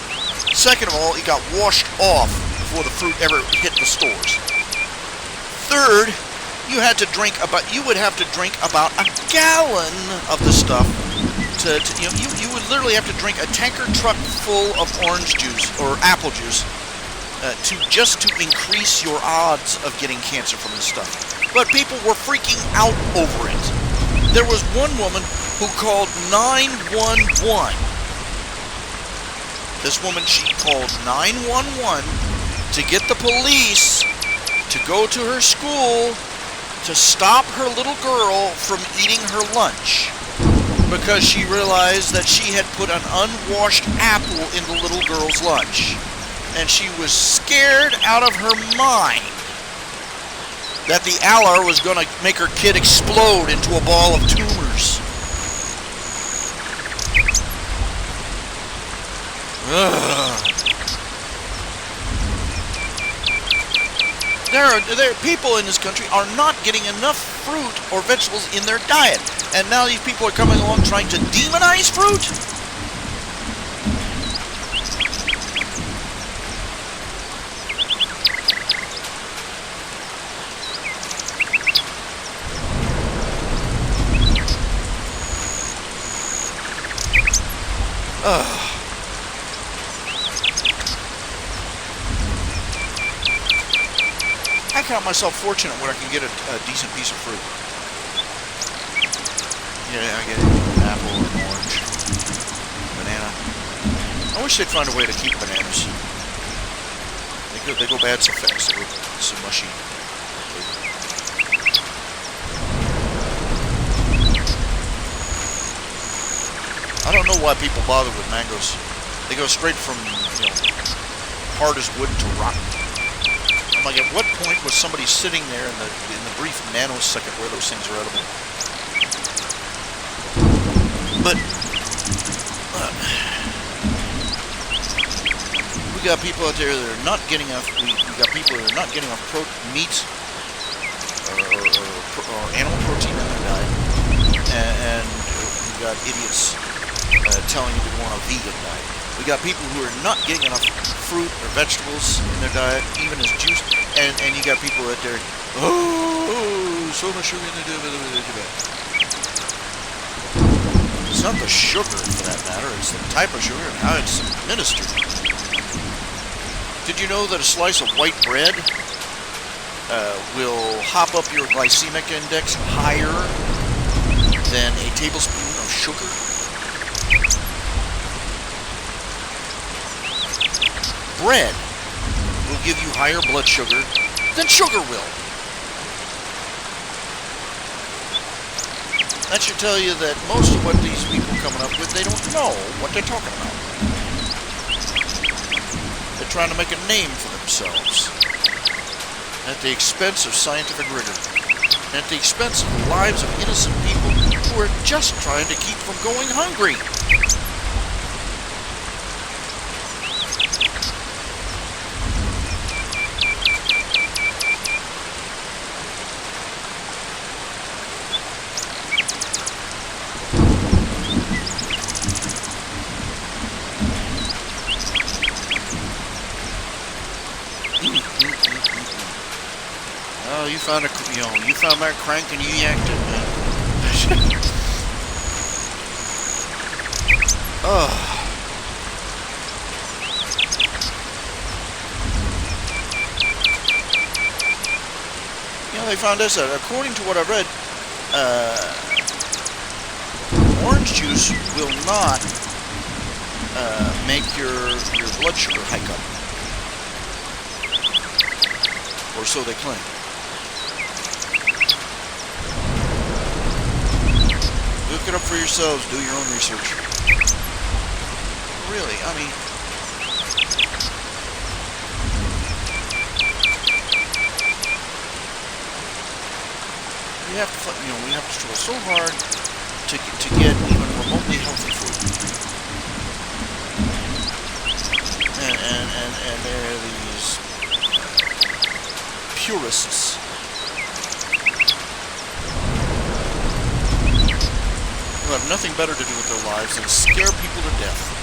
Second of all, it got washed off before the fruit ever hit the stores. Third, you would have to drink about a gallon of the stuff you would literally have to drink a tanker truck full of orange juice or apple juice to increase your odds of getting cancer from this stuff. But people were freaking out over it. There was one woman who called 911. This woman, she called 911 to get the police to go to her school to stop her little girl from eating her lunch, because she realized that she had put an unwashed apple in the little girl's lunch. And she was scared out of her mind that the Alar was going to make her kid explode into a ball of tumors. There people in this country are not getting enough fruit or vegetables in their diet. And now these people are coming along trying to demonize fruit? I count myself fortunate when I can get a decent piece of fruit. Yeah, I get an apple, an orange, banana. I wish they'd find a way to keep bananas. They go bad so fast. They go so mushy. I don't know why people bother with mangoes. They go straight from, hard as wood to rotten. I'm like, at what point was somebody sitting there in the brief nanosecond where those things are edible? But we got people out there that are not getting enough. We got people that are not getting enough meat or animal protein in their diet, and we got idiots telling you to go on a vegan diet. We got people who are not getting enough fruit or vegetables in their diet, even as juice, and you got people that they're, so much sugar in the It's not the sugar, for that matter. It's the type of sugar and how it's administered. Did you know that a slice of white bread will hop up your glycemic index higher than a tablespoon of sugar? Bread will give you higher blood sugar than sugar will. That should tell you that most of what these people are coming up with, they don't know what they're talking about. They're trying to make a name for themselves at the expense of scientific rigor, and at the expense of the lives of innocent people who are just trying to keep from going hungry. Oh, you found that crank and you yanked it, man. Oh. They found this out. According to what I read, orange juice will not make your blood sugar hike up. Or so they claim. Look it up for yourselves. Do your own research. Really, I mean, we have to struggle so hard to get even remotely healthy food. and there are these purists who have nothing better to do with their lives than scare people to death.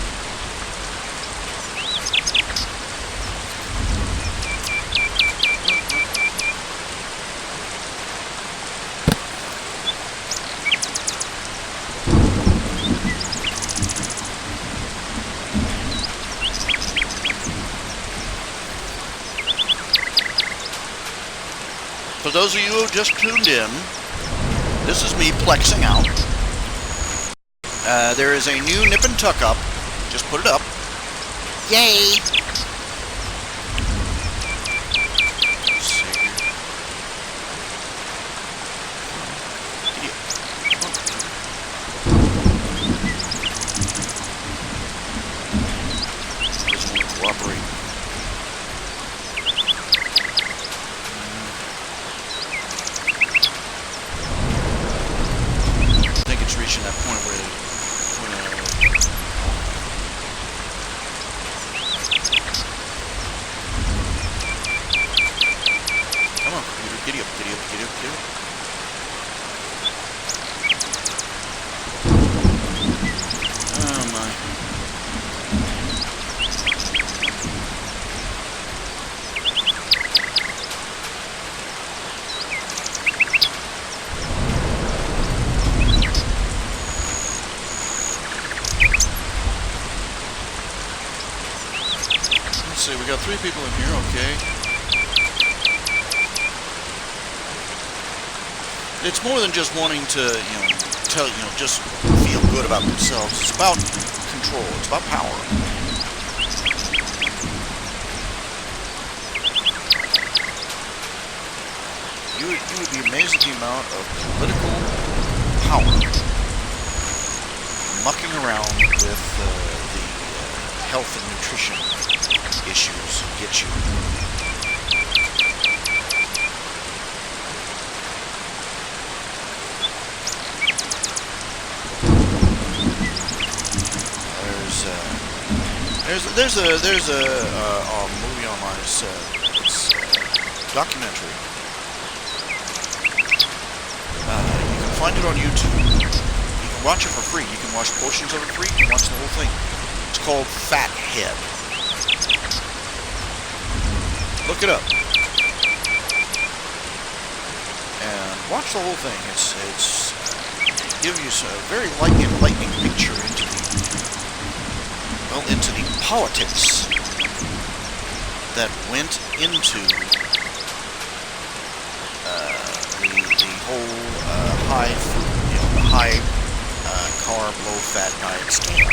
For those of you who just tuned in, this is me plexing out. There is a new nip and tuck up. Just put it up. Yay! Let's see here. Idiot. Come on, computer. Doesn't want to cooperate. I think it's reaching that point where come on, computer, giddy up, giddy up, giddy up, giddy up. Oh my. Let's see, we got 3 people in here, okay. It's more than just wanting to, just feel good about themselves. It's about control. It's about power. You would be amazed at the amount of political power mucking around with the health and nutrition issues get you. There's a movie online. It's documentary. You can find it on YouTube. You can watch it for free. You can watch portions of it free. You can watch the whole thing. It's called Fat Head. Look it up and watch the whole thing. It gives you a very enlightening picture into the politics that went into the whole high food, the high carb, low fat diet scale.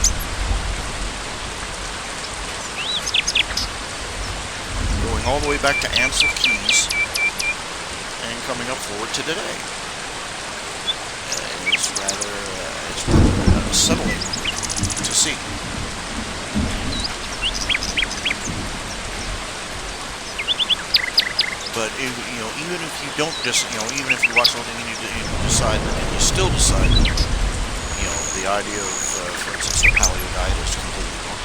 Going all the way back to Ansel Keys and coming up forward to today. It's rather unsettling to see. But even if you don't just, even if you watch something and you decide, and you still decide, the idea of, for instance, the paleo diet is completely wrong.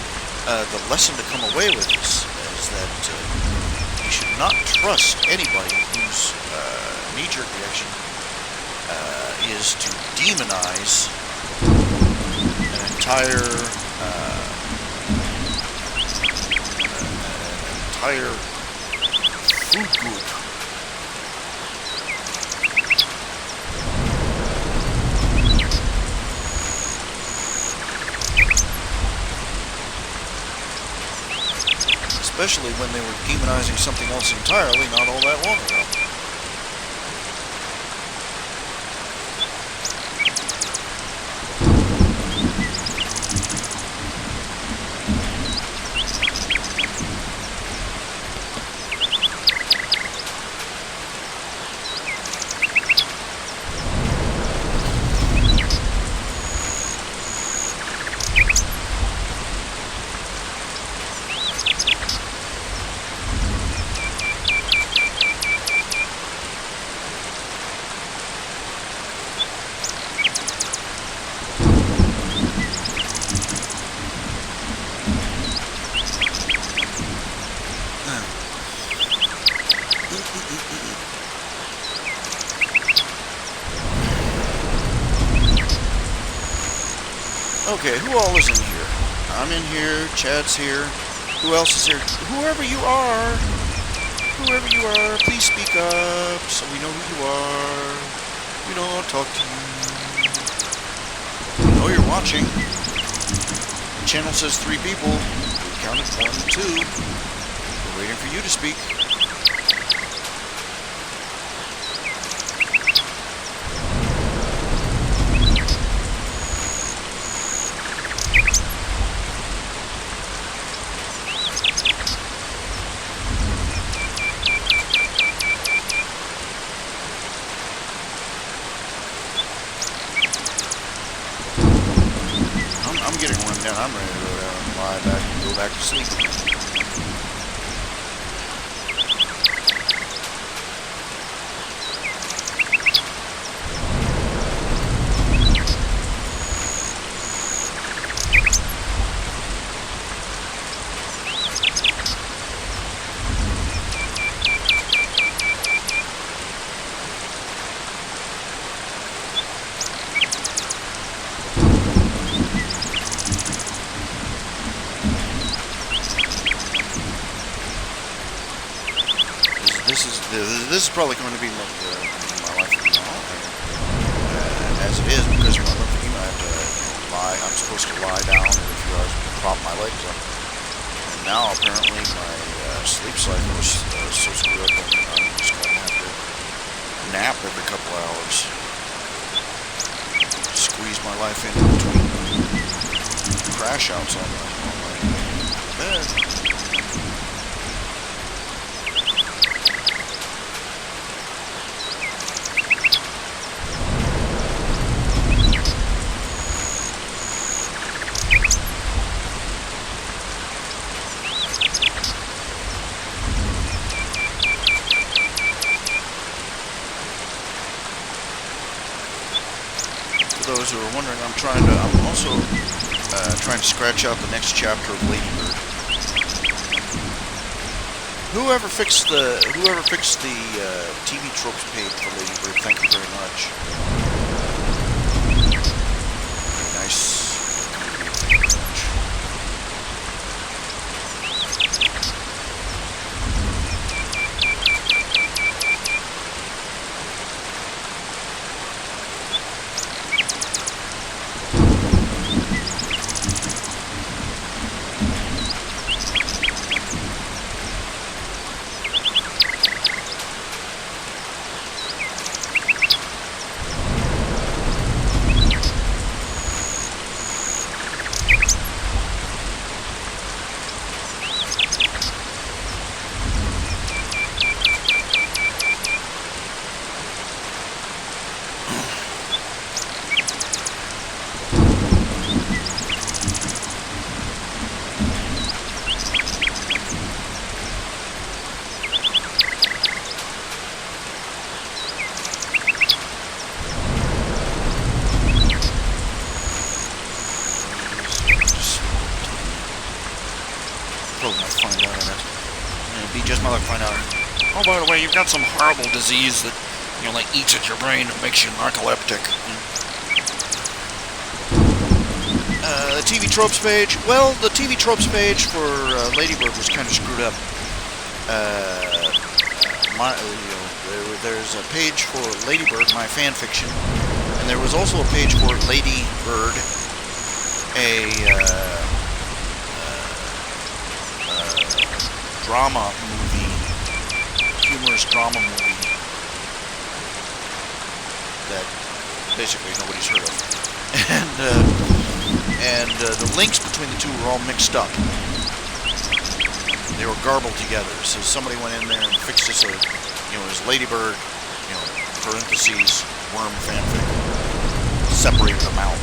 The lesson to come away with this is that you should not trust anybody whose knee-jerk reaction is to demonize an entire food group. Especially when they were demonizing something else entirely not all that long ago. Okay, who all is in here? I'm in here, Chad's here. Who else is here? Whoever you are, please speak up so we know who you are. We don't want to talk to you. We know you're watching. The channel says 3 people. We counted 1 and 2. We're waiting for you to speak. I'm getting run down. I'm ready to go down and lie back and go back to sleep. This is probably going to be my life now, as it is, because of my lymphedema. I have to lie. I'm supposed to lie down every few hours and prop my legs up. And now apparently my sleep cycle is so screwed up, I'm just going to have to nap every couple hours. Squeeze my life in between crash outs on my bed. Those who are wondering, I'm also trying to scratch out the next chapter of Ladybird. Whoever fixed the TV tropes page for Ladybird, thank you very much. Very nice. Thank you very much. Oh, by the way, you've got some horrible disease that, like eats at your brain and makes you narcoleptic. The TV tropes page. Well, the TV tropes page for Ladybird was kind of screwed up. There's a page for Ladybird, my fan fiction, and there was also a page for Ladybird, a drama movie, humorous drama movie that basically nobody's heard of, and the links between the two were all mixed up. They were garbled together. So somebody went in there and fixed this, as Ladybird, parentheses worm fanfic, separated them out.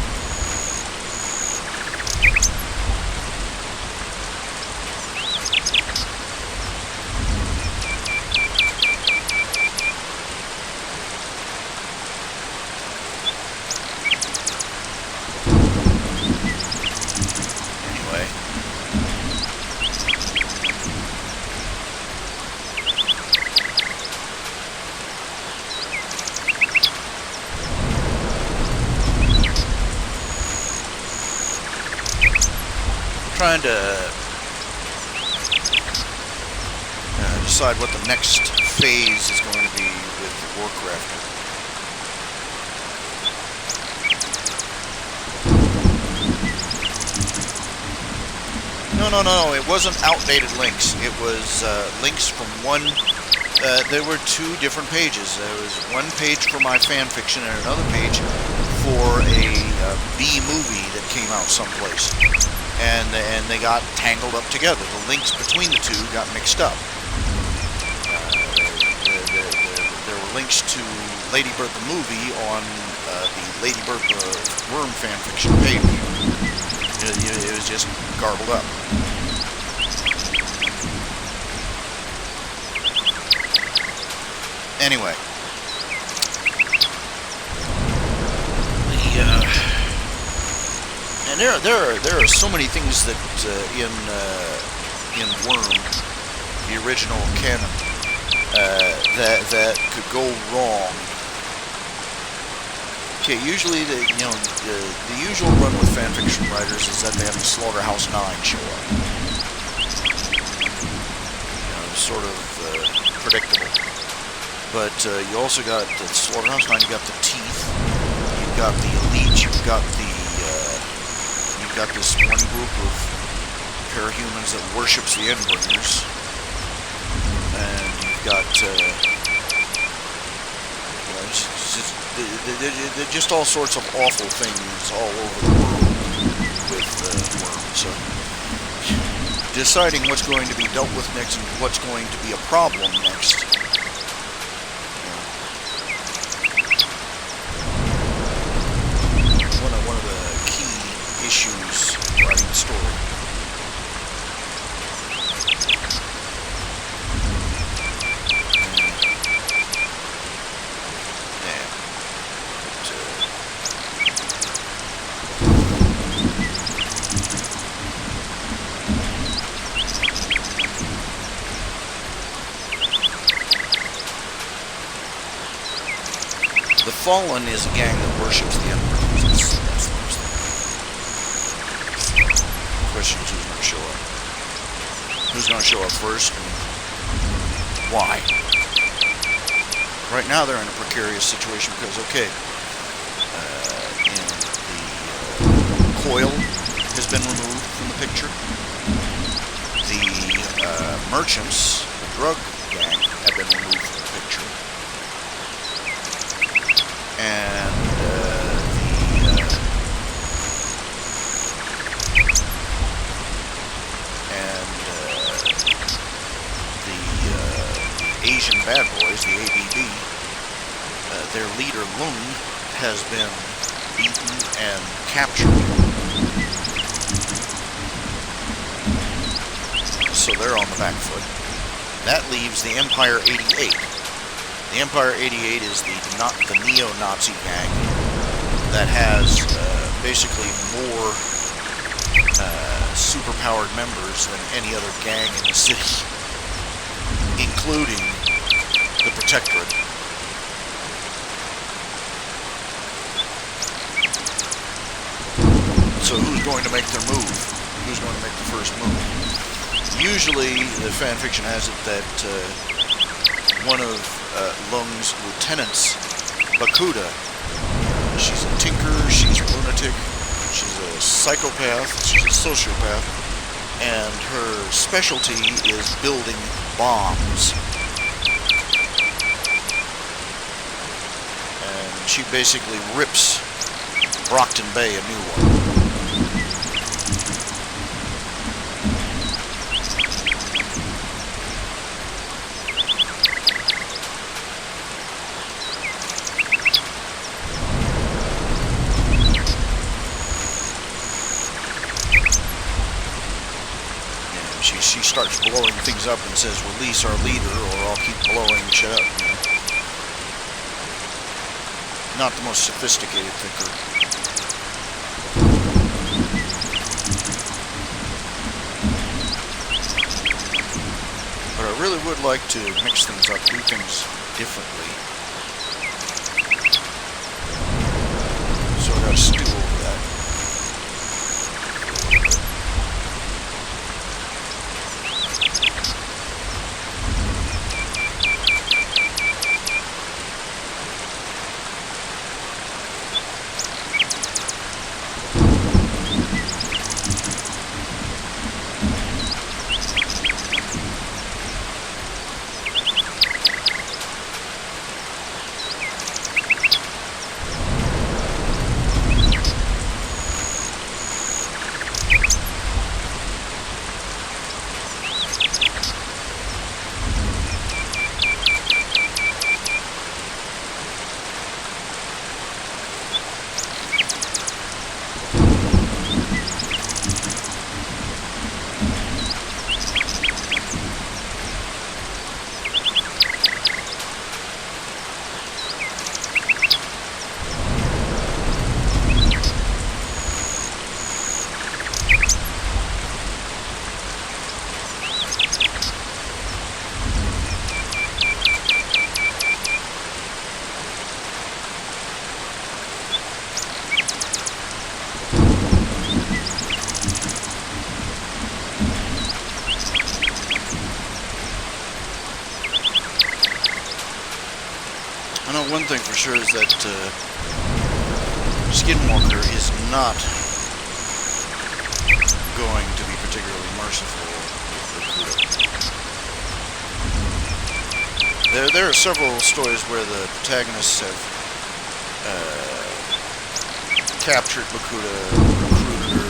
trying to decide what the next phase is going to be with the Warcrafter. No, it wasn't outdated links. It was links from one... there were two different pages. There was one page for my fanfiction and another page for a B-movie that came out someplace. And they got tangled up together. The links between the two got mixed up. There were links to Lady Bird the movie on the Lady Bird the Worm fanfiction page. It was just garbled up. Anyway, and there are so many things that in Worm, the original canon, that could go wrong. Okay, usually the usual run with fanfiction writers is that they have the Slaughterhouse 9 show up. Sort of predictable. But you also got the Slaughterhouse 9. You got the Teeth. You've got the Elite. You've got this one group of parahumans that worships the Endbringers, and you've got just all sorts of awful things all over the world with Worms. So deciding what's going to be dealt with next and what's going to be a problem next. One of the key issues writing the story. The Fallen is a gang that worships the Endbringers. That's the first thing. The question is who's going to show up. Who's going to show up first and why? Right now they're in a precarious situation because, okay, the coil has been removed from the picture. The merchants, the drug gang, have been removed from the picture. And the Asian bad boys, the ABB, their leader Lung has been beaten and captured. So they're on the back foot. That leaves the Empire 88. The Empire 88 is the neo-Nazi gang that has basically more superpowered members than any other gang in the city, including the Protectorate. So who's going to make their move? Who's going to make the first move? Usually the fanfiction has it that one of Lung's lieutenants, Bakuda, she's a tinker, she's a lunatic, she's a psychopath, she's a sociopath, and her specialty is building bombs. And she basically rips Brockton Bay a new one. She starts blowing things up and says, "Release our leader, or I'll keep blowing shit up." You know? Not the most sophisticated thinker. But I really would like to mix things up, do things differently. So I gotta stew over that. I know one thing for sure is that Skinwalker is not going to be particularly merciful with Bakuda. There are several stories where the protagonists have captured Bakuda, recruited her,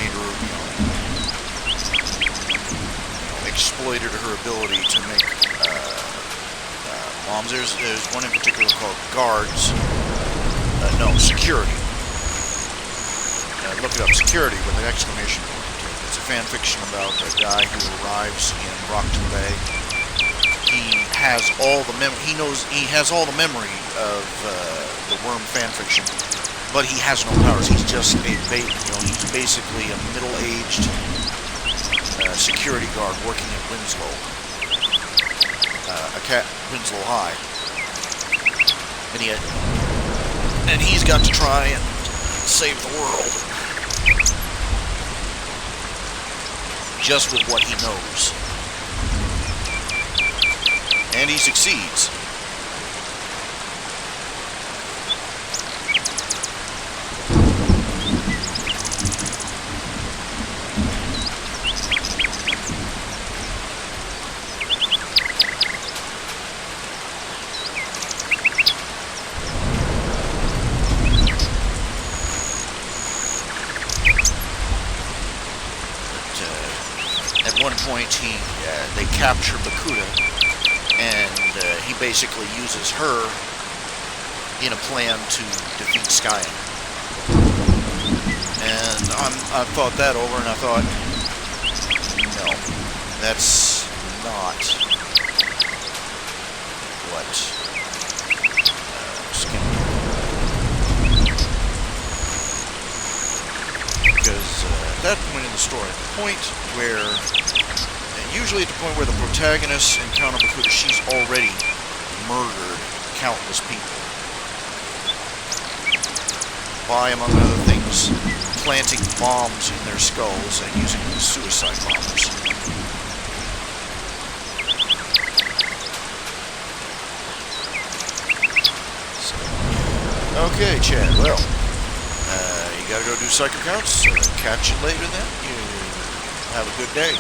made her, exploited her ability to make bombs. There's one in particular called Guards. No, Security. Look it up, Security with an exclamation point. It's a fan fiction about a guy who arrives in Rockton Bay. He has all the he has all the memory of the Worm fan fiction, but he has no powers. He's just he's basically a middle-aged security guard working at Winslow, Winslow High, and he's got to try and save the world just with what he knows. And he succeeds. At one point, they capture Bakuda, and he basically uses her in a plan to defeat Skyen. And I thought that over, and I thought, no, that's not what because at that point in the story, at the point where, usually at the point where the protagonist encounter Bakuda, she's already murdered countless people by, among other things, planting bombs in their skulls and using them as suicide bombers. So, okay, Chad, well, you gotta go do psycho counts. Catch you later then. You have a good day.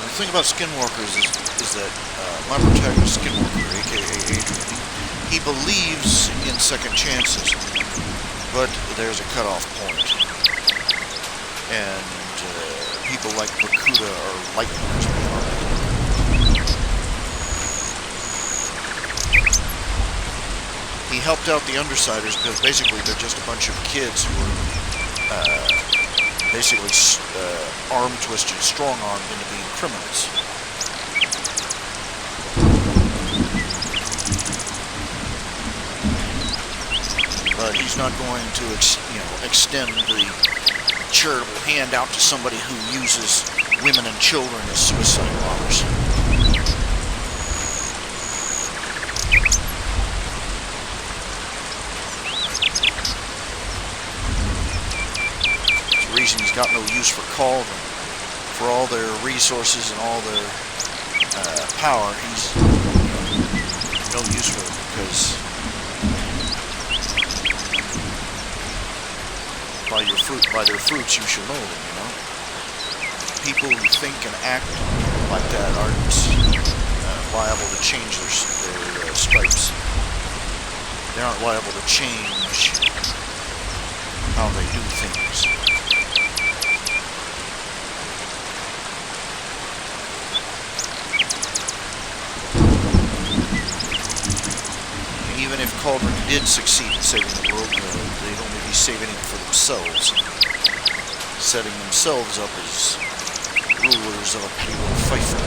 The thing about Skinwalkers is that my protagonist, Skinwalker, aka Adrian, he believes in second chances, but there's a cutoff point. And people like Bakuda are light years beyond it. He helped out the Undersiders because basically they're just a bunch of kids who are basically arm-twisted, strong-armed into being criminals. But he's not going to, extend the charitable hand out to somebody who uses women and children as suicide bombers. He's got no use for Cauldron. For all their resources and all their power, he's no use for them, because by their fruits you shall know them, People who think and act like that aren't liable to change their stripes. They aren't liable to change how they do things. Even if Cauldron did succeed in saving the world, they'd only be saving it for themselves, setting themselves up as rulers of a petty little fiefdom.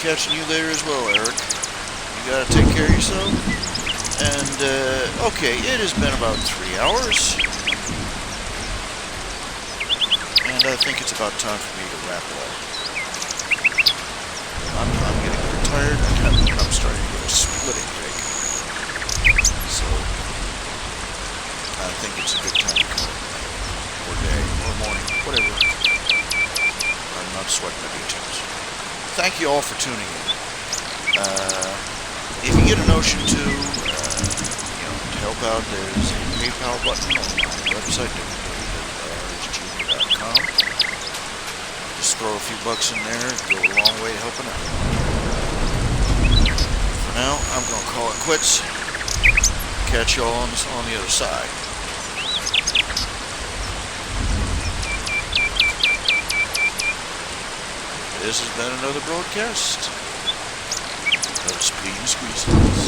catching you later as well, Eric. You gotta take care of yourself. And, okay, it has been about 3 hours. And I think it's about time for me to wrap it up. I'm getting very tired, and I'm starting to get a splitting headache. So, I think it's a good time to call it night, or day, or morning, whatever. I'm not sweating the details. Thank you all for tuning in. If you get a notion to, to help out, there's a PayPal button on my website, www.RHJunior.com. Just throw a few bucks in there, go a long way helping out. For now, I'm going to call it quits. Catch y'all on the other side. This has been another broadcast of Speed and Squeezes.